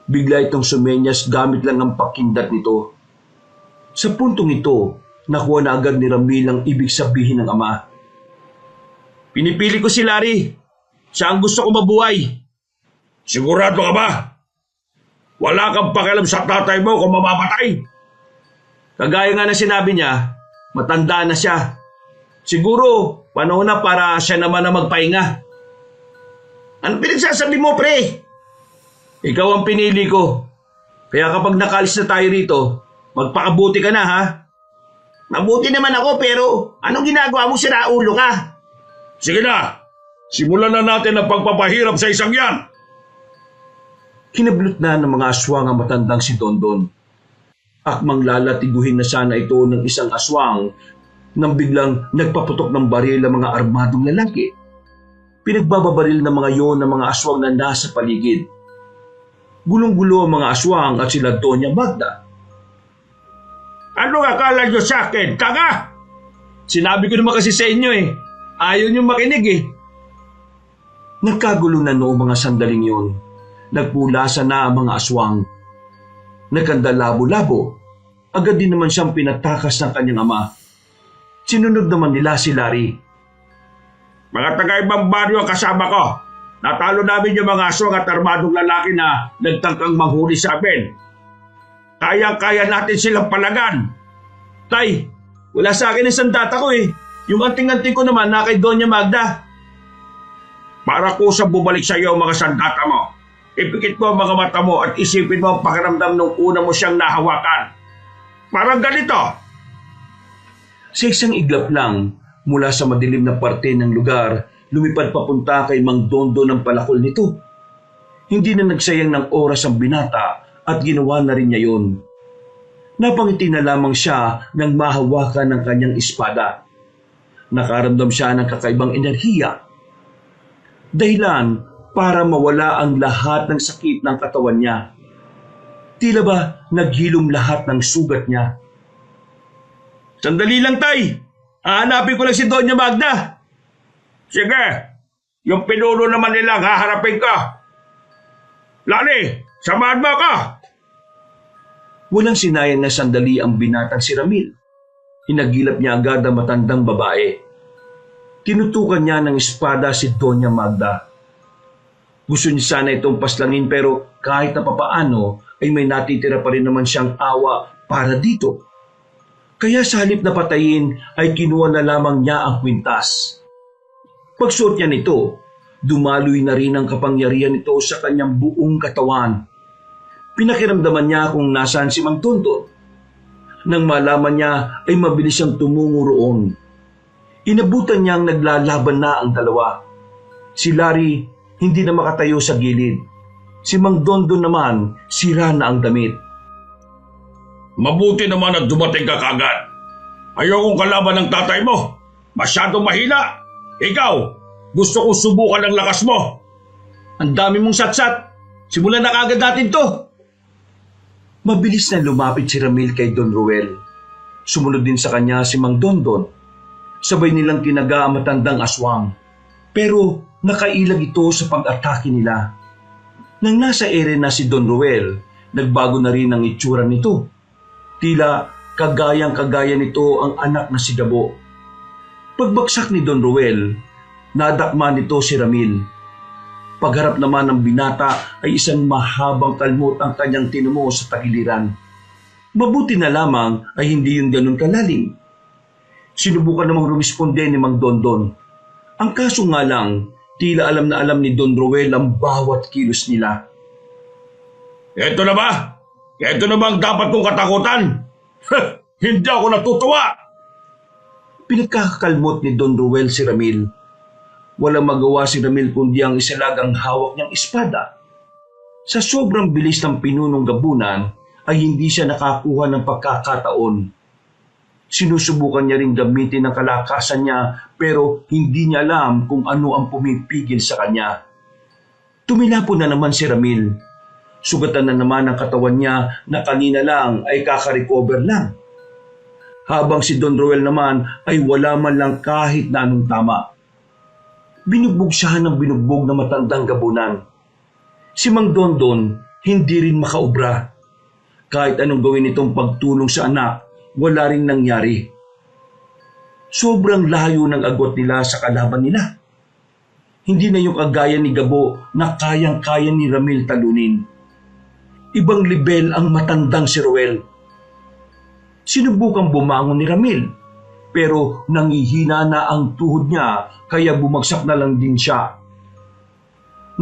Bigla itong sumenyas gamit lang ang pakindat nito. Sa puntong ito, nakuha na agad ni Ramil ang ibig sabihin ng ama. Pinipili ko si Larry. Siya ang gusto ko mabuhay. Sigurado ka ba? Wala kang pakialam sa tatay mo kung mamamatay. Kagaya nga na sinabi niya, matanda na siya. Siguro, panahon na para siya naman na magpahinga. Ano pinagsasabi mo, pre? Ikaw ang pinili ko. Kaya kapag nakalis na tayo rito, magpakabuti ka na, ha? Mabuti naman ako, pero anong ginagawa mo, siraulo ka? Sige na. Simulan na natin ang pagpapahirap sa isang yan. Kinablot na ng mga aswang ang matandang si Dondon. Akmang lalatiguhin na sana ito ng isang aswang nang biglang nagpaputok ng baril ang mga armadong lalaki. Pinagbababaril ng mga yon ng mga aswang na nasa paligid. Gulong-gulo ang mga aswang at sila Doña Magda. Ano akala nyo sa akin? Tanga! Sinabi ko naman kasi sa inyo eh. Ayaw nyo makinig eh. Nagkagulo na noong mga sandaling yon. Nagpulasa na ang mga aswang. Nagkandalabo-labo. Agad din naman siyang pinatakas ng kanyang ama. Sinunod naman nila si Larry. Mga taga-ibang baryo ang kasama ko. Natalo namin yung mga aswang at armadong lalaki na nagtangkang manghuli sa amin. Kayang-kaya natin silang palagan. Tay, wala sa akin ang sandata ko eh. Yung anting-anting ko naman na kay Doña Magda. Para kusang bumalik sa iyo ang mga sandata mo. Ipikit mo ang mga mata mo at isipin mo ang pakiramdam nung una mo siyang nahawakan. Parang ganito. Sa isang iglap lang, mula sa madilim na parte ng lugar, lumipad papunta kay Mang Dondo ng palakol nito. Hindi na nagsayang ng oras ang binata at ginawa na rin niya yun. Napangiti na lamang siya nang mahawakan ng kanyang espada. Nakaramdam siya ng kakaibang enerhiya. Dahilan para mawala ang lahat ng sakit ng katawan niya. Tila ba naghilom lahat ng sugat niya. Sandali lang, Tay. Hahanapin ko lang si Doña Magda. Sige, yung pinuno naman nilang haharapin ka. Lani, samahan mo ka. Walang sinayang na sandali ang binatang si Ramil. Hinagilap niya agad ang matandang babae. Tinutukan niya ng espada si Doña Magda. Gusto niya sana itong paslangin pero kahit na papaano ay may natitira pa rin naman siyang awa para dito. Kaya sa halip na patayin ay kinuha na lamang niya ang kwintas. Pagsuot niya nito, dumaloy na rin ang kapangyarihan nito sa kanyang buong katawan. Pinakiramdaman niya kung nasaan si Mang Dondo. Nang malaman niya ay mabilis siyang tumungo roon. Inabutan niyang naglalaban na ang dalawa. Si Larry hindi na makatayo sa gilid. Si Mang Dondo naman sira na ang damit. Mabuti naman at dumating ka kagad. Ayokong kalaban ng tatay mo. Masyadong mahina. Ikaw, gusto kong subukan ang lakas mo. Ang dami mong satsat. Simulan na kagad natin to. Mabilis na lumapit si Ramil kay Don Ruel. Sumunod din sa kanya si Mang Dondon. Sabay nilang tinaga ang matandang aswang. Pero nakailag ito sa pag-atake nila. Nang nasa ere na si Don Ruel, nagbago na rin ang itsura nito. Tila kagayang-kagaya nito ang anak na si Gabo. Pagbagsak ni Don Ruel, nadakma nito si Ramil. Pagharap naman ng binata ay isang mahabang kalmot ang kanyang tinumo sa tagiliran. Mabuti na lamang ay hindi yun ganun kalalim. Sinubukan namang rumisponde ni Mang Dondon. Ang kaso nga lang, tila alam na alam ni Don Ruel ang bawat kilos nila. Ito na ba? Ito na bang dapat kong katakutan? Hindi ako natutuwa! Pinagkakakalmot ni Don Ruel si Ramil. Walang magawa si Ramil kundi ang isalagang hawak niyang espada. Sa sobrang bilis ng pinunong gabunan ay hindi siya nakakuha ng pagkakataon. Sinusubukan niya ring gamitin ang kalakasan niya pero hindi niya alam kung ano ang pumipigil sa kanya. Tumilapo na naman si Ramil. Sugatan na naman ang katawan niya na kanina lang ay kakarecover lang. Habang si Don Ruel naman ay wala man lang kahit na anong tama. Binugbog siya ng binugbog na matandang gabunan. Si Mang Dondon hindi rin makaubra. Kahit anong gawin itong pagtulong sa anak, wala rin nangyari. Sobrang layo ng agwat nila sa kalaban nila. Hindi na yung kagaya ni Gabo na kayang-kaya ni Ramil talunin. Ibang lebel ang matandang si Ruel. Sinubukang bumangon ni Ramil. Pero nangihina na ang tuhod niya kaya bumagsak na lang din siya.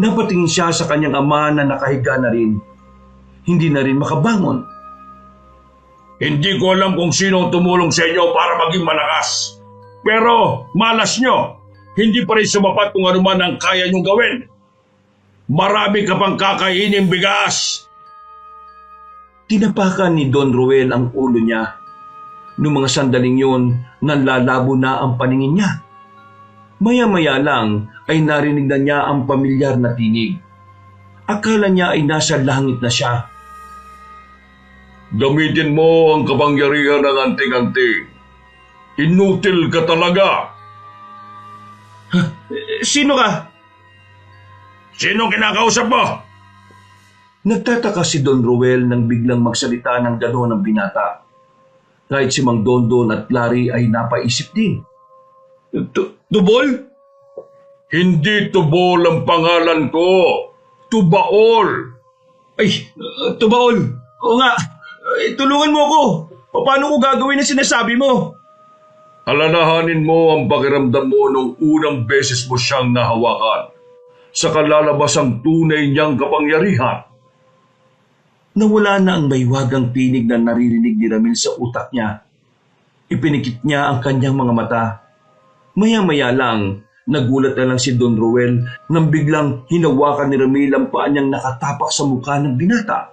Napatingin siya sa kanyang ama na nakahiga na rin. Hindi na rin makabangon. Hindi ko alam kung sino ang tumulong sa inyo para maging malakas. Pero malas nyo. Hindi pa rin sumapat kung ano man ang kaya nyong gawin. Marami ka pang kakainin bigas. Tinapakan ni Don Ruel ang ulo niya. Noong mga sandaling yun, nanlalabo na ang paningin niya. Maya-maya lang ay narinig na niya ang pamilyar na tinig. Akala niya ay nasa langit na siya. Gamitin mo ang kapangyarihan ng anting-anting. Inutil ka talaga. Sino ka? Sino kinakausap mo? Nagtataka si Don Ruel nang biglang magsalita ng gano'n ang binata. Kahit si Mang Dondon at Larry ay napaisip din. Tubol? Hindi Tubol ang pangalan ko. Tubaol. Ay, Tubaol. Oo nga. Tulungan mo ako. Paano ko gagawin ang sinasabi mo? Alalahanin mo ang pakiramdam mo nung unang beses mo siyang nahawakan. Sa kalalabas ang tunay niyang kapangyarihan. Nawala na ang maywagang tinig na naririnig ni Ramil sa utak niya. Ipinikit niya ang kanyang mga mata. Maya-maya lang, nagulat na lang si Don Roel nang biglang hinawakan ni Ramil ang paa niyang nakatapak sa mukha ng binata.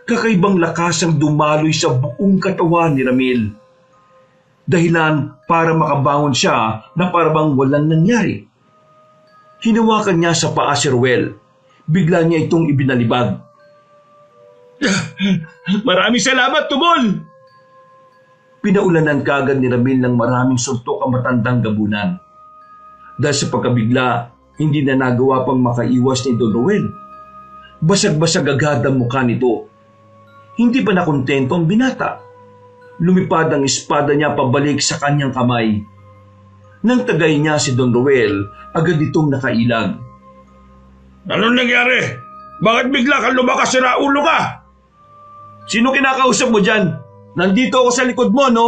Kakaibang lakas ang dumaloy sa buong katawan ni Ramil. Dahilan para makabangon siya na parang walang nangyari. Hinawakan niya sa paa si Roel. Bigla niya itong ibinalibag. Maraming salamat, Tubol! Pinaulanan kagad ni Ramil ng maraming suntok ang matandang gabunan. Dahil sa pagkabigla, hindi na nagawa pang makaiwas ni Don Roel. Basag-basag agad ang mukha nito. Hindi pa nakontento ang binata. Lumipad ang espada niya pabalik sa kanyang kamay. Nang tagay niya si Don Roel, agad itong nakailag. Anong nangyari? Bakit bigla kang lumakas na ulo ka? Sino kinakausap mo dyan? Nandito ako sa likod mo, no?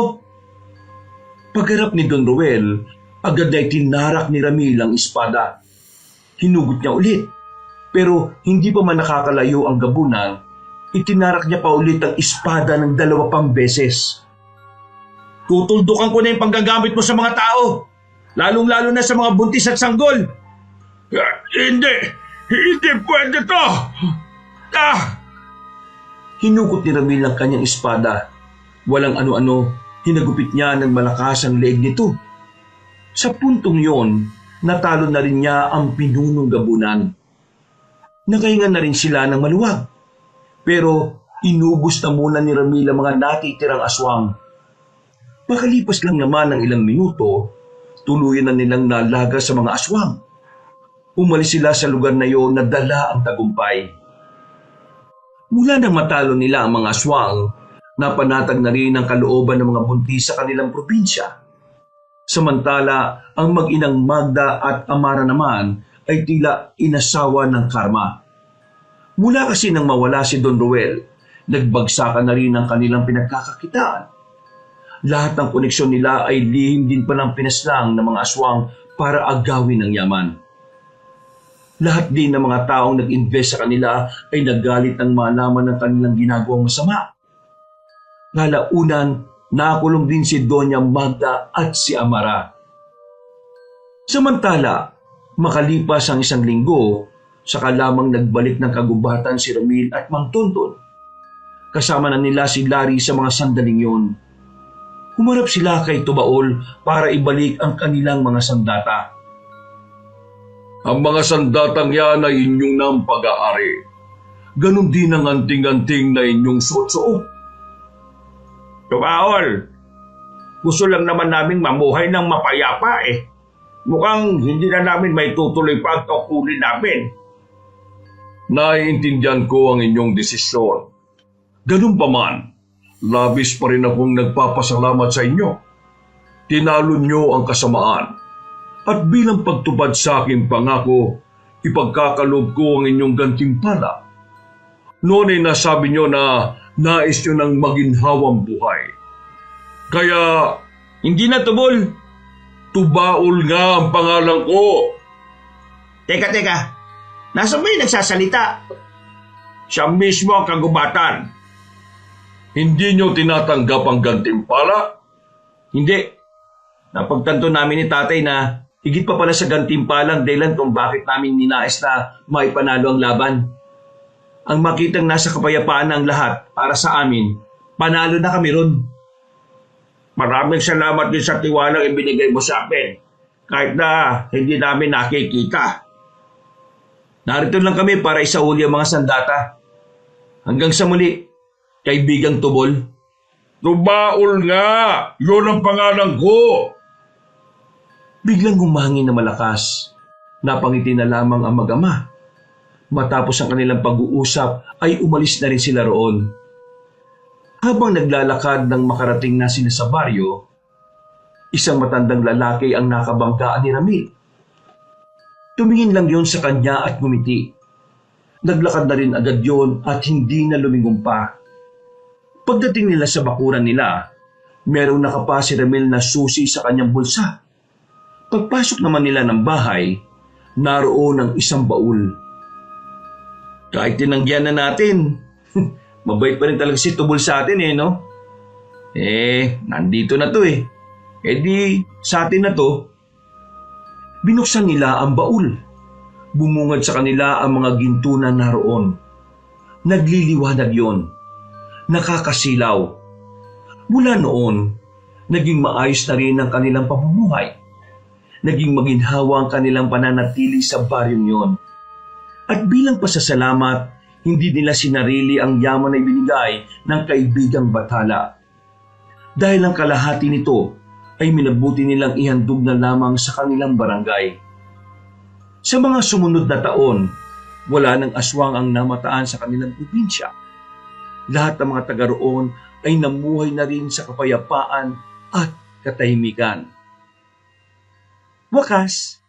Pagharap ni Don Roel, agad na itinarak ni Ramil ang espada. Hinugot niya ulit. Pero hindi pa man nakakalayo ang gabunan, itinarak niya pa ulit ang espada ng 2 pang beses. Tutuldukan ko na yung panggagamit mo sa mga tao. Lalong-lalo na sa mga buntis at sanggol. Hindi pwede to. Hinugot ni Ramil ang kanyang espada. Walang ano-ano, hinagupit niya ng malakas ang leeg nito. Sa puntong yon, natalo na rin niya ang pinunong gabunan. Nakahinga na rin sila ng maluwag. Pero inubos na muna ni Ramil ang mga natitirang aswang. Makalipas lang naman ng ilang minuto, tuluyan na nilang nalaga sa mga aswang. Umalis sila sa lugar na iyon na dala ang tagumpay. Mula nang matalo nila ang mga aswang, napanatag na rin ang kalooban ng mga buntis sa kanilang probinsya. Samantala, ang mag-inang Magda at Amara naman ay tila inasawa ng karma. Mula kasi nang mawala si Don Roel, nagbagsakan na rin ang kanilang pinagkakakitaan. Lahat ng koneksyon nila ay lihim din palang pinaslang ng mga aswang para agawin ang yaman. Lahat din ng mga taong nag-invest sa kanila ay nagalit ng malaman ng kanilang ginagawang masama. Nalaunan, nakulong din si Doña Magda at si Amara. Samantala, makalipas ang 1 linggo, saka lamang nagbalik ng kagubatan si Ramil at Mang Tonton. Kasama na nila si Larry sa mga sandaling yon. Humarap sila kay Tubaol para ibalik ang kanilang mga sandata. Ang mga sandatang yan ay inyong nang pag-aari. Ganon din ang anting-anting na inyong suot-suot. Tubaol, gusto lang naman naming mamuhay ng mapayapa eh. Mukhang hindi na namin may tutuloy pa ang tungkulin namin. Naiintindihan ko ang inyong desisyon. Ganun pa man, labis pa rin akong nagpapasalamat sa inyo. Tinalo nyo ang kasamaan. At bilang pagtupad sa aking pangako, ipagkakaloob ko ang inyong gantimpala. Noon ay nasabi nyo na nais nyo ng maginhawang buhay. Kaya, Hindi na, Tubol. Tubaol nga ang pangalan ko. Teka. Nasaan ba yung nagsasalita? Siya mismo ang kagubatan. Hindi nyo tinatanggap ang gantimpala? Hindi. Napagtanto namin ni tatay na higit pa pala sa gantimpalang dahilan kung bakit namin ninais na maipanalo ang laban. Ang makitang nasa kapayapaan ang lahat para sa amin, panalo na kami ron. Maraming salamat din sa tiwalang ibinigay mo sa amin, kahit na hindi namin nakikita. Narito lang kami para isauli ang mga sandata. Hanggang sa muli, kaibigang Tubol. Tubaol nga! Yun ang pangalan ko! Biglang humangin na malakas. Napangiti na lamang ang mag-ama. Matapos ang kanilang pag-uusap ay umalis na rin sila roon. Habang naglalakad nang makarating na sila sa baryo, isang matandang lalaki ang nakabanggaan ni Ramil. Tumingin lang yon sa kanya at ngumiti. Naglakad na rin agad yon at hindi na lumingon pa. Pagdating nila sa bakuran nila, merong nakapa si Ramil na susi sa kanyang bulsa. Pagpasok naman nila ng bahay, naroon ang isang baul. Kahit tinanggihan na natin, Mabait pa rin talaga si Tubol sa atin no? Nandito na to eh. Di, sa atin na to. Binuksan nila ang baul. Bumungad sa kanila ang mga ginto na naroon. Nagliliwanag yon. Nakakasilaw. Mula noon, naging maayos na rin ang kanilang pamumuhay. Naging maginhawa ang kanilang pananatili sa baryong yon. At bilang pasasalamat, hindi nila sinarili ang yaman na ibinigay ng kaibigang Bathala. Dahil ang kalahati nito ay minabuti nilang ihandog na lamang sa kanilang barangay. Sa mga sumunod na taon, wala nang aswang ang namataan sa kanilang probinsya. Lahat ng mga taga roon ay namuhay na rin sa kapayapaan at katahimikan. Wakas,